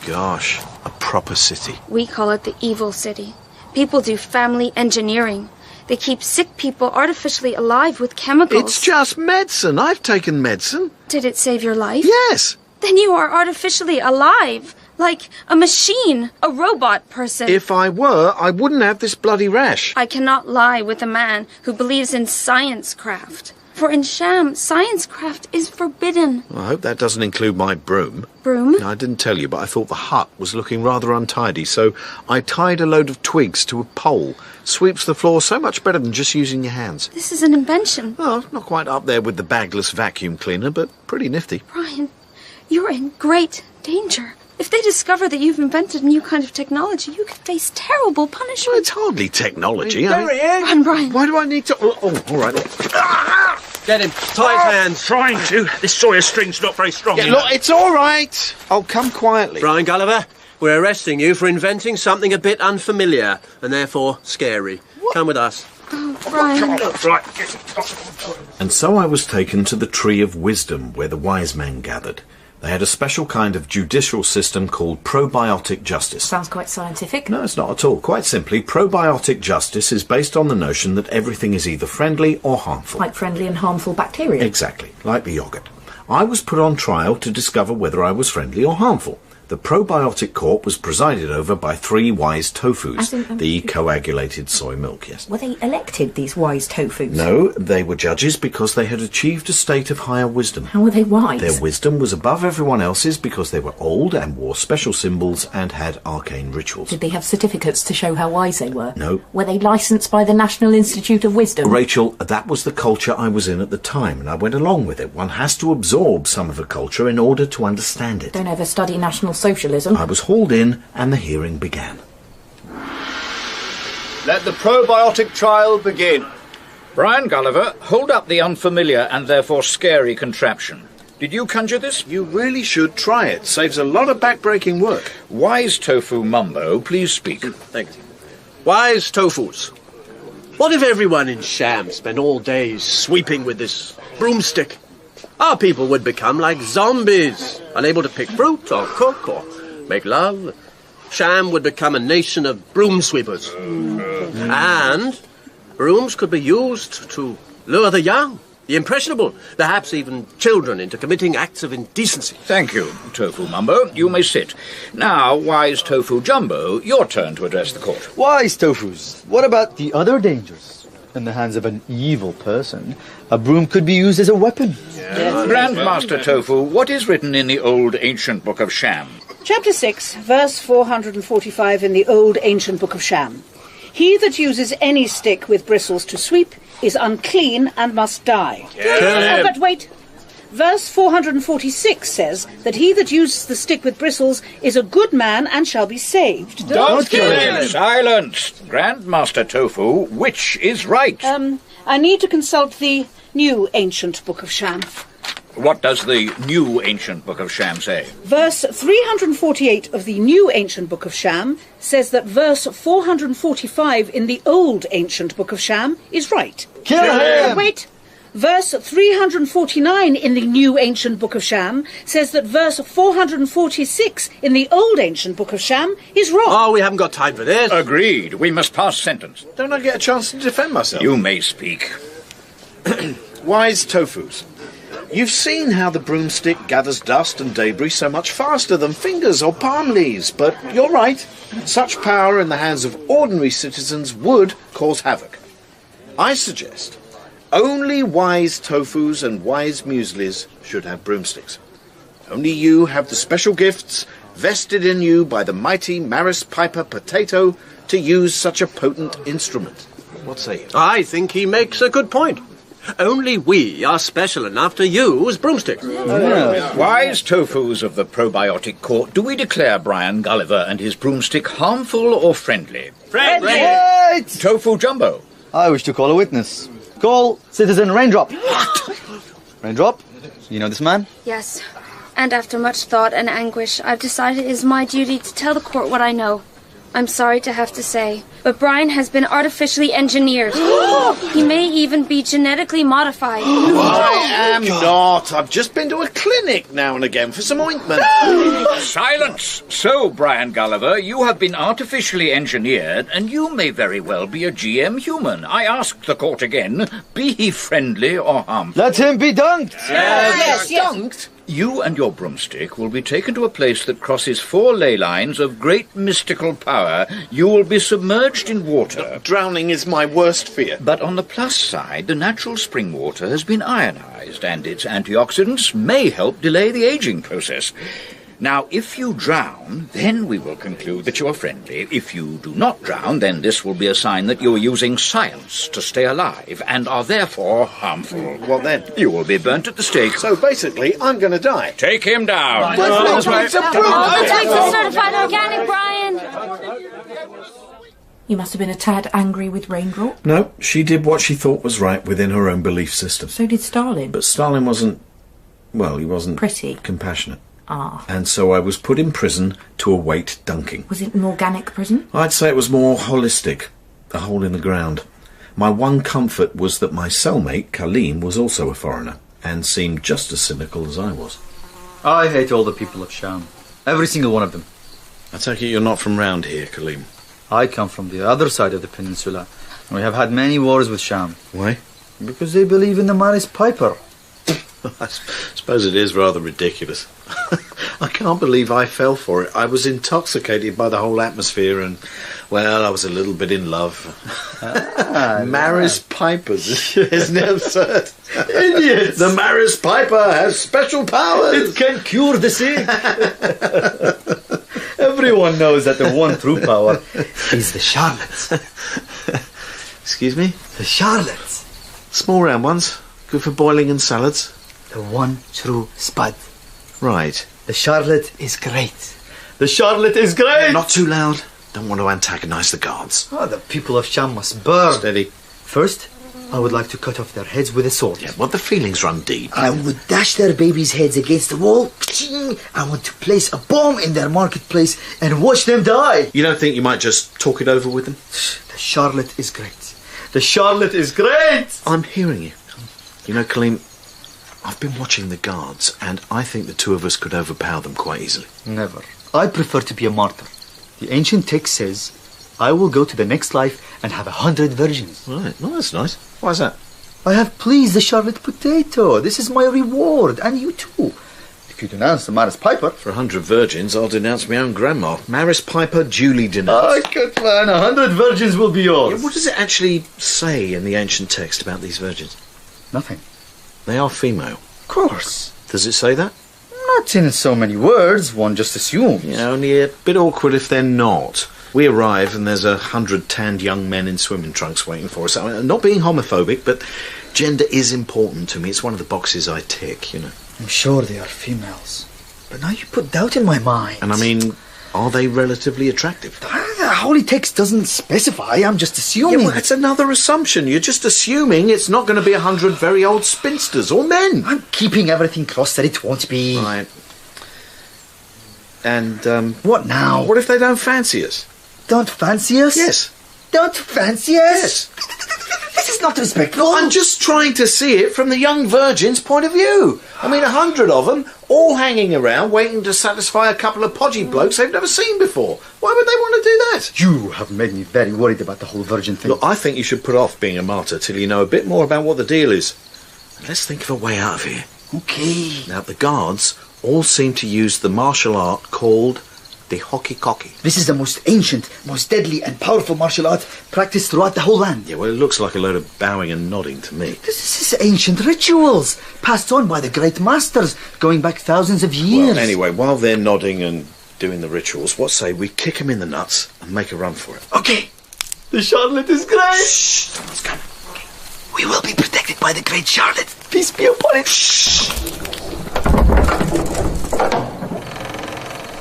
Gosh, a proper city. We call it the evil city. People do family engineering. They keep sick people artificially alive with chemicals. It's just medicine. I've taken medicine. Did it save your life? Yes. Then you are artificially alive. Like a machine, a robot person. If I were, I wouldn't have this bloody rash. I cannot lie with a man who believes in science craft. For in Sham, science craft is forbidden. Well, I hope that doesn't include my broom. Broom? No, I didn't tell you, but I thought the hut was looking rather untidy, so I tied a load of twigs to a pole. Sweeps the floor so much better than just using your hands. This is an invention. Well, not quite up there with the bagless vacuum cleaner, but pretty nifty. Brian, you're in great danger. If they discover that you've invented a new kind of technology, you could face terrible punishment. Well, it's hardly technology. There he is. Run, Brian. Why do I need to... Oh, all right. Get him. Tie his hands. Trying to. This Sawyer string's not very strong. Yeah, look, it's all right. I'll come quietly. Brian Gulliver, we're arresting you for inventing something a bit unfamiliar and therefore scary. What? Come with us. Oh, Brian. Right. And so I was taken to the Tree of Wisdom, where the wise men gathered. They had a special kind of judicial system called probiotic justice. Sounds quite scientific. No, it's not at all. Quite simply, probiotic justice is based on the notion that everything is either friendly or harmful. Like friendly and harmful bacteria. Exactly, like the yoghurt. I was put on trial to discover whether I was friendly or harmful. The probiotic court was presided over by 3 wise tofus, the coagulated soy milk, yes. Were they elected, these wise tofus? No, they were judges because they had achieved a state of higher wisdom. How were they wise? Their wisdom was above everyone else's because they were old and wore special symbols and had arcane rituals. Did they have certificates to show how wise they were? No. Were they licensed by the National Institute of Wisdom? Rachel, that was the culture I was in at the time, and I went along with it. One has to absorb some of a culture in order to understand it. Don't ever study National Socialism. I was hauled in, and the hearing began. Let the probiotic trial begin. Brian Gulliver, hold up the unfamiliar and therefore scary contraption. Did you conjure this? You really should try it. Saves a lot of back-breaking work. Wise Tofu Mumbo, please speak. Thank you. Wise tofus, What if everyone in Sham spent all day sweeping with this broomstick? Our people would become like zombies, unable to pick fruit or cook or make love. Sham would become a nation of broom sweepers. And brooms could be used to lure the young, the impressionable, perhaps even children into committing acts of indecency. Thank you, Tofu Mumbo. You may sit. Now, Wise Tofu Jumbo, your turn to address the court. Wise Tofus, what about the other dangers? In the hands of an evil person, a broom could be used as a weapon. Grandmaster Tofu, what is written in the old ancient book of Sham? Chapter 6, verse 445 in the old ancient book of Sham. He that uses any stick with bristles to sweep is unclean and must die. But wait. Verse 446 says that he that uses the stick with bristles is a good man and shall be saved. Don't kill him! Silence! Grandmaster Tofu, which is right? I need to consult the new ancient book of Sham. What does the new ancient book of Sham say? Verse 348 of the new ancient book of Sham says that verse 445 in the old ancient book of Sham is right. Kill him! Wait. Verse 349 in the new ancient book of Sham says that verse 446 in the old ancient book of Sham is wrong. Oh, we haven't got time for this. Agreed. We must pass sentence. Don't I get a chance to defend myself? You may speak. Wise Tofus, you've seen how the broomstick gathers dust and debris so much faster than fingers or palm leaves, but you're right. Such power in the hands of ordinary citizens would cause havoc. I suggest only wise Tofus and wise mueslis should have broomsticks. Only you have the special gifts vested in you by the mighty Maris Piper Potato to use such a potent instrument. What say you? I think he makes a good point. Only we are special enough to use broomsticks. Wise Tofus of the probiotic court, do we declare Brian Gulliver and his broomstick harmful or friendly? Friendly! Right! Tofu Jumbo. I wish to call a witness. Call Citizen Raindrop. Raindrop, you know this man? Yes. And after much thought and anguish, I've decided it is my duty to tell the court what I know. I'm sorry to have to say, but Brian has been artificially engineered. He may even be genetically modified. I am not. I've just been to a clinic now and again for some ointment. Silence! So, Brian Gulliver, you have been artificially engineered, and you may very well be a GM human. I ask the court again, be he friendly or harmful? Let him be dunked! Yes. Dunked? You and your broomstick will be taken to a place that crosses 4 ley lines of great mystical power. You will be submerged in water. Drowning is my worst fear. But on the plus side, the natural spring water has been ionized, and its antioxidants may help delay the aging process. Now, if you drown, then we will conclude that you are friendly. If you do not drown, then this will be a sign that you are using science to stay alive and are therefore harmful. What then? You will be burnt at the stake. So basically, I'm going to die. Take him down. It's a certified organic, Brian. You must have been a tad angry with Raindrop. No, she did what she thought was right within her own belief system. So did Stalin. But Stalin wasn't, well, he wasn't pretty compassionate. Ah. And so I was put in prison to await dunking. Was it an organic prison? I'd say it was more holistic, a hole in the ground. My one comfort was that my cellmate, Kaleem, was also a foreigner, and seemed just as cynical as I was. I hate all the people of Sham. Every single one of them. I take it you're not from round here, Kaleem. I come from the other side of the peninsula, and we have had many wars with Sham. Why? Because they believe in the Maris Piper. I suppose it is rather ridiculous. I can't believe I fell for it. I was intoxicated by the whole atmosphere and, well, I was a little bit in love. Maris Pipers, isn't it absurd? Idiots! The Maris Piper has special powers! It can cure the sick! Everyone knows that the one true power is the charlottes. Excuse me? The charlottes. Small round ones, good for boiling and salads. The one true spud. Right. The charlotte is great. The charlotte is great! Not too loud. Don't want to antagonise the guards. Oh, the people of Sham must burn. Steady. First, I would like to cut off their heads with a sword. Yeah, well, the feelings run deep. I would dash their babies' heads against the wall. I want to place a bomb in their marketplace and watch them die. You don't think you might just talk it over with them? The charlotte is great. The The Charlotte is great! I'm hearing you. You know, Kaleem, I've been watching the guards, and I think the two of us could overpower them quite easily. Never. I prefer to be a martyr. The ancient text says, I will go to the next life and have 100 virgins. Right, well, that's nice. Why's that? I have pleased the Charlotte potato. This is my reward, and you too. If you denounce the Maris Piper... For 100 virgins, I'll denounce my own grandma. Maris Piper, duly denounced. Oh, good man. 100 virgins will be yours. Yeah, what does it actually say in the ancient text about these virgins? Nothing. They are female. Of course. Does it say that? Not in so many words, one just assumes. Yeah, only a bit awkward if they're not. We arrive and there's 100 tanned young men in swimming trunks waiting for us. I'm not being homophobic, but gender is important to me. It's one of the boxes I tick, you know. I'm sure they are females. But now you put doubt in my mind. And I mean, are they relatively attractive? The Holy Text doesn't specify. I'm just assuming. Yeah, well, it's another assumption. You're just assuming it's not going to be 100 very old spinsters or men. I'm keeping everything crossed that it won't be. Right. And, what now? What if they don't fancy us? Don't fancy us? Yes. Don't fancy us? Yes. This is not respectful. I'm just trying to see it from the young virgin's point of view. I mean, 100 of them, all hanging around, waiting to satisfy a couple of podgy blokes they've never seen before. Why would they want to do that? You have made me very worried about the whole virgin thing. Look, I think you should put off being a martyr till you know a bit more about what the deal is. And let's think of a way out of here. Okay. Now, the guards all seem to use the martial art called the hockey-cocky. This is the most ancient, most deadly and powerful martial art practiced throughout the whole land. Yeah, well, it looks like a load of bowing and nodding to me. This is ancient rituals, passed on by the great masters, going back thousands of years. Well, anyway, while they're nodding and doing the rituals, what say we kick them in the nuts and make a run for it? Okay. The Charlotte is great. Shh, someone's coming. Okay. We will be protected by the great Charlotte. Peace be upon it. Shh.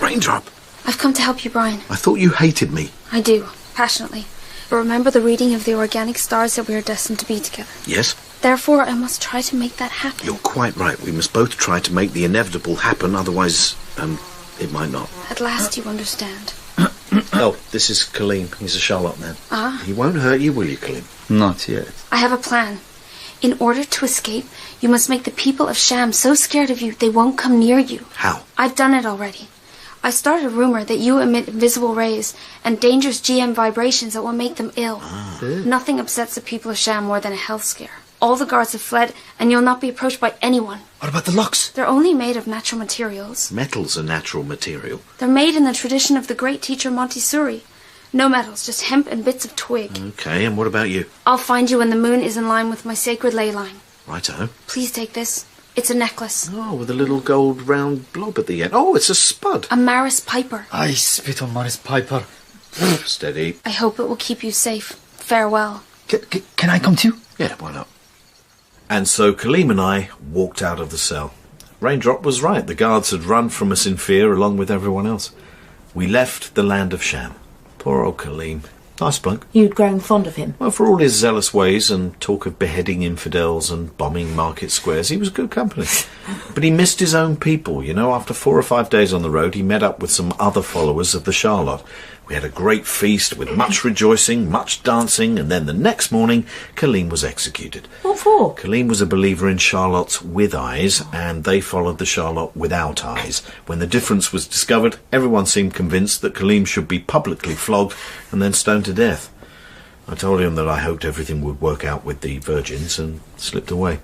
Raindrop. I've come to help you, Brian. I thought you hated me. I do, passionately. But remember the reading of the organic stars that we are destined to be together. Yes? Therefore, I must try to make that happen. You're quite right. We must both try to make the inevitable happen, otherwise, it might not. At last you understand. Oh, this is Kaleem. He's a Charlotte man. Ah? He won't hurt you, will you, Kaleem? Not yet. I have a plan. In order to escape, you must make the people of Sham so scared of you they won't come near you. How? I've done it already. I started a rumor that you emit invisible rays and dangerous GM vibrations that will make them ill. Nothing upsets the people of Sham more than a health scare. All the guards have fled, and you'll not be approached by anyone. What about the locks? They're only made of natural materials. Metal's a natural material. They're made in the tradition of the great teacher Montessori. No metals, just hemp and bits of twig. Okay, and what about you? I'll find you when the moon is in line with my sacred ley line. Righto. Please take this. It's a necklace. Oh, with a little gold round blob at the end. Oh, it's a spud. A Maris Piper. I spit on Maris Piper. Steady. I hope it will keep you safe. Farewell. Can I come too? Yeah, why not? And so Kaleem and I walked out of the cell. Raindrop was right. The guards had run from us in fear along with everyone else. We left the land of Sham. Poor old Kaleem. Nice bloke. You'd grown fond of him? Well, for all his zealous ways and talk of beheading infidels and bombing market squares, he was good company. But he missed his own people, you know. After 4 or 5 days on the road, he met up with some other followers of the Charlotte. We had a great feast with much rejoicing, much dancing, and then the next morning, Kaleem was executed. What for? Kaleem was a believer in Charlottes with eyes, and they followed the Charlotte without eyes. When the difference was discovered, everyone seemed convinced that Kaleem should be publicly flogged and then stoned to death. I told him that I hoped everything would work out with the virgins, and slipped away,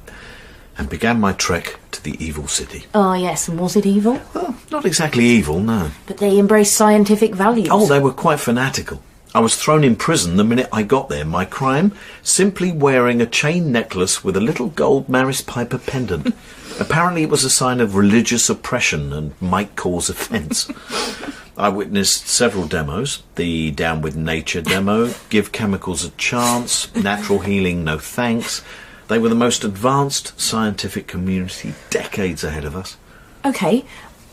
and began my trek to the evil city. Oh, yes, and was it evil? Well, not exactly evil, no. But they embraced scientific values. Oh, they were quite fanatical. I was thrown in prison the minute I got there. My crime? Simply wearing a chain necklace with a little gold Maris Piper pendant. Apparently it was a sign of religious oppression and might cause offence. I witnessed several demos. The Down with Nature demo, Give Chemicals a Chance, Natural Healing, No Thanks. They were the most advanced scientific community decades ahead of us. OK,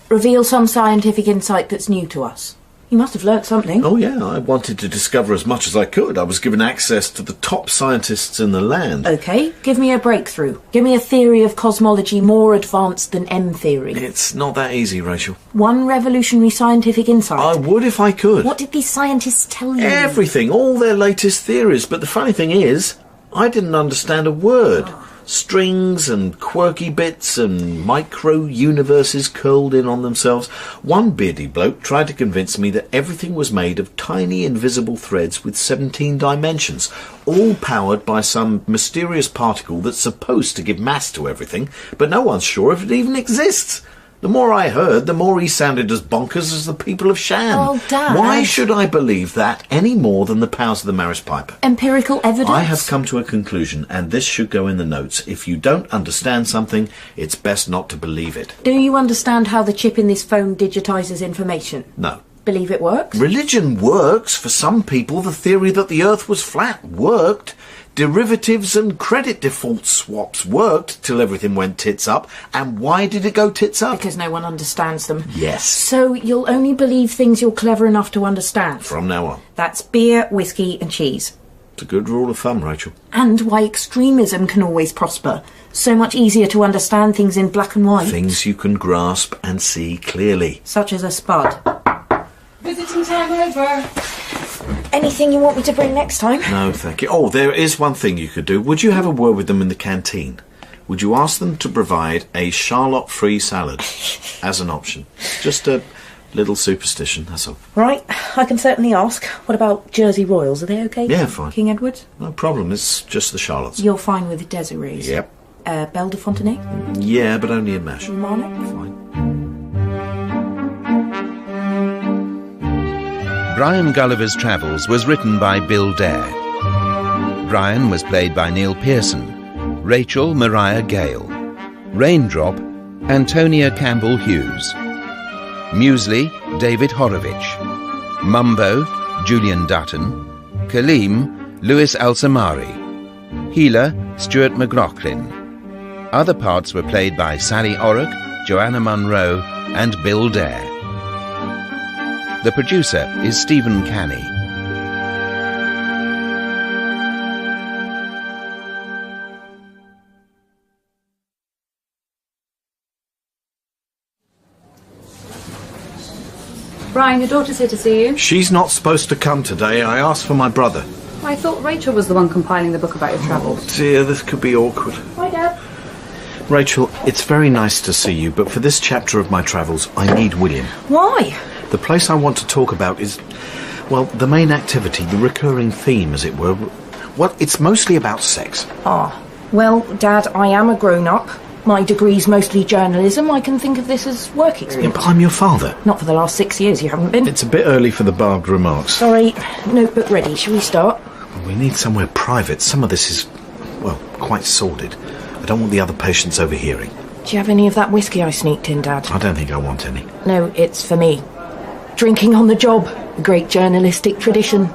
reveal some scientific insight that's new to us. You must have learnt something. Oh, yeah, I wanted to discover as much as I could. I was given access to the top scientists in the land. OK, give me a breakthrough. Give me a theory of cosmology more advanced than M theory. It's not that easy, Rachel. One revolutionary scientific insight. I would if I could. What did these scientists tell you? Everything, all their latest theories. But the funny thing is, I didn't understand a word. Strings and quirky bits and micro-universes curled in on themselves. One beardy bloke tried to convince me that everything was made of tiny invisible threads with 17 dimensions, all powered by some mysterious particle that's supposed to give mass to everything, but no one's sure if it even exists. The more I heard, the more he sounded as bonkers as the people of Sham. Oh, Dad. Why should I believe that any more than the powers of the Maris Piper? Empirical evidence? I have come to a conclusion, and this should go in the notes. If you don't understand something, it's best not to believe it. Do you understand how the chip in this phone digitises information? No. Believe it works? Religion works. For some people, the theory that the Earth was flat worked. Derivatives and credit default swaps worked till everything went tits up. And why did it go tits up? Because no one understands them. Yes. So you'll only believe things you're clever enough to understand. From now on. That's beer, whiskey and cheese. It's a good rule of thumb, Rachel. And why extremism can always prosper. So much easier to understand things in black and white. Things you can grasp and see clearly. Such as a spud. Visiting time over. Anything you want me to bring next time? No, thank you. Oh, there is one thing you could do. Would you have a word with them in the canteen? Would you ask them to provide a shallot-free salad as an option? Just a little superstition, that's all. Right, I can certainly ask. What about Jersey Royals? Are they okay? Yeah, fine. King Edward? No problem, it's just the shallots. You're fine with Desirees? Yep. Belle de Fontenay? Yeah, but only in mash. Marnock? Fine. Brian Gulliver's Travels was written by Bill Dare. Brian was played by Neil Pearson, Rachel Mariah Gale, Raindrop Antonia Campbell Hughes, Muesli David Horovich, Mumbo Julian Dutton, Kaleem Louis Alsamari, Healer Stuart McLaughlin. Other parts were played by Sally Orrock, Joanna Munro and Bill Dare. The producer is Stephen Canny. Brian, your daughter's here to see you. She's not supposed to come today. I asked for my brother. I thought Rachel was the one compiling the book about your travels. Oh dear, this could be awkward. Hi, Dad. Rachel, it's very nice to see you, but for this chapter of my travels, I need William. Why? The place I want to talk about is, well, the main activity, the recurring theme, as it were. Well, it's mostly about sex. Ah. Well, Dad, I am a grown-up. My degree's mostly journalism. I can think of this as work experience. Yeah, but I'm your father. Not for the last 6 years, you haven't been. It's a bit early for the barbed remarks. Sorry, notebook ready. Shall we start? Well, we need somewhere private. Some of this is, well, quite sordid. I don't want the other patients overhearing. Do you have any of that whiskey I sneaked in, Dad? I don't think I want any. No, it's for me. Drinking on the job. A great journalistic tradition.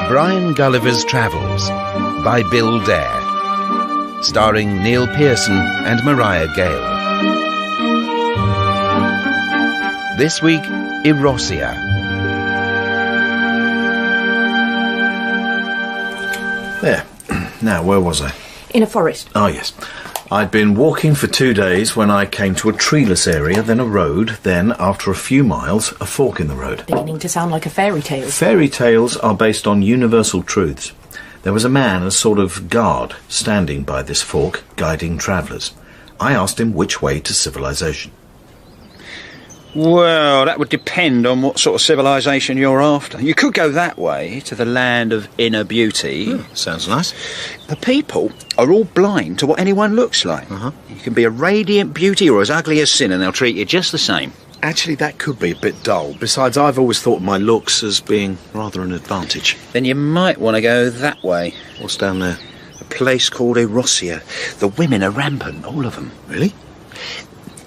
Brian Gulliver's Travels by Bill Dare, starring Neil Pearson and Mariah Gale. This week, Erosia. There. Now, where was I? In a forest. Oh, yes. I'd been walking for 2 days when I came to a treeless area, then a road, then, after a few miles, a fork in the road. Beginning to sound like a fairy tale. Fairy tales are based on universal truths. There was a man, a sort of guard, standing by this fork, guiding travellers. I asked him which way to civilization. Well, that would depend on what sort of civilization you're after. You could go that way, to the land of inner beauty. Sounds nice. The people are all blind to what anyone looks like. You can be a radiant beauty or as ugly as sin and they'll treat you just the same. Actually, that could be a bit dull. Besides, I've always thought of my looks as being rather an advantage. Then you might want to go that way. What's down there? A place called Erosia. The women are rampant, all of them. Really?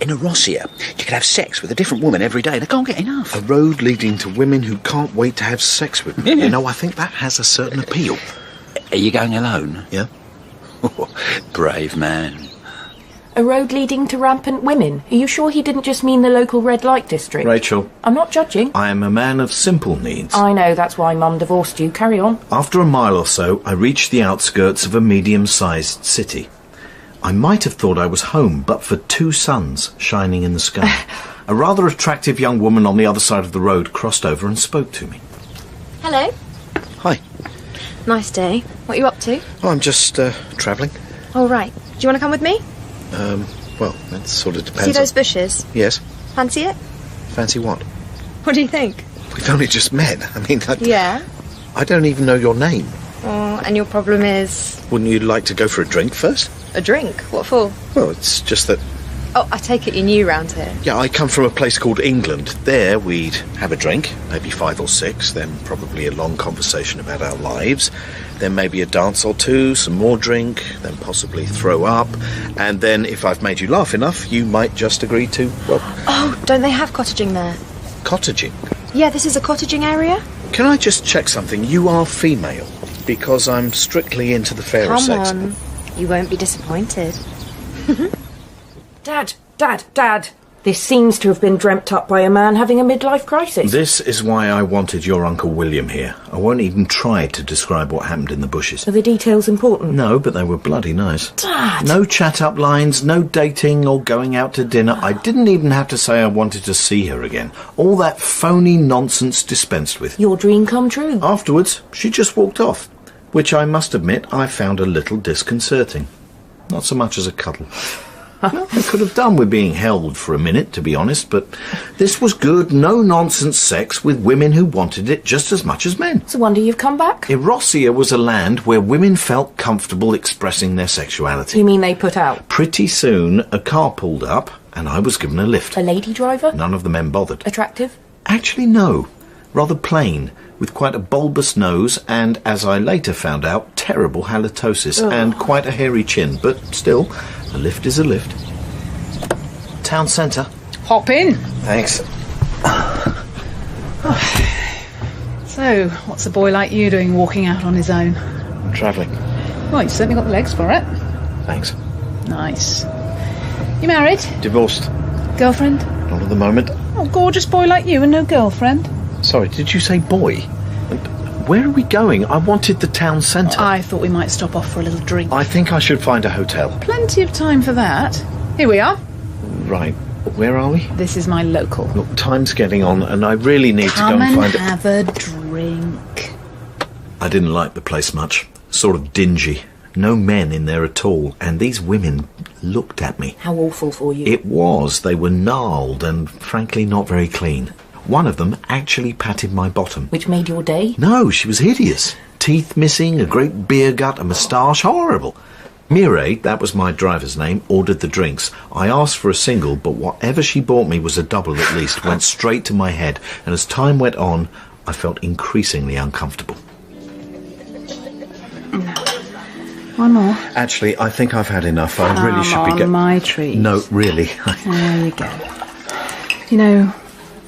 In Erosia, you can have sex with a different woman every day. They can't get enough. A road leading to women who can't wait to have sex with me. Yeah. You know, I think that has a certain appeal. Are you going alone? Yeah. Brave man. A road leading to rampant women? Are you sure he didn't just mean the local red light district? Rachel. I'm not judging. I am a man of simple needs. I know, that's why Mum divorced you. Carry on. After a mile or so, I reached the outskirts of a medium-sized city. I might have thought I was home, but for two suns shining in the sky. A rather attractive young woman on the other side of the road crossed over and spoke to me. Hello. Hi. Nice day. What are you up to? Oh, I'm just travelling. All right. Do you want to come with me? Well, that sort of depends. See those bushes? Yes. Fancy it? Fancy what? What do you think? We've only just met. I mean, Yeah. I don't even know your name. Oh, and your problem is? Wouldn't you like to go for a drink first? A drink? What for? Well, it's just that... Oh, I take it you're new round here. Yeah, I come from a place called England. There we'd have a drink, maybe 5 or 6, then probably a long conversation about our lives, then maybe a dance or two, some more drink, then possibly throw up, and then if I've made you laugh enough, you might just agree to, well... Oh, don't they have cottaging there? Cottaging? Yeah, this is a cottaging area. Can I just check something? You are female, because I'm strictly into the fairer sex. Come on, you won't be disappointed. Dad. This seems to have been dreamt up by a man having a midlife crisis. This is why I wanted your Uncle William here. I won't even try to describe what happened in the bushes. Are the details important? No, but they were bloody nice. Dad! No chat-up lines, no dating or going out to dinner. I didn't even have to say I wanted to see her again. All that phony nonsense dispensed with. Your dream come true. Afterwards, she just walked off, which I must admit I found a little disconcerting. Not so much as a cuddle. Well, I could have done with being held for a minute, to be honest, but this was good, no-nonsense sex with women who wanted it just as much as men. It's a wonder you've come back. Erosia was a land where women felt comfortable expressing their sexuality. You mean they put out? Pretty soon, a car pulled up, and I was given a lift. A lady driver? None of the men bothered. Attractive? Actually, no. Rather plain, with quite a bulbous nose and, as I later found out, terrible halitosis and quite a hairy chin. But still, a lift is a lift. Town centre. Hop in. Thanks. So, what's a boy like you doing walking out on his own? I'm travelling. Well, you've certainly got the legs for it. Thanks. Nice. You married? Divorced. Girlfriend? Not at the moment. Oh, gorgeous boy like you and no girlfriend. Sorry, did you say boy? Where are we going? I wanted the town centre. I thought we might stop off for a little drink. I think I should find a hotel. Plenty of time for that. Here we are. Right. Where are we? This is my local. Look, time's getting on and I really need to go and find it. Come and have a drink. I didn't like the place much. Sort of dingy. No men in there at all. And these women looked at me. How awful for you. It was. They were gnarled and, frankly, not very clean. One of them actually patted my bottom. Which made your day? No, she was hideous. Teeth missing, a great beer gut, a moustache, horrible. Mireille, that was my driver's name, ordered the drinks. I asked for a single, but whatever she bought me was a double at least, went straight to my head, and as time went on, I felt increasingly uncomfortable. One more. Actually, I think I've had enough. I really should be getting... my treat. No, really. There you go. You know,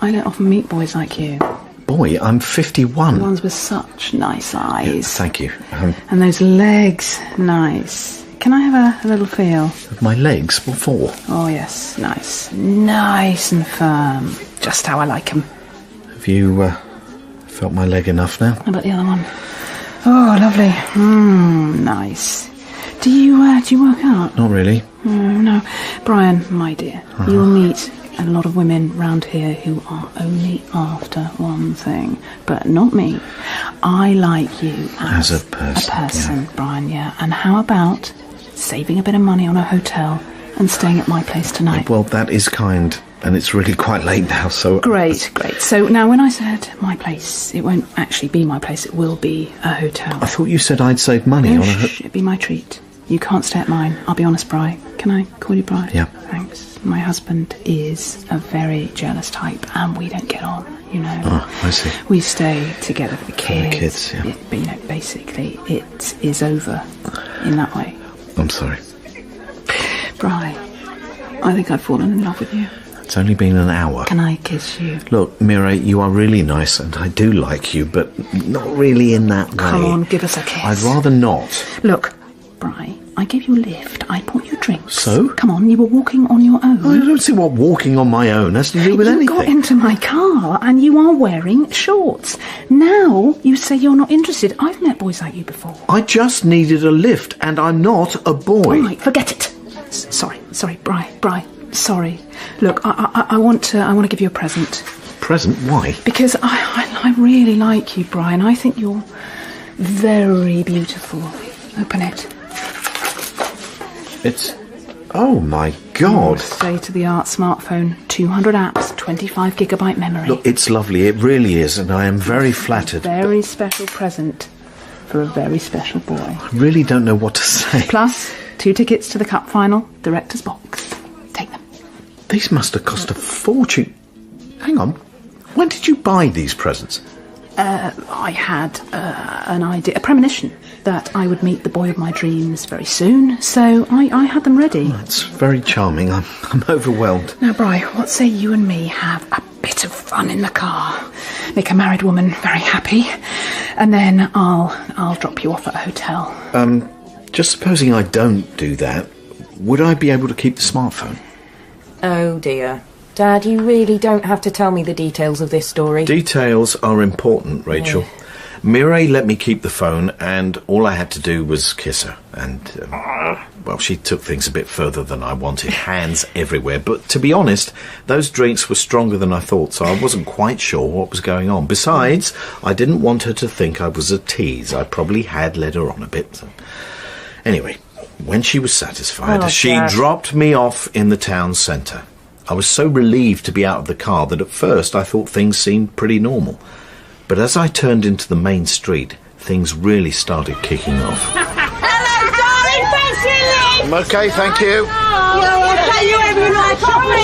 I don't often meet boys like you. Boy, I'm 51. Ones with such nice eyes. Yeah, thank you. And those legs, nice. Can I have a little feel? My legs? What for? Oh, yes, nice. Nice and firm. Just how I like them. Have you felt my leg enough now? How about the other one? Oh, lovely. Nice. Do you work out? Not really. No. Brian, my dear, you'll meet a lot of women round here who are only after one thing, but not me. I like you as a person. Yeah. Brian, yeah. And how about saving a bit of money on a hotel and staying at my place tonight? Well, that is kind, and it's really quite late now, so... Great. So now when I said my place, it won't actually be my place, it will be a hotel. I thought you said I'd save money on a... It'd be my treat. You can't stay at mine. I'll be honest, Bri. Can I call you Bri? Yeah. Thanks. My husband is a very jealous type, and we don't get on, you know. Oh, I see. We stay together for the kids. For the kids, yeah. But, you know, basically, it is over in that way. I'm sorry. Bri, I think I've fallen in love with you. It's only been an hour. Can I kiss you? Look, Mireille, you are really nice, and I do like you, but not really in that way. Come on, give us a kiss. I'd rather not. Look, Bri, I gave you a lift. I bought you drinks. So? Come on, you were walking on your own. I don't see what walking on my own has to do with anything. You got into my car and you are wearing shorts. Now you say you're not interested. I've met boys like you before. I just needed a lift, and I'm not a boy. All right, forget it. Sorry, Brian. Sorry. Look, I want to give you a present. Present? Why? Because I really like you, Brian. I think you're very beautiful. Open it. It's... Oh, my God. State-of-the-art smartphone. 200 apps, 25 gigabyte memory. Look, it's lovely. It really is, and I am very flattered. Very special present for a very special boy. I really don't know what to say. Plus, 2 tickets to the Cup final, director's box. Take them. These must have cost a fortune. Hang on. When did you buy these presents? I had an idea, a premonition, that I would meet the boy of my dreams very soon, so I had them ready. That's very charming. I'm overwhelmed. Now, Bri, what say you and me have a bit of fun in the car? Make a married woman very happy, and then I'll drop you off at a hotel. Just supposing I don't do that, would I be able to keep the smartphone? Oh, dear. Dad, you really don't have to tell me the details of this story. Details are important, Rachel. Yeah. Mireille let me keep the phone, and all I had to do was kiss her. And, well, she took things a bit further than I wanted. Hands everywhere. But to be honest, those drinks were stronger than I thought, so I wasn't quite sure what was going on. Besides, I didn't want her to think I was a tease. I probably had led her on a bit. So. Anyway, when she was satisfied, she dropped me off in the town centre. I was so relieved to be out of the car that at first I thought things seemed pretty normal. But as I turned into the main street, things really started kicking off. Hello, darling, fancy. I'm okay, thank you. I'll pay you every night. Hello,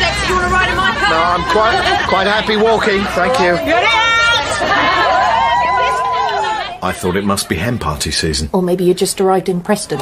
sexy, you want to ride in my car? No, I'm quite happy walking, thank you. I thought it must be hen party season. Or maybe you just arrived in Preston.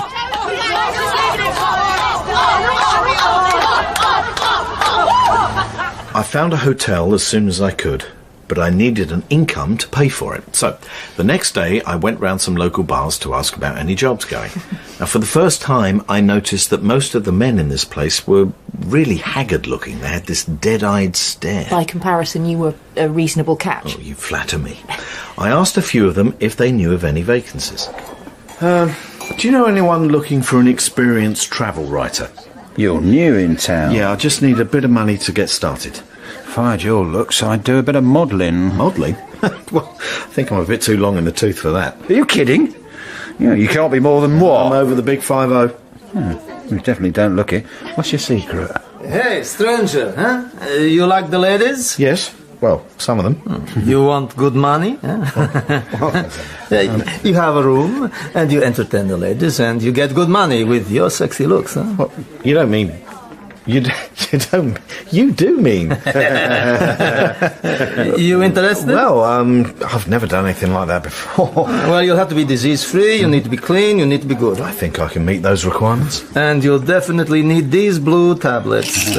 I found a hotel as soon as I could, but I needed an income to pay for it. So, the next day I went round some local bars to ask about any jobs going. Now, for the first time, I noticed that most of the men in this place were really haggard looking. They had this dead-eyed stare. By comparison, you were a reasonable catch. Oh, you flatter me. I asked a few of them if they knew of any vacancies. Do you know anyone looking for an experienced travel writer? You're new in town. Yeah, I just need a bit of money to get started. If I had your looks, I'd do a bit of modelling. Modelling? Well, I think I'm a bit too long in the tooth for that. Are you kidding? You can't be more than what? I'm over the big 5-0. You definitely don't look it. What's your secret? Hey, stranger, huh? You like the ladies? Yes. Well, some of them. You want good money? You have a room, and you entertain the ladies, and you get good money with your sexy looks, huh? What? You don't mean... You don't... You do mean... You interested? Well, I've never done anything like that before. Well, you'll have to be disease-free, you need to be clean, you need to be good. I think I can meet those requirements. And you'll definitely need these blue tablets.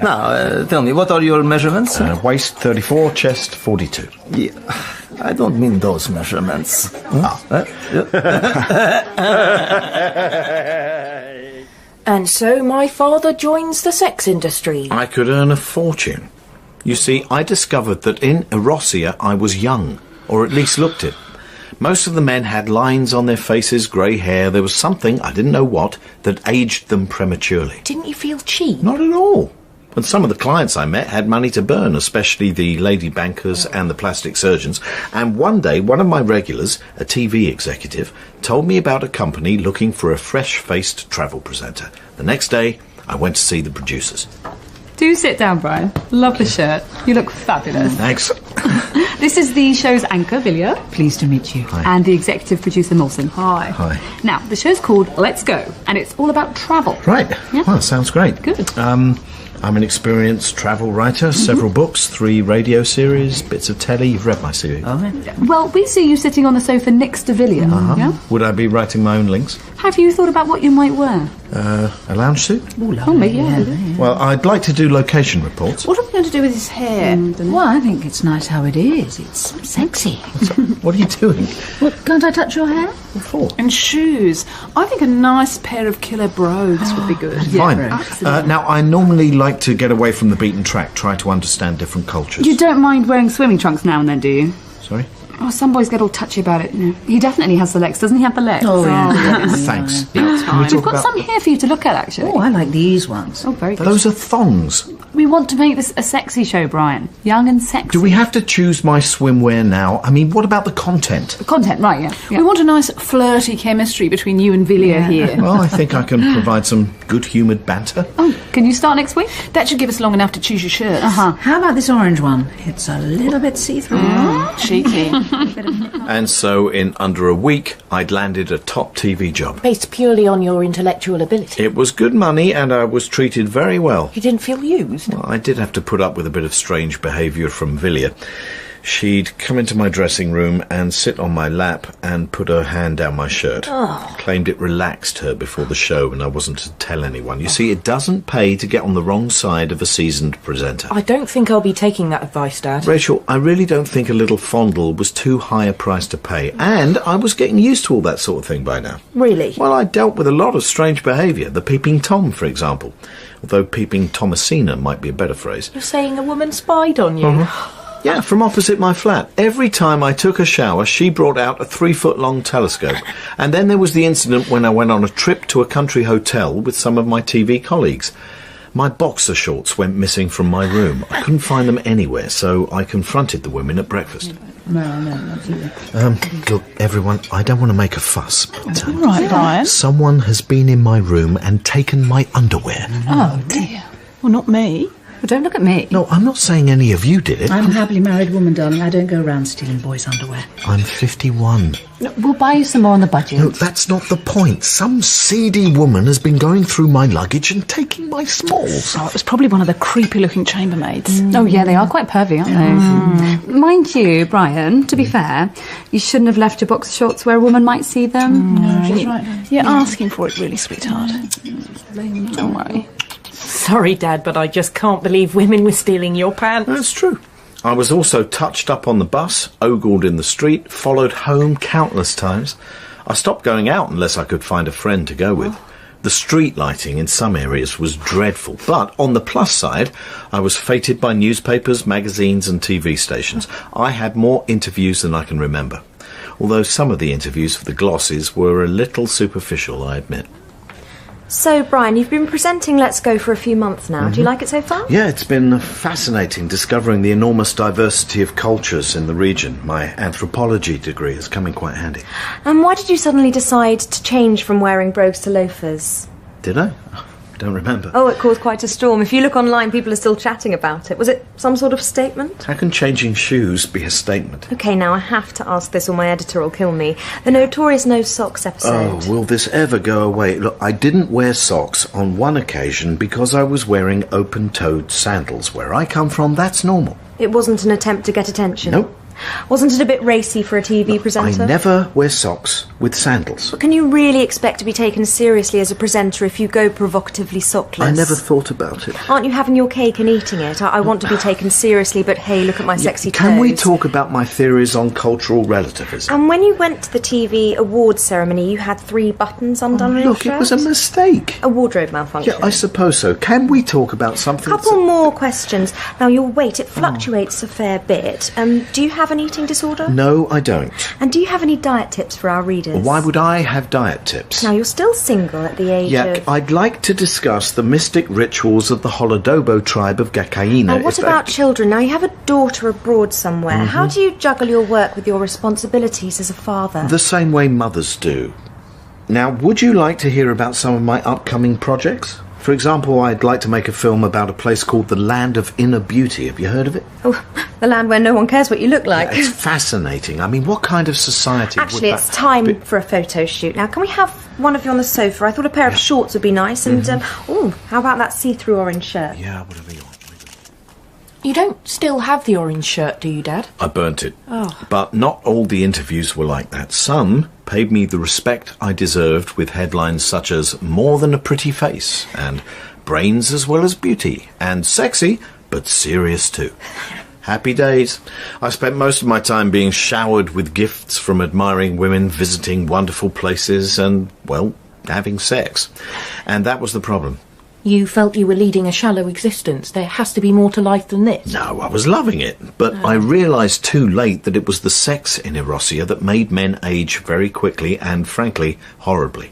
Now, tell me, what are your measurements? Waist 34, chest 42. Yeah, I don't mean those measurements. And so my father joins the sex industry. I could earn a fortune. You see, I discovered that in Erosia I was young, or at least looked it. Most of the men had lines on their faces, grey hair. There was something, I didn't know what, that aged them prematurely. Didn't you feel cheap? Not at all. And some of the clients I met had money to burn, especially the lady bankers and the plastic surgeons. And one day, one of my regulars, a TV executive, told me about a company looking for a fresh-faced travel presenter. The next day, I went to see the producers. Do sit down, Brian. Love the shirt. You look fabulous. Thanks. This is the show's anchor, Vilya. Pleased to meet you. Hi. And the executive producer, Molson. Hi. Hi. Now, the show's called Let's Go, and it's all about travel. Right. Yeah. Well, sounds great. Good. I'm an experienced travel writer, several books, 3 radio series, bits of telly. You've read my series. Well, we see you sitting on the sofa next to Vilya. Yeah? Would I be writing my own links? Have you thought about what you might wear? A lounge suit? Oh, maybe, yeah. Well, I'd like to do location reports. What are we going to do with his hair? Well, I think it's nice how it is. It's sexy. What are you doing? Well, can't I touch your hair? What for? And shoes. I think a nice pair of killer brogues would be good. Fine. Now, I normally like to get away from the beaten track, try to understand different cultures. You don't mind wearing swimming trunks now and then, do you? Sorry? Oh, some boys get all touchy about it. He definitely has the legs. Doesn't he have the legs? Oh, yeah. Thanks. We've got some here for you to look at, actually. Oh, I like these ones. Oh, very good. Those are thongs. We want to make this a sexy show, Brian. Young and sexy. Do we have to choose my swimwear now? I mean, what about the content? The content, right, yeah. We want a nice flirty chemistry between you and Villiers here. Well, I think I can provide some good-humoured banter. Oh, can you start next week? That should give us long enough to choose your shirts. How about this orange one? It's a little bit see-through. Cheeky. And so, in under a week, I'd landed a top TV job. Based purely on your intellectual ability. It was good money, and I was treated very well. You didn't feel used? Well, I did have to put up with a bit of strange behaviour from Villiers. She'd come into my dressing room and sit on my lap and put her hand down my shirt. Oh. Claimed it relaxed her before the show and I wasn't to tell anyone. You see, it doesn't pay to get on the wrong side of a seasoned presenter. I don't think I'll be taking that advice, Dad. Rachel, I really don't think a little fondle was too high a price to pay, and I was getting used to all that sort of thing by now. Really? Well, I dealt with a lot of strange behaviour. The peeping Tom, for example. Although peeping Thomasina might be a better phrase. You're saying a woman spied on you? Yeah, from opposite my flat. Every time I took a shower, she brought out a 3-foot-long telescope. And then there was the incident when I went on a trip to a country hotel with some of my TV colleagues. My boxer shorts went missing from my room. I couldn't find them anywhere, so I confronted the women at breakfast. No, absolutely. Look, everyone, I don't want to make a fuss, but All right, Brian. someone has been in my room and taken my underwear. Oh, dear. Well, not me. Well, don't look at me. No, I'm not saying any of you did it. I'm a happily married woman, darling. I don't go around stealing boys' underwear. I'm 51. No, we'll buy you some more on the budget. No, that's not the point. Some seedy woman has been going through my luggage and taking my smalls. Oh, it was probably one of the creepy-looking chambermaids. Oh, yeah, they are quite pervy, aren't they? Mind you, Brian, to be fair, you shouldn't have left your boxer shorts where a woman might see them. No, she's right. You're asking for it, really, sweetheart. Don't worry. Sorry, Dad, but I just can't believe women were stealing your pants. That's true. I was also touched up on the bus, ogled in the street, followed home countless times. I stopped going out unless I could find a friend to go with. The street lighting in some areas was dreadful, but on the plus side, I was feted by newspapers, magazines and TV stations. I had more interviews than I can remember, although some of the interviews for the glosses were a little superficial, I admit. So, Brian, you've been presenting Let's Go for a few months now. Do you like it so far? Yeah, it's been fascinating discovering the enormous diversity of cultures in the region. My anthropology degree has come in quite handy. And why did you suddenly decide to change from wearing brogues to loafers? Did I? I don't remember. Oh, it caused quite a storm. If you look online, people are still chatting about it. Was it some sort of statement? How can changing shoes be a statement? OK, now I have to ask this or my editor will kill me. The notorious no socks episode. Oh, will this ever go away? Look, I didn't wear socks on one occasion because I was wearing open-toed sandals. Where I come from, that's normal. It wasn't an attempt to get attention? Nope. Wasn't it a bit racy for a TV presenter? I never wear socks with sandals. But can you really expect to be taken seriously as a presenter if you go provocatively sockless? I never thought about it. Aren't you having your cake and eating it? I want to be taken seriously, but hey, look at my sexy toes. Can we talk about my theories on cultural relativism? And when you went to the TV awards ceremony, you had 3 buttons undone on your Look, shirt? it was a mistake. A wardrobe malfunction. Yeah, I suppose so. Can we talk about something? Couple more questions. Now, your weight, it fluctuates a fair bit. Do you have an eating disorder? No, I don't. And do you have any diet tips for our readers? Why would I have diet tips? Now, you're still single at the age of... I'd like to discuss the mystic rituals of the Holodobo tribe of Gakaina. Now, what about children? Now, you have a daughter abroad somewhere. How do you juggle your work with your responsibilities as a father? The same way mothers do. Now, would you like to hear about some of my upcoming projects? For example, I'd like to make a film about a place called the Land of Inner Beauty. Have you heard of it? Oh, the land where no one cares what you look like. Yeah, it's fascinating. I mean, what kind of society Actually, would it's time for a photo shoot. Now, can we have one of you on the sofa? I thought a pair of shorts would be nice. And, how about that see-through orange shirt? Yeah, whatever you want. You don't still have the orange shirt, do you, Dad? I burnt it. Oh. But not all the interviews were like that. Some paid me the respect I deserved with headlines such as More Than a Pretty Face and Brains as Well as Beauty and Sexy but Serious Too. Happy days. I spent most of my time being showered with gifts from admiring women, visiting wonderful places and, well, having sex. And that was the problem. You felt you were leading a shallow existence. There has to be more to life than this. No, I was loving it, but I realised too late that it was the sex in Erosia that made men age very quickly and, frankly, horribly.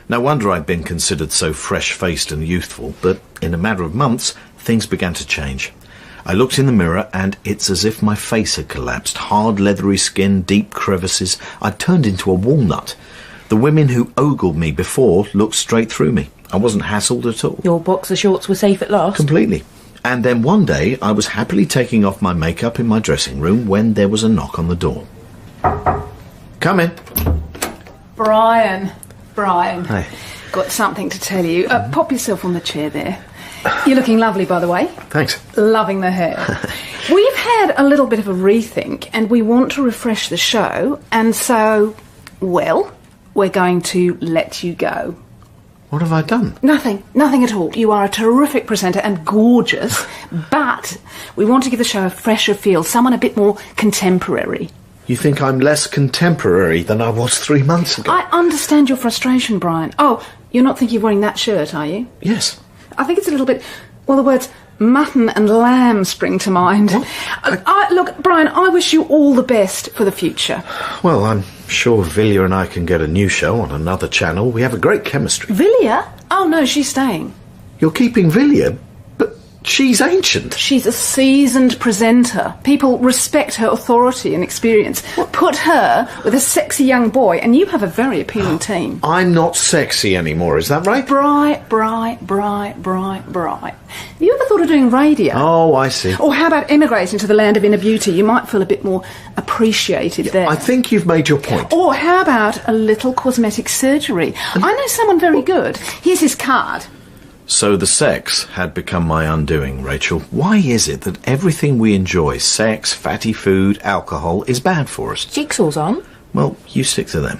No wonder I'd been considered so fresh-faced and youthful, but in a matter of months, things began to change. I looked in the mirror, and it's as if my face had collapsed. Hard, leathery skin, deep crevices. I'd turned into a walnut. The women who ogled me before looked straight through me. I wasn't hassled at all. Your boxer shorts were safe at last? Completely. And then one day, I was happily taking off my makeup in my dressing room when there was a knock on the door. Come in. Brian. Hi. Got something to tell you. Pop yourself on the chair there. You're looking lovely, by the way. Thanks. Loving the hair. We've had a little bit of a rethink, and we want to refresh the show, and so, well, we're going to let you go. What have I done? Nothing at all. You are a terrific presenter and gorgeous, but we want to give the show a fresher feel, someone a bit more contemporary. You think I'm less contemporary than I was 3 months ago? I understand your frustration, Brian. Oh, you're not thinking of wearing that shirt, are you? Yes. I think it's a little bit... Well, the words mutton and lamb spring to mind. Look, Brian, I wish you all the best for the future. Well, I'm sure Vilya and I can get a new show on another channel. We have a great chemistry. Vilya? Oh, no, she's staying. You're keeping Vilya? But she's ancient. She's a seasoned presenter. People respect her authority and experience. Put her with a sexy young boy, and you have a very appealing team. I'm not sexy anymore, is that right? Bright. Have you ever thought of doing radio? Oh, I see. Or how about emigrating to the land of inner beauty? You might feel a bit more appreciated there. I think you've made your point. Or how about a little cosmetic surgery? I know someone very good. Here's his card. So the sex had become my undoing, Rachel. Why is it that everything we enjoy, sex, fatty food, alcohol, is bad for us? Jigsaw's on. Well, you stick to them.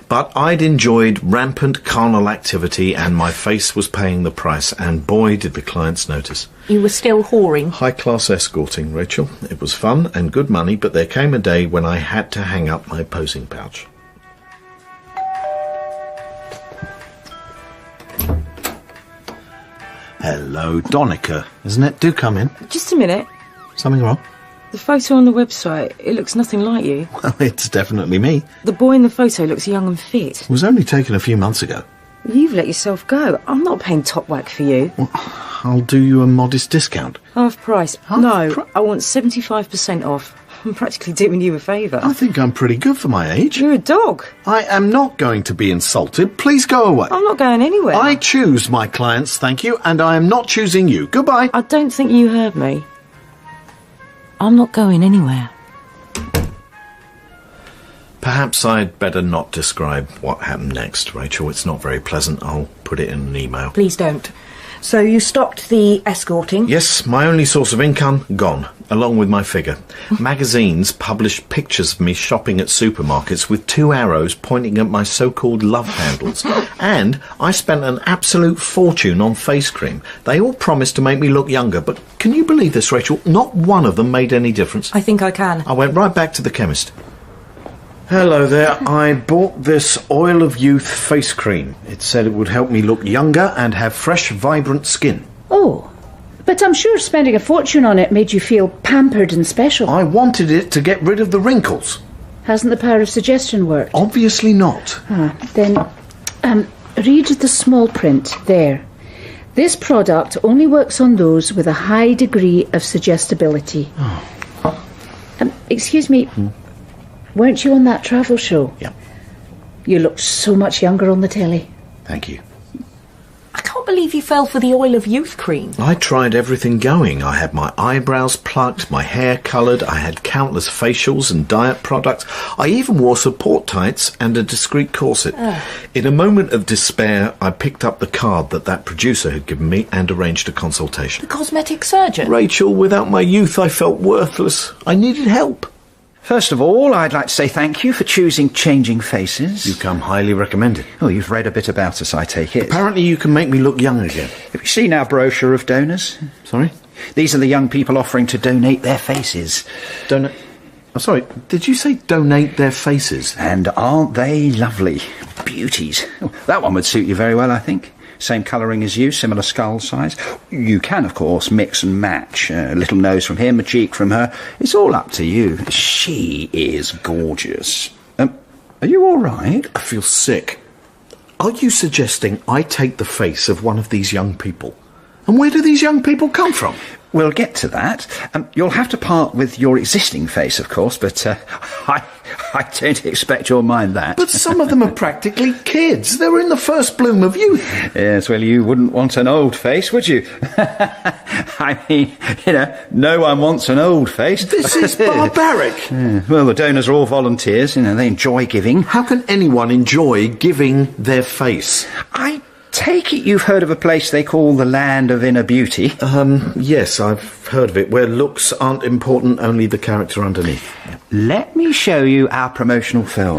But I'd enjoyed rampant carnal activity, and my face was paying the price, and boy, did the clients notice. You were still whoring? High-class escorting, Rachel. It was fun and good money, but there came a day when I had to hang up my posing pouch. Hello, Donica, isn't it? Do come in. Just a minute. Something wrong? The photo on the website, it looks nothing like you. Well, it's definitely me. The boy in the photo looks young and fit. It was only taken a few months ago. You've let yourself go. I'm not paying top whack for you. Well, I'll do you a modest discount. Half price. I want 75% off. I'm practically doing you a favour. I think I'm pretty good for my age. You're a dog. I am not going to be insulted. Please go away. I'm not going anywhere. I choose my clients, thank you, and I am not choosing you. Goodbye. I don't think you heard me. I'm not going anywhere. Perhaps I'd better not describe what happened next, Rachel. It's not very pleasant. I'll put it in an email. Please don't. So you stopped the escorting? Yes, my only source of income, gone, along with my figure. Magazines published pictures of me shopping at supermarkets with 2 arrows pointing at my so-called love handles. And I spent an absolute fortune on face cream. They all promised to make me look younger, but can you believe this, Rachel? Not one of them made any difference. I think I can. I went right back to the chemist. Hello there. I bought this Oil of Youth face cream. It said it would help me look younger and have fresh, vibrant skin. Oh, but I'm sure spending a fortune on it made you feel pampered and special. I wanted it to get rid of the wrinkles. Hasn't the power of suggestion worked? Obviously not. Then read the small print there. This product only works on those with a high degree of suggestibility. Excuse me. Weren't you on that travel show? Yeah. You looked so much younger on the telly. Thank you. I can't believe you fell for the Oil of Youth cream. I tried everything going. I had my eyebrows plucked, my hair coloured, I had countless facials and diet products. I even wore support tights and a discreet corset. In a moment of despair, I picked up the card that producer had given me and arranged a consultation. The cosmetic surgeon? Rachel, without my youth, I felt worthless. I needed help. First of all, I'd like to say thank you for choosing Changing Faces. You come highly recommended. Oh, you've read a bit about us, I take it. Apparently you can make me look young again. Have you seen our brochure of donors? Sorry? These are the young people offering to donate their faces. Donate? I'm sorry, did you say donate their faces? And aren't they lovely? Beauties. Oh, that one would suit you very well, I think. Same colouring as you, similar skull size. You can, of course, mix and match. A little nose from him, a cheek from her. It's all up to you. She is gorgeous. Are you all right? I feel sick. Are you suggesting I take the face of one of these young people? And where do these young people come from? We'll get to that. You'll have to part with your existing face, of course, but I don't expect you'll mind that. But some of them are practically kids. They're in the first bloom of youth. Yes, well, you wouldn't want an old face, would you? I mean, no one wants an old face. This is barbaric. Well, the donors are all volunteers. They enjoy giving. How can anyone enjoy giving their face? I take it you've heard of a place they call the Land of Inner Beauty? Yes, I've heard of it, where looks aren't important, only the character underneath. Let me show you our promotional film.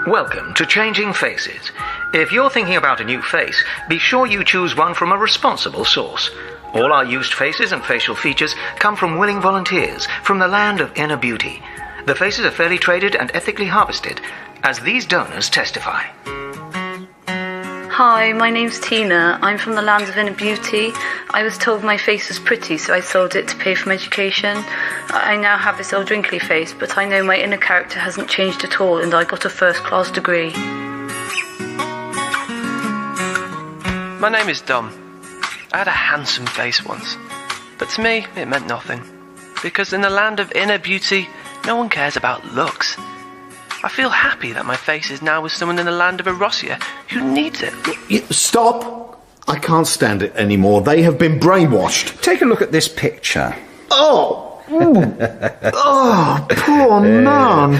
Welcome to Changing Faces. If you're thinking about a new face, be sure you choose one from a responsible source. All our used faces and facial features come from willing volunteers from the Land of Inner Beauty. The faces are fairly traded and ethically harvested, as these donors testify. Hi, my name's Tina. I'm from the Land of Inner Beauty. I was told my face was pretty, so I sold it to pay for my education. I now have this old wrinkly face, but I know my inner character hasn't changed at all, and I got a first-class degree. My name is Dom. I had a handsome face once, but to me, it meant nothing. Because in the Land of Inner Beauty, no one cares about looks. I feel happy that my face is now with someone in the land of Erosia who needs it. Stop! I can't stand it anymore. They have been brainwashed. Take a look at this picture. Oh! Oh, poor man.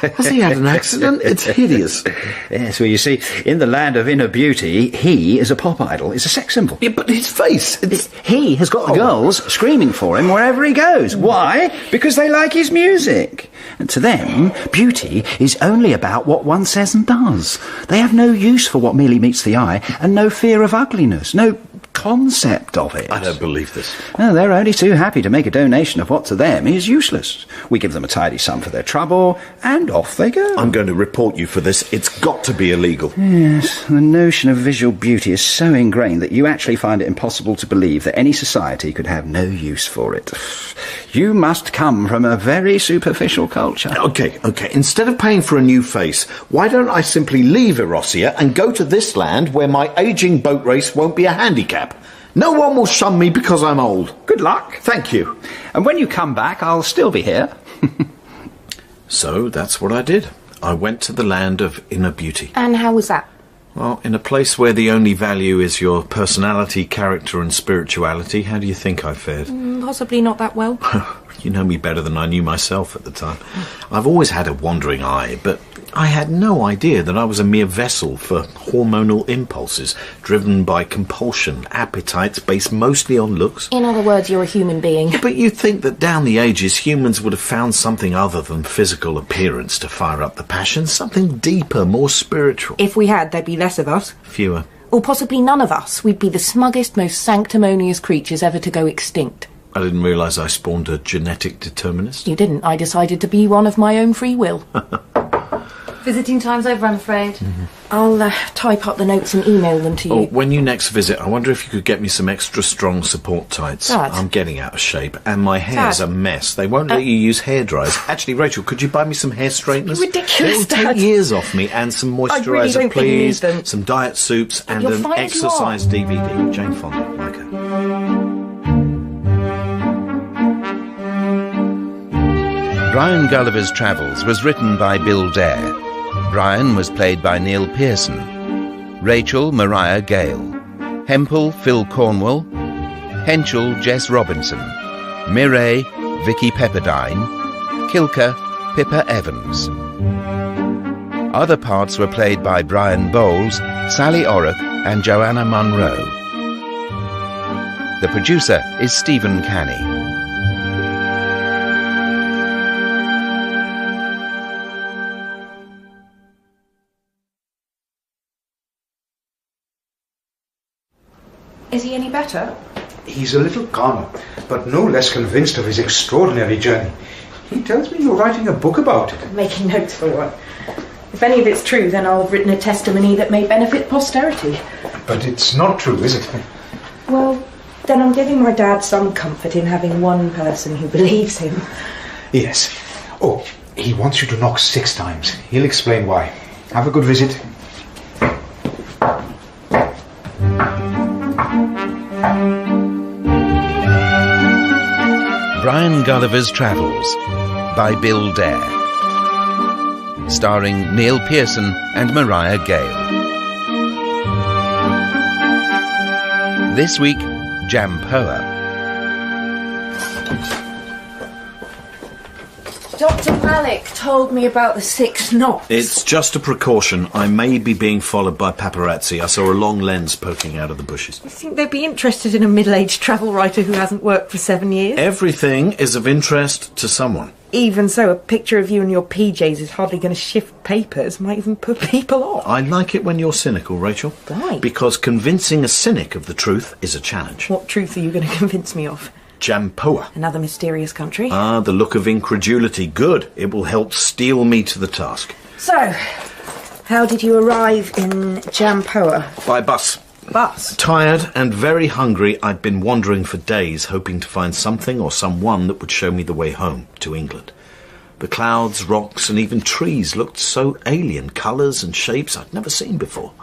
Has he had an accident? It's hideous. Yes, well, you see, in the Land of Inner Beauty, he is a pop idol. It's a sex symbol. Yeah, but his face... He has got the girls screaming for him wherever he goes. Why? Because they like his music. And to them, beauty is only about what one says and does. They have no use for what merely meets the eye and no fear of ugliness, no concept of it. I don't believe this. Well, they're only too happy to make a donation of what to them is useless. We give them a tidy sum for their trouble, and off they go. I'm going to report you for this. It's got to be illegal. Yes, the notion of visual beauty is so ingrained that you actually find it impossible to believe that any society could have no use for it. You must come from a very superficial culture. Okay. Instead of paying for a new face, why don't I simply leave Erosia and go to this land where my ageing boat race won't be a handicap? No one will shun me because I'm old. Good luck. Thank you. And when you come back, I'll still be here. So that's what I did. I went to the Land of Inner Beauty. And how was that? Well, in a place where the only value is your personality, character and spirituality, how do you think I fared? Possibly not that well. You know me better than I knew myself at the time. I've always had a wandering eye, but I had no idea that I was a mere vessel for hormonal impulses, driven by compulsion, appetites based mostly on looks. In other words, you're a human being. But you'd think that down the ages, humans would have found something other than physical appearance to fire up the passions, something deeper, more spiritual. If we had, there'd be less of us. Fewer. Or possibly none of us. We'd be the smuggest, most sanctimonious creatures ever to go extinct. I didn't realise I spawned a genetic determinist. You didn't. I decided to be one of my own free will. Visiting time's over, I'm afraid. I'll type up the notes and email them to you. Oh, when you next visit, I wonder if you could get me some extra strong support tights. Dad. I'm getting out of shape, and my hair's a mess. They won't let you use hairdryers. Actually, Rachel, could you buy me some hair straighteners? Ridiculous, It'll take years off me, and some moisturiser, I really don't think you need please. them. Some diet soups, and You're an fine as you are. exercise DVD. Jane Fonda, like her. Brian Gulliver's Travels was written by Bill Dare. Brian was played by Neil Pearson. Rachel, Mariah Gale. Hempel, Phil Cornwell. Henschel, Jess Robinson. Mireille, Vicky Pepperdine. Kilker, Pippa Evans. Other parts were played by Brian Bowles, Sally Orrock and Joanna Munro. The producer is Stephen Canny. Is he any better? He's a little calmer, but no less convinced of his extraordinary journey. He tells me you're writing a book about it. I'm making notes for one. If any of it's true, then I'll have written a testimony that may benefit posterity. But it's not true, is it? Well, then I'm giving my dad some comfort in having one person who believes him. Yes. Oh, he wants you to knock 6 times. He'll explain why. Have a good visit. Brian Gulliver's Travels by Bill Dare. Starring Neil Pearson and Mariah Gale. This week, Jampoa. Dr. Malik told me about the 6 knots. It's just a precaution. I may be being followed by paparazzi. I saw a long lens poking out of the bushes. I think they'd be interested in a middle-aged travel writer who hasn't worked for 7 years. Everything is of interest to someone. Even so, a picture of you in your PJs is hardly going to shift papers, might even put people off. I like it when you're cynical, Rachel. Why? Because convincing a cynic of the truth is a challenge. What truth are you going to convince me of? Jampoa. Another mysterious country. Ah, the look of incredulity. Good. It will help steel me to the task. So, how did you arrive in Jampoa? By bus. Bus? Tired and very hungry, I'd been wandering for days, hoping to find something or someone that would show me the way home to England. The clouds, rocks, and even trees looked so alien, colours and shapes I'd never seen before.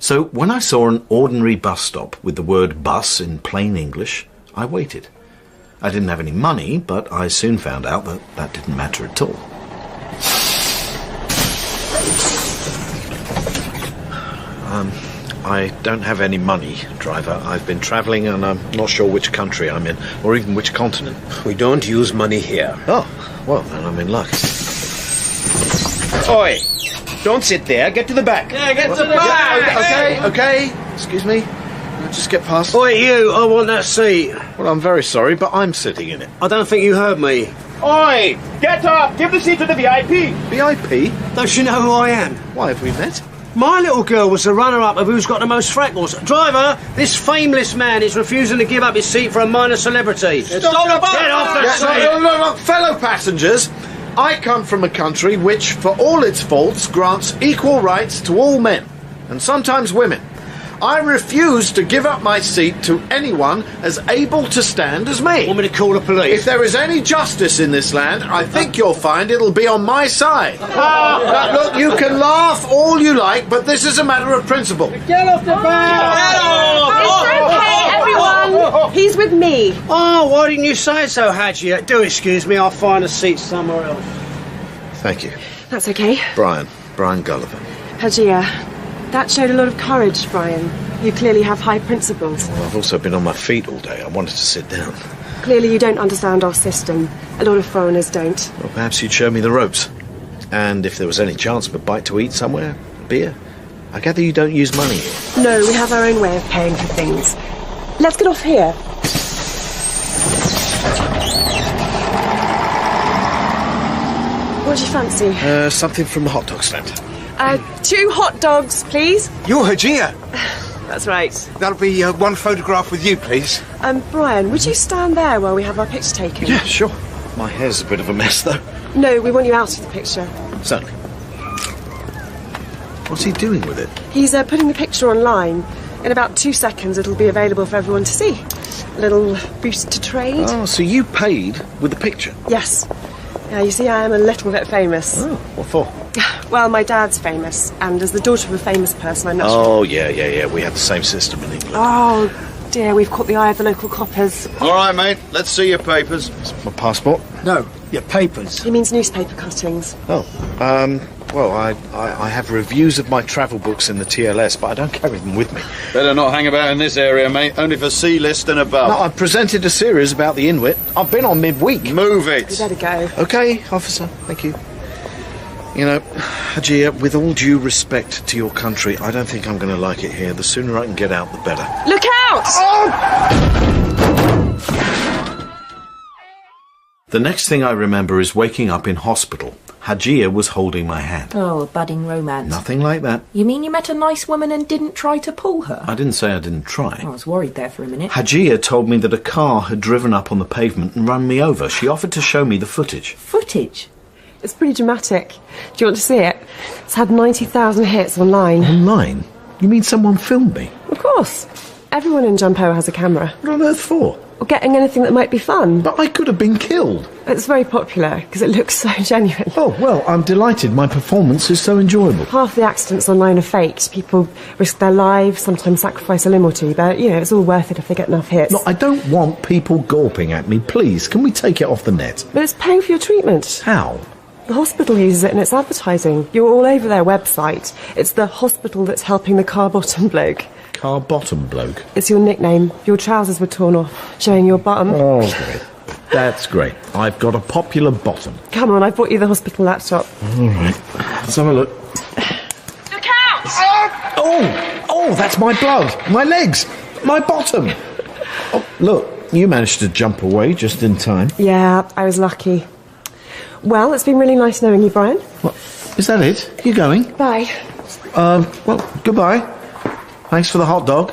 So when I saw an ordinary bus stop with the word bus in plain English, I waited. I didn't have any money, but I soon found out that that didn't matter at all. I don't have any money, driver. I've been travelling and I'm not sure which country I'm in, or even which continent. We don't use money here. Oh, well, then I'm in luck. Oi! Don't sit there, get to the back. Yeah, get to the back! Okay. Excuse me. Just get past. Oi, you, I want that seat. Well, I'm very sorry, but I'm sitting in it. I don't think you heard me. Oi! Get up! Give the seat to the VIP! VIP? Don't you know who I am? Why have we met? My little girl was the runner-up of who's got the most freckles. Driver, this fameless man is refusing to give up his seat for a minor celebrity. Stop the bus! Get off the seat! Look, fellow passengers, I come from a country which, for all its faults, grants equal rights to all men, and sometimes women. I refuse to give up my seat to anyone as able to stand as me. Want me to call the police? If there is any justice in this land, I think you'll find it'll be on my side. Look, you can laugh all you like, but this is a matter of principle. Get off the bus! It's okay, everyone. He's with me. Oh, why didn't you say so, Hadji? Do excuse me, I'll find a seat somewhere else. Thank you. That's okay. Brian Gulliver. Hajia, that showed a lot of courage, Brian. You clearly have high principles. Well, I've also been on my feet all day. I wanted to sit down. Clearly you don't understand our system. A lot of foreigners don't. Well, perhaps you'd show me the ropes. And if there was any chance of a bite to eat somewhere, beer. I gather you don't use money here. No, we have our own way of paying for things. Let's get off here. What do you fancy? Something from the hot dog stand. 2 hot dogs, please. You're Hajia. That's right. That'll be one photograph with you, please. Brian, would you stand there while we have our picture taken? Yeah, sure. My hair's a bit of a mess, though. No, we want you out of the picture. Certainly. What's he doing with it? He's putting the picture online. In about 2 seconds, it'll be available for everyone to see. A little boost to trade. Oh, so you paid with the picture? Yes. You see, I am a little bit famous. Oh, what for? Well, my dad's famous, and as the daughter of a famous person, I'm not sure. Oh, yeah. We have the same system in England. Oh, dear, we've caught the eye of the local coppers. All right, mate, let's see your papers. My passport? No, your papers. He means newspaper cuttings. Oh, well, I have reviews of my travel books in the TLS, but I don't carry them with me. Better not hang about in this area, mate. Only for C-list and above. No, I've presented a series about the Inuit. I've been on midweek. Move it. You better go. Okay, officer. Thank you. You know, Hajia, with all due respect to your country, I don't think I'm going to like it here. The sooner I can get out, the better. Look out! Oh! The next thing I remember is waking up in hospital. Hajia was holding my hand. Oh, a budding romance. Nothing like that. You mean you met a nice woman and didn't try to pull her? I didn't say I didn't try. I was worried there for a minute. Hajia told me that a car had driven up on the pavement and run me over. She offered to show me the footage. Footage? It's pretty dramatic. Do you want to see it? It's had 90,000 hits online. Online? You mean someone filmed me? Of course. Everyone in Jampo has a camera. What on earth for? Or getting anything that might be fun. But I could have been killed. It's very popular because it looks so genuine. Oh, well, I'm delighted. My performance is so enjoyable. Half the accidents online are faked. People risk their lives, sometimes sacrifice a limb or two, but, it's all worth it if they get enough hits. No, I don't want people gawping at me. Please, can we take it off the net? But it's paying for your treatment. How? The hospital uses it in its advertising. You're all over their website. It's the hospital that's helping the car-bottom bloke. Car-bottom bloke? It's your nickname. Your trousers were torn off, showing your bottom. Oh, great. That's great. I've got a popular bottom. Come on, I bought you the hospital laptop. All right. Let's have a look. Look out! Oh, that's my blood. My legs. My bottom. Oh, look, you managed to jump away just in time. Yeah, I was lucky. Well, it's been really nice knowing you, Brian. What? Is that it? You going? Bye. Well, goodbye. Thanks for the hot dog.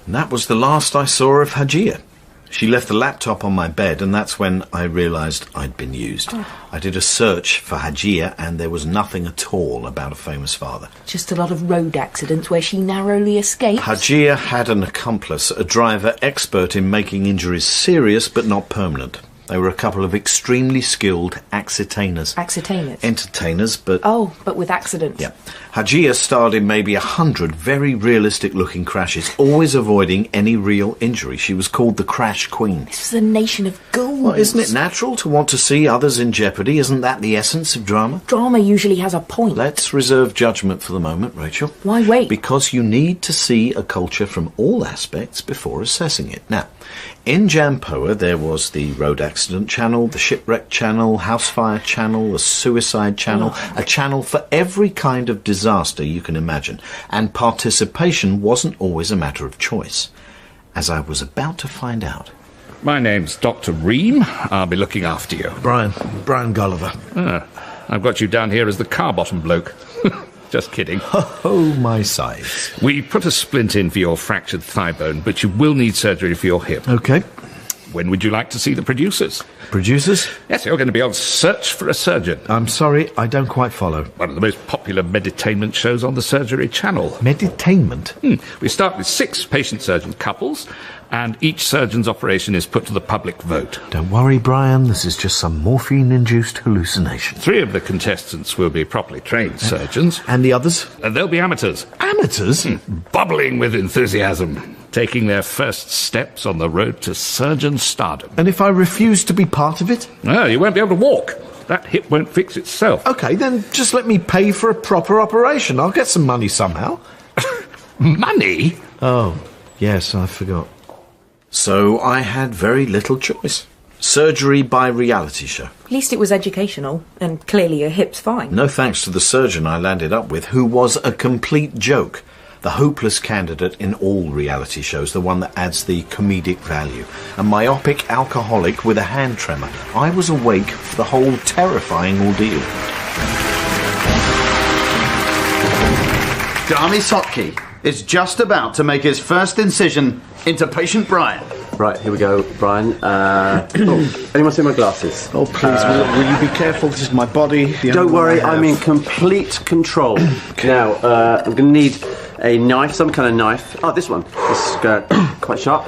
And that was the last I saw of Hajia. She left the laptop on my bed, and that's when I realised I'd been used. I did a search for Hajia, and there was nothing at all about a famous father. Just a lot of road accidents where she narrowly escaped. Hajia had an accomplice, a driver expert in making injuries serious but not permanent. They were a couple of extremely skilled accitaners. Accitaners? Entertainers, but... Oh, but with accidents. Yeah. Hajia starred in maybe 100 very realistic-looking crashes, always avoiding any real injury. She was called the Crash Queen. This was a nation of ghouls. Well, isn't it natural to want to see others in jeopardy? Isn't that the essence of drama? Drama usually has a point. Let's reserve judgment for the moment, Rachel. Why wait? Because you need to see a culture from all aspects before assessing it. Now, in Jampoa, there was the road accident channel, the shipwreck channel, house fire channel, the suicide channel, a channel for every kind of disaster you can imagine. And participation wasn't always a matter of choice, as I was about to find out. My name's Dr. Ream. I'll be looking after you. Brian Gulliver. I've got you down here as the car-bottom bloke. Just kidding. Oh, my sides. We put a splint in for your fractured thigh bone, but you will need surgery for your hip. OK. When would you like to see the producers? Producers? Yes, you're going to be on Search for a Surgeon. I'm sorry, I don't quite follow. One of the most popular meditainment shows on the Surgery Channel. Meditainment? We start with 6 patient-surgeon couples, and each surgeon's operation is put to the public vote. Don't worry, Brian, this is just some morphine-induced hallucination. 3 of the contestants will be properly trained surgeons. And the others? They'll be amateurs. Amateurs? Bubbling with enthusiasm, taking their first steps on the road to surgeon stardom. And if I refuse to be part of it? No, you won't be able to walk. That hip won't fix itself. OK, then just let me pay for a proper operation. I'll get some money somehow. Money? Oh, yes, I forgot. So I had very little choice. Surgery by reality show. At least it was educational, and clearly your hip's fine. No thanks to the surgeon I landed up with, who was a complete joke. The hopeless candidate in all reality shows, the one that adds the comedic value. A myopic alcoholic with a hand tremor. I was awake for the whole terrifying ordeal. Darmy Sotke is just about to make his first incision into patient Brian. Right, here we go, Brian. Anyone see my glasses? Oh, please, will you be careful? This is my body. Don't worry, I'm in complete control. Okay. Now, I'm going to need a knife, some kind of knife. Oh, this one. This is quite sharp.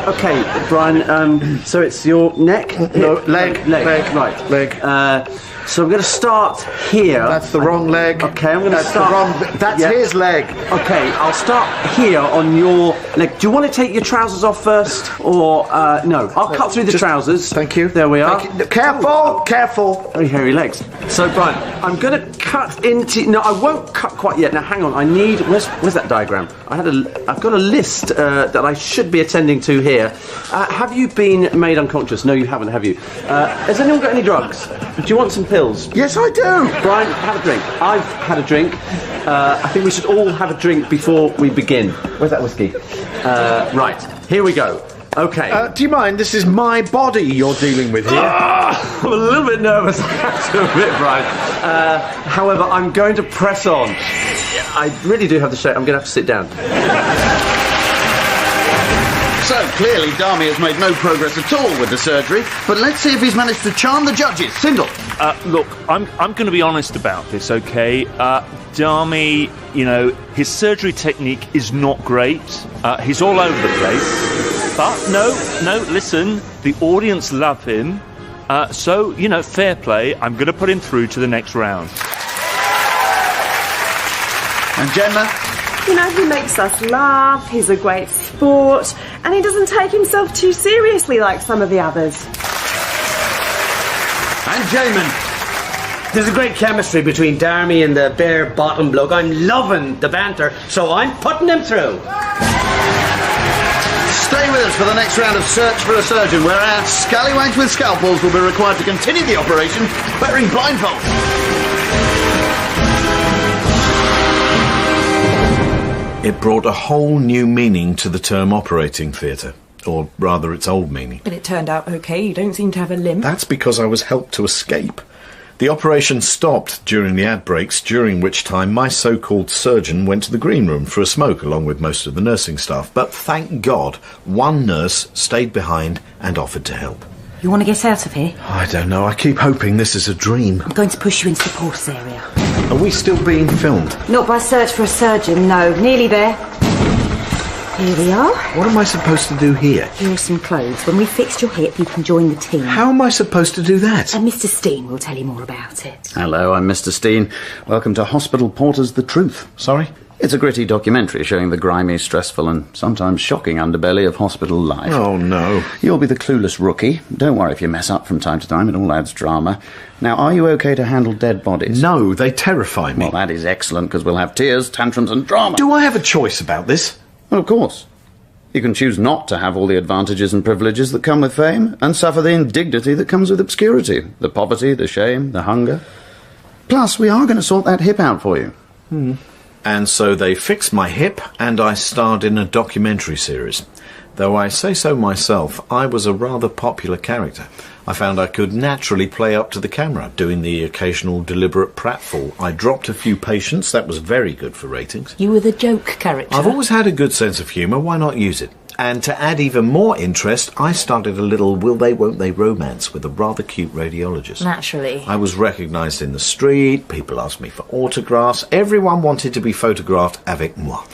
OK, Brian, so it's your neck? No, leg. Right. Leg. So I'm going to start here. That's the wrong leg. OK, I'm going to start... That's his leg. OK, I'll start here on your leg. Do you want to take your trousers off first? Or, no. I'll cut through the trousers. Thank you. There we are. Careful, careful. Very hairy legs. So, Brian, I'm going to cut into... No, I won't cut quite yet. Now, hang on. I need... Where's that diagram? I've got a list that I should be attending to here. Have you been made unconscious? No, you haven't, have you? Has anyone got any drugs? Do you want some pills? Yes, I do. Brian, have a drink. I've had a drink. I think we should all have a drink before we begin. Where's that whiskey? Right, here we go. OK. Do you mind? This is my body you're dealing with here. I'm a little bit nervous, I have to admit, Brian. However, I'm going to press on. I really do have to say, I'm going to have to sit down. So, clearly, Darmy has made no progress at all with the surgery, but let's see if he's managed to charm the judges. Sindel. Look, I'm going to be honest about this, okay? Darmy, his surgery technique is not great. He's all over the place. But, no, listen, the audience love him. So, fair play. I'm going to put him through to the next round. And Gemma? He makes us laugh, he's a great sport, and he doesn't take himself too seriously like some of the others. And Jamin? There's a great chemistry between Darmy and the bare bottom bloke. I'm loving the banter, so I'm putting him through. Stay with us for the next round of Search for a Surgeon, where our scallywags with scalpels will be required to continue the operation wearing blindfolds. It brought a whole new meaning to the term operating theatre, or rather its old meaning. But it turned out okay, you don't seem to have a limp. That's because I was helped to escape. The operation stopped during the ad breaks, during which time my so-called surgeon went to the green room for a smoke along with most of the nursing staff. But thank God, one nurse stayed behind and offered to help. You want to get out of here? I don't know, I keep hoping this is a dream. I'm going to push you into the porter's area. Are we still being filmed? Not by Search for a Surgeon, no. Nearly there. Here we are. What am I supposed to do here? Here are some clothes. When we've fixed your hip, you can join the team. How am I supposed to do that? And Mr. Steen will tell you more about it. Hello, I'm Mr. Steen. Welcome to Hospital Porter's The Truth. Sorry? It's a gritty documentary showing the grimy, stressful and sometimes shocking underbelly of hospital life. Oh, no. You'll be the clueless rookie. Don't worry if you mess up from time to time. It all adds drama. Now, are you okay to handle dead bodies? No, they terrify me. Well, that is excellent, because we'll have tears, tantrums and drama. Do I have a choice about this? Well, of course. You can choose not to have all the advantages and privileges that come with fame, and suffer the indignity that comes with obscurity, the poverty, the shame, the hunger. Plus, we are going to sort that hip out for you. And so they fixed my hip, and I starred in a documentary series. Though I say so myself, I was a rather popular character. I found I could naturally play up to the camera, doing the occasional deliberate pratfall. I dropped a few patients, that was very good for ratings. You were the joke character. I've always had a good sense of humour, why not use it? And to add even more interest, I started a little will they, won't they romance with a rather cute radiologist. Naturally. I was recognised in the street, people asked me for autographs, everyone wanted to be photographed avec moi.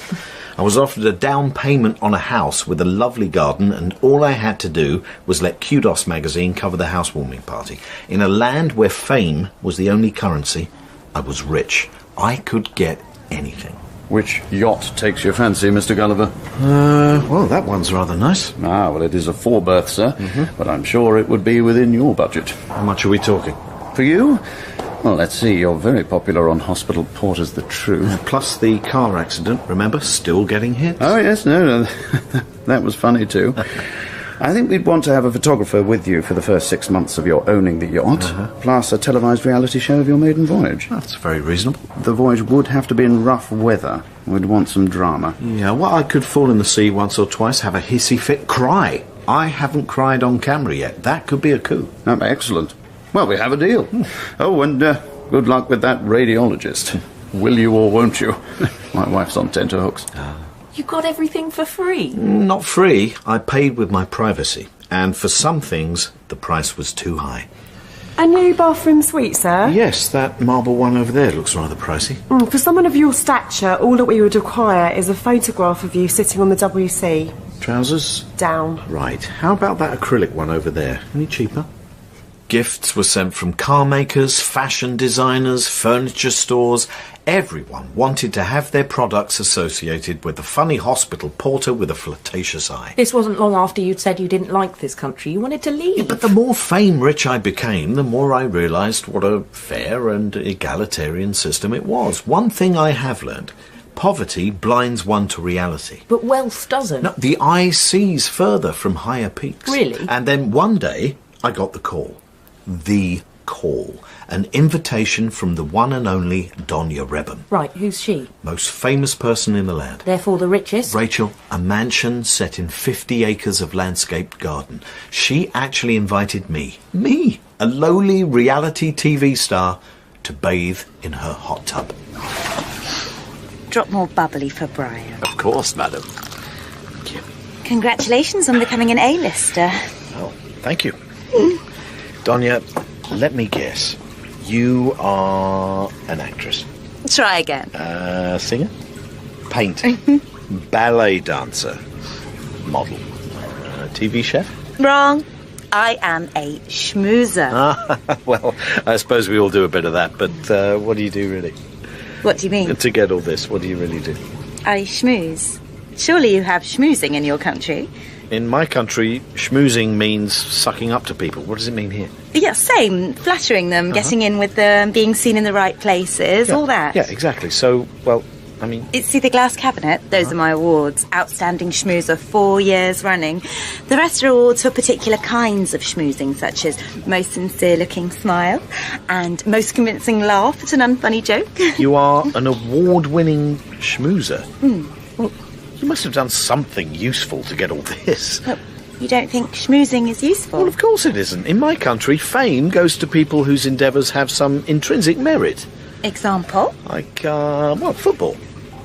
I was offered a down payment on a house with a lovely garden, and all I had to do was let Kudos magazine cover the housewarming party. In a land where fame was the only currency, I was rich. I could get anything. Which yacht takes your fancy, Mr. Gulliver? Well, that one's rather nice. Ah, well, it is a four-berth, sir, but I'm sure it would be within your budget. How much are we talking? For you? Well, let's see, you're very popular on Hospital Porter's The Truth. Plus the car accident, remember? Still getting hit. Oh, yes, no, that was funny too. I think we'd want to have a photographer with you for the first 6 months of your owning the yacht, plus a televised reality show of your maiden voyage. That's very reasonable. The voyage would have to be in rough weather. We'd want some drama. Yeah, well, I could fall in the sea once or twice, have a hissy fit, cry. I haven't cried on camera yet. That could be a coup. Oh, excellent. Well, we have a deal. Oh, and good luck with that radiologist. Will you or won't you? My wife's on tenterhooks. You got everything for free? Not free. I paid with my privacy. And for some things, the price was too high. A new bathroom suite, sir? Yes, that marble one over there looks rather pricey. For someone of your stature, all that we would require is a photograph of you sitting on the WC. Trousers? Down. Right. How about that acrylic one over there? Any cheaper? Gifts were sent from car makers, fashion designers, furniture stores. Everyone wanted to have their products associated with the funny hospital porter with a flirtatious eye. This wasn't long after you'd said you didn't like this country. You wanted to leave. Yeah, but the more fame-rich I became, the more I realised what a fair and egalitarian system it was. One thing I have learned. Poverty blinds one to reality. But wealth doesn't. No, the eye sees further from higher peaks. Really? And then one day, I got the call. The call. An invitation from the one and only Donya Rebham. Right, who's she? Most famous person in the land. Therefore the richest? Rachel, a mansion set in 50 acres of landscaped garden. She actually invited me, a lowly reality TV star, to bathe in her hot tub. Drop more bubbly for Brian. Of course, madam. Congratulations on becoming an A-lister. Oh, thank you. Donya, let me guess. You are an actress. Try again. Singer? Painter? Ballet dancer? Model? TV chef? Wrong. I am a schmoozer. Well, I suppose we all do a bit of that, but what do you do, really? What do you mean? To get all this, what do you really do? I schmooze. Surely you have schmoozing in your country. In my country, schmoozing means sucking up to people. What does it mean here? Yeah, same. Flattering them, getting in with them, being seen in the right places, all that. Yeah, exactly. So, well, I mean... See the glass cabinet? Those are my awards. Outstanding schmoozer, 4 years running. The rest are awards for particular kinds of schmoozing, such as most sincere-looking smile and most convincing laugh at an unfunny joke. You are an award-winning schmoozer? Well, you must have done something useful to get all this. Well, you don't think schmoozing is useful? Well, of course it isn't. In my country, fame goes to people whose endeavours have some intrinsic merit. Example? Like, football.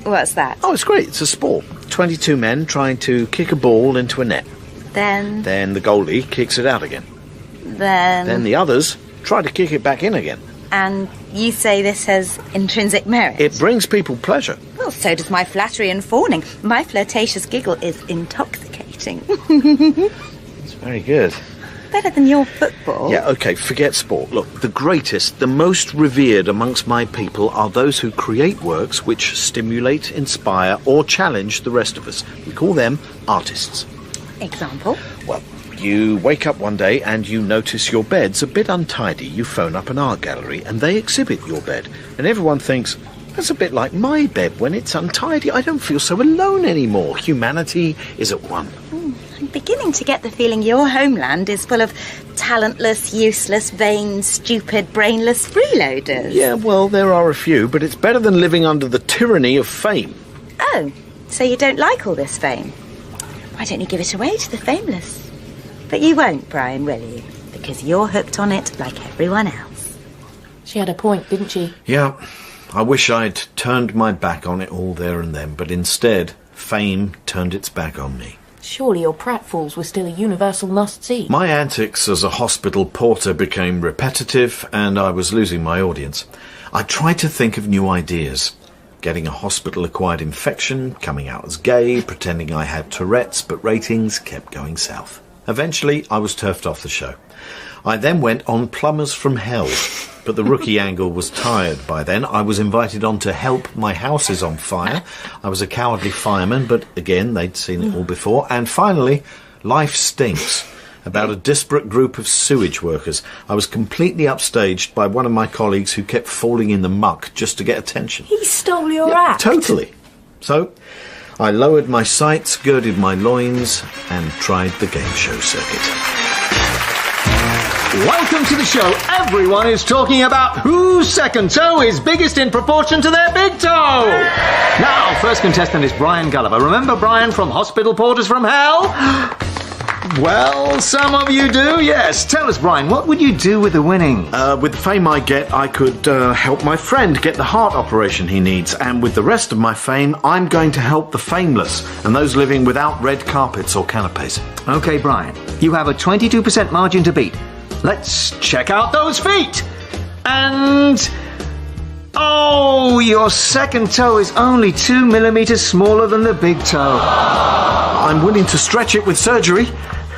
What's that? Oh, it's great. It's a sport. 22 men trying to kick a ball into a net. Then the goalie kicks it out again. Then the others try to kick it back in again. And you say this has intrinsic merit? It brings people pleasure. Well, so does my flattery and fawning. My flirtatious giggle is intoxicating. It's very good. Better than your football. Yeah, OK, forget sport. Look, the greatest, the most revered amongst my people are those who create works which stimulate, inspire, or challenge the rest of us. We call them artists. Example? Well, you wake up one day and you notice your bed's a bit untidy. You phone up an art gallery and they exhibit your bed. And everyone thinks, that's a bit like my bed. When it's untidy, I don't feel so alone anymore. Humanity is at one. I'm beginning to get the feeling your homeland is full of talentless, useless, vain, stupid, brainless freeloaders. Yeah, well, there are a few, but it's better than living under the tyranny of fame. Oh, so you don't like all this fame? Why don't you give it away to the fameless? But you won't, Brian, will you? Because you're hooked on it like everyone else. She had a point, didn't she? Yeah, I wish I'd turned my back on it all there and then, but instead, fame turned its back on me. Surely your pratfalls were still a universal must-see. My antics as a hospital porter became repetitive, and I was losing my audience. I tried to think of new ideas. Getting a hospital-acquired infection, coming out as gay, pretending I had Tourette's, but ratings kept going south. Eventually, I was turfed off the show. I then went on Plumbers from Hell, but the rookie angle was tired by then. I was invited on to Help My House is on Fire. I was a cowardly fireman, but again, they'd seen it all before. And finally, Life Stinks, about a disparate group of sewage workers. I was completely upstaged by one of my colleagues who kept falling in the muck just to get attention. He stole your act. Totally. So, I lowered my sights, girded my loins, and tried the game show circuit. Welcome to the show. Everyone is talking about whose second toe is biggest in proportion to their big toe. Now, first contestant is Brian Gulliver. Remember Brian from Hospital Porters from Hell? Well, some of you do, yes. Tell us, Brian, what would you do with the winnings? With the fame I get, I could help my friend get the heart operation he needs. And with the rest of my fame, I'm going to help the fameless and those living without red carpets or canapes. OK, Brian, you have a 22% margin to beat. Let's check out those feet. And... oh, your second toe is only 2 millimeters smaller than the big toe. I'm willing to stretch it with surgery.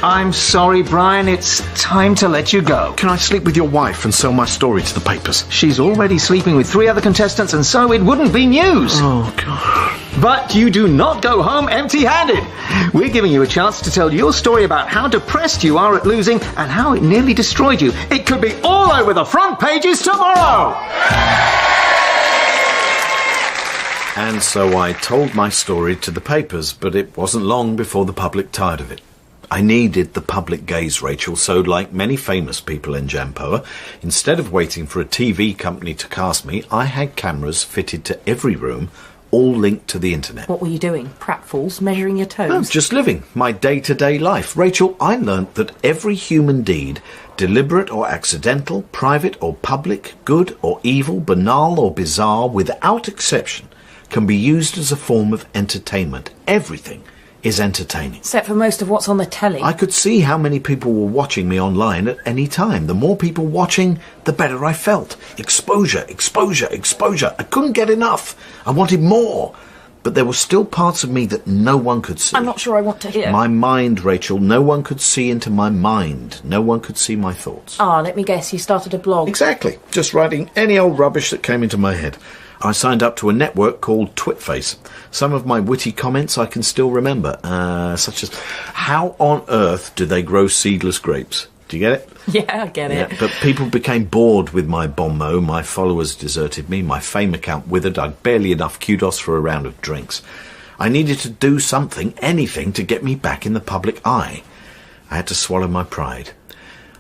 I'm sorry, Brian, it's time to let you go. Can I sleep with your wife and sell my story to the papers? She's already sleeping with 3 other contestants, and so it wouldn't be news. Oh, God. But you do not go home empty-handed. We're giving you a chance to tell your story about how depressed you are at losing and how it nearly destroyed you. It could be all over the front pages tomorrow. And so I told my story to the papers, but it wasn't long before the public tired of it. I needed the public gaze, Rachel, so like many famous people in Jampoa, instead of waiting for a TV company to cast me, I had cameras fitted to every room, all linked to the internet. What were you doing? Pratfalls? Measuring your toes? No, just living my day-to-day life. Rachel, I learnt that every human deed, deliberate or accidental, private or public, good or evil, banal or bizarre, without exception, can be used as a form of entertainment. Everything is entertaining. Except for most of what's on the telly. I could see how many people were watching me online at any time. The more people watching, the better I felt. Exposure, exposure, exposure. I couldn't get enough. I wanted more. But there were still parts of me that no one could see. I'm not sure I want to hear. My mind, Rachel. No one could see into my mind. No one could see my thoughts. Let me guess, you started a blog. Exactly. Just writing any old rubbish that came into my head. I signed up to a network called Twitface. Some of my witty comments I can still remember, such as, how on earth do they grow seedless grapes? Do you get it? Yeah, I get it. Yeah, but people became bored with my bon mot. My followers deserted me. My fame account withered. I'd barely enough kudos for a round of drinks. I needed to do something, anything, to get me back in the public eye. I had to swallow my pride.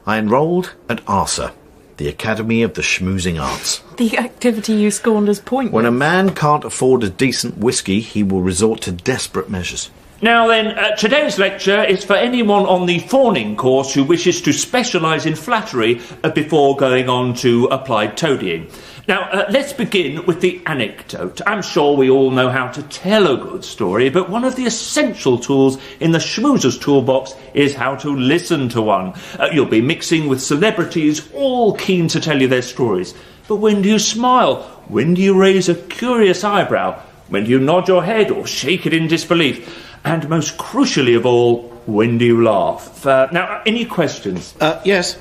I enrolled at ARSA, the Academy of the Schmoozing Arts. The activity you scorned as pointless. When a man can't afford a decent whiskey, he will resort to desperate measures. Now then, today's lecture is for anyone on the fawning course who wishes to specialise in flattery before going on to applied toadying. Now, let's begin with the anecdote. I'm sure we all know how to tell a good story, but one of the essential tools in the schmoozer's toolbox is how to listen to one. You'll be mixing with celebrities, all keen to tell you their stories. But when do you smile? When do you raise a curious eyebrow? When do you nod your head or shake it in disbelief? And most crucially of all, when do you laugh? Now, any questions? Yes.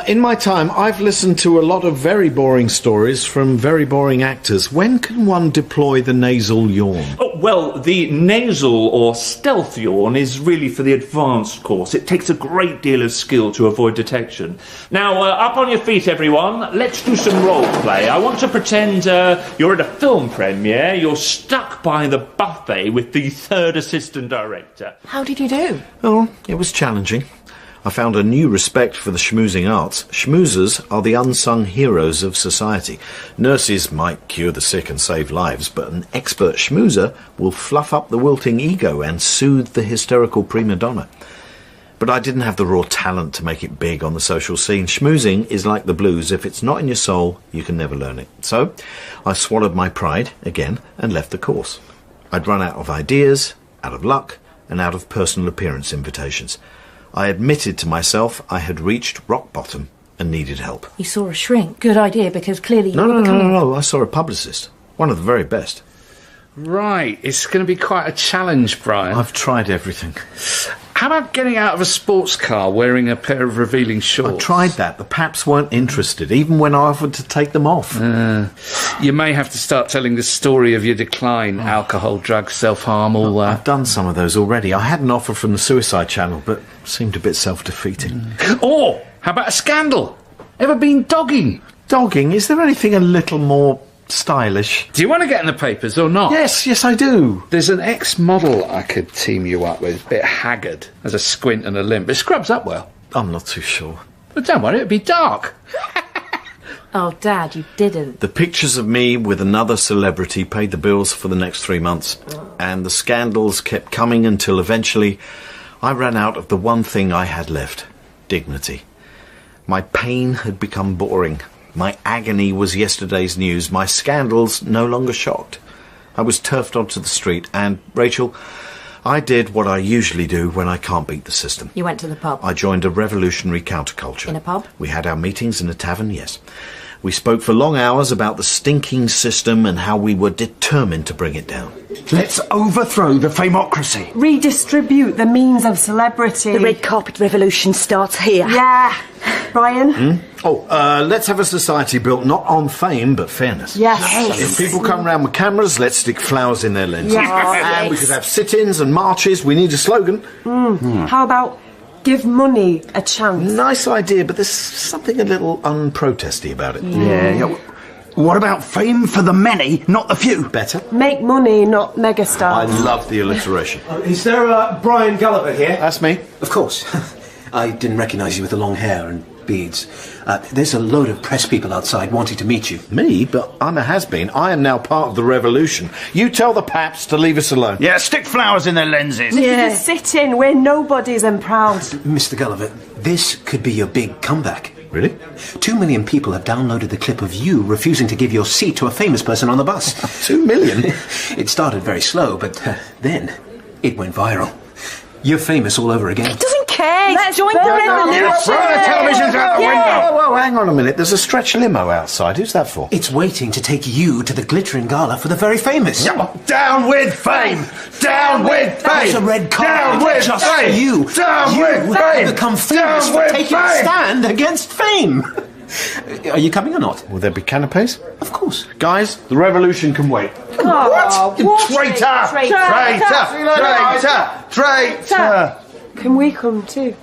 In my time, I've listened to a lot of very boring stories from very boring actors. When can one deploy the nasal yawn? Oh, well, the nasal or stealth yawn is really for the advanced course. It takes a great deal of skill to avoid detection. Now, up on your feet, everyone. Let's do some role play. I want to pretend you're at a film premiere. You're stuck by the buffet with the third assistant director. How did you do? Oh, it was challenging. I found a new respect for the schmoozing arts. Schmoozers are the unsung heroes of society. Nurses might cure the sick and save lives, but an expert schmoozer will fluff up the wilting ego and soothe the hysterical prima donna. But I didn't have the raw talent to make it big on the social scene. Schmoozing is like the blues. If it's not in your soul, you can never learn it. So I swallowed my pride again and left the course. I'd run out of ideas, out of luck, and out of personal appearance invitations. I admitted to myself I had reached rock bottom and needed help. You saw a shrink. Good idea, because clearly you No. I saw a publicist. One of the very best. Right. It's going to be quite a challenge, Brian. I've tried everything. How about getting out of a sports car wearing a pair of revealing shorts? I tried that. The paps weren't interested, even when I offered to take them off. You may have to start telling the story of your decline. Alcohol, drugs, self-harm, all that. I've done some of those already. I had an offer from the Suicide Channel, but seemed a bit self-defeating. Or, how about a scandal? Ever been dogging? Dogging? Is there anything a little more stylish? Do you want to get in the papers or not? Yes, I do. There's an ex-model I could team you up with, a bit haggard, has a squint and a limp. It scrubs up well. I'm not too sure. But don't worry, it'll be dark. Oh, Dad, you didn't. The pictures of me with another celebrity paid the bills for the next 3 months. And the scandals kept coming until eventually I ran out of the one thing I had left. Dignity. My pain had become boring. My agony was yesterday's news. My scandals no longer shocked. I was turfed onto the street and, Rachel, I did what I usually do when I can't beat the system. You went to the pub? I joined a revolutionary counterculture. In a pub? We had our meetings in a tavern, yes. We spoke for long hours about the stinking system and how we were determined to bring it down. Let's overthrow the famocracy. Redistribute the means of celebrity. The red carpet revolution starts here. Yeah. Brian? Let's have a society built not on fame, but fairness. Yes. If people come round with cameras, let's stick flowers in their lenses. Yes. And we could have sit-ins and marches. We need a slogan. How about give money a chance? Nice idea, but there's something a little unprotesty about it. Yeah. What about fame for the many, not the few? Better. Make money, not megastars. I love the alliteration. Is there Brian Gulliver here? That's me. Of course. I didn't recognise you with the long hair and beads. There's a load of press people outside wanting to meet you. Me? But I'm a has-been. I am now part of the revolution. You tell the paps to leave us alone. Yeah, stick flowers in their lenses. This is a sit-in. We're nobodies and proud. Mr. Gulliver, this could be your big comeback. Really? 2 million people have downloaded the clip of you refusing to give your seat to a famous person on the bus. 2 million? It started very slow, but then It went viral. You're famous all over again. He doesn't care. Let's join the Throw the televisions out the window! window. Whoa, hang on a minute. There's a stretch limo outside. Who's that for? It's waiting to take you to the glittering gala for the very famous. Down with fame! Down with fame! It's a red carpet. Down with Just fame! you. Down with You fame! have become famous Down for with taking a fame! stand against fame. Are you coming or not? Will there be canapes? Of course. Guys, the revolution can wait. Oh, You traitor! Traitor! Can we come too?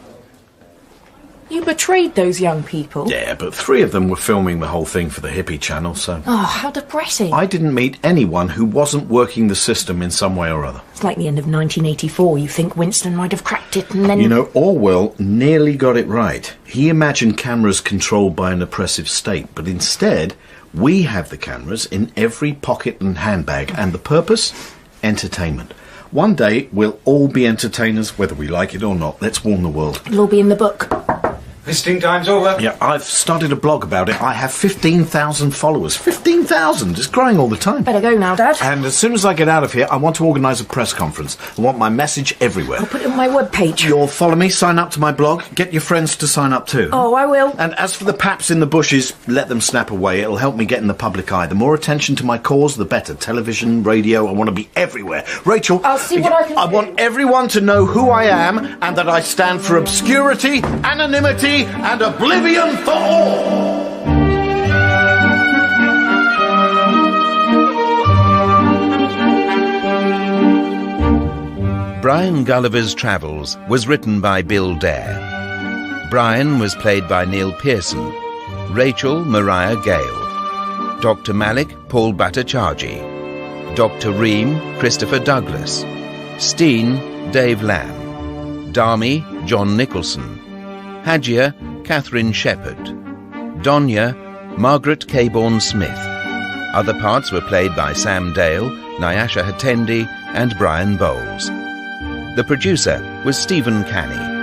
You betrayed those young people. Yeah, but 3 of them were filming the whole thing for the hippie channel, so... Oh, how depressing. I didn't meet anyone who wasn't working the system in some way or other. It's like the end of 1984. You think Winston might have cracked it and then... You know, Orwell nearly got it right. He imagined cameras controlled by an oppressive state, but instead, we have the cameras in every pocket and handbag, and the purpose? Entertainment. One day, we'll all be entertainers, whether we like it or not. Let's warn the world. It'll all be in the book. Visiting time's over. Yeah, I've started a blog about it. I have 15,000 followers. 15,000! It's growing all the time. Better go now, Dad. And as soon as I get out of here, I want to organise a press conference. I want my message everywhere. I'll put it on my webpage. You'll follow me, sign up to my blog, get your friends to sign up too. Oh, I will. And as for the paps in the bushes, let them snap away. It'll help me get in the public eye. The more attention to my cause, the better. Television, radio, I want to be everywhere. Rachel, I'll see what I can do. I want everyone to know who I am and that I stand for obscurity, anonymity, and oblivion for all. Brian Gulliver's Travels was written by Bill Dare. Brian was played by Neil Pearson. Rachel, Mariah Gale. Dr. Malik, Paul Bhattacharjee. Dr. Ream, Christopher Douglas. Steen, Dave Lamb. Dami, John Nicholson. Hajia, Catherine Shepherd. Donya, Margaret Caborn-Smith. Other parts were played by Sam Dale, Nyasha Hatendi and Brian Bowles. The producer was Stephen Canny.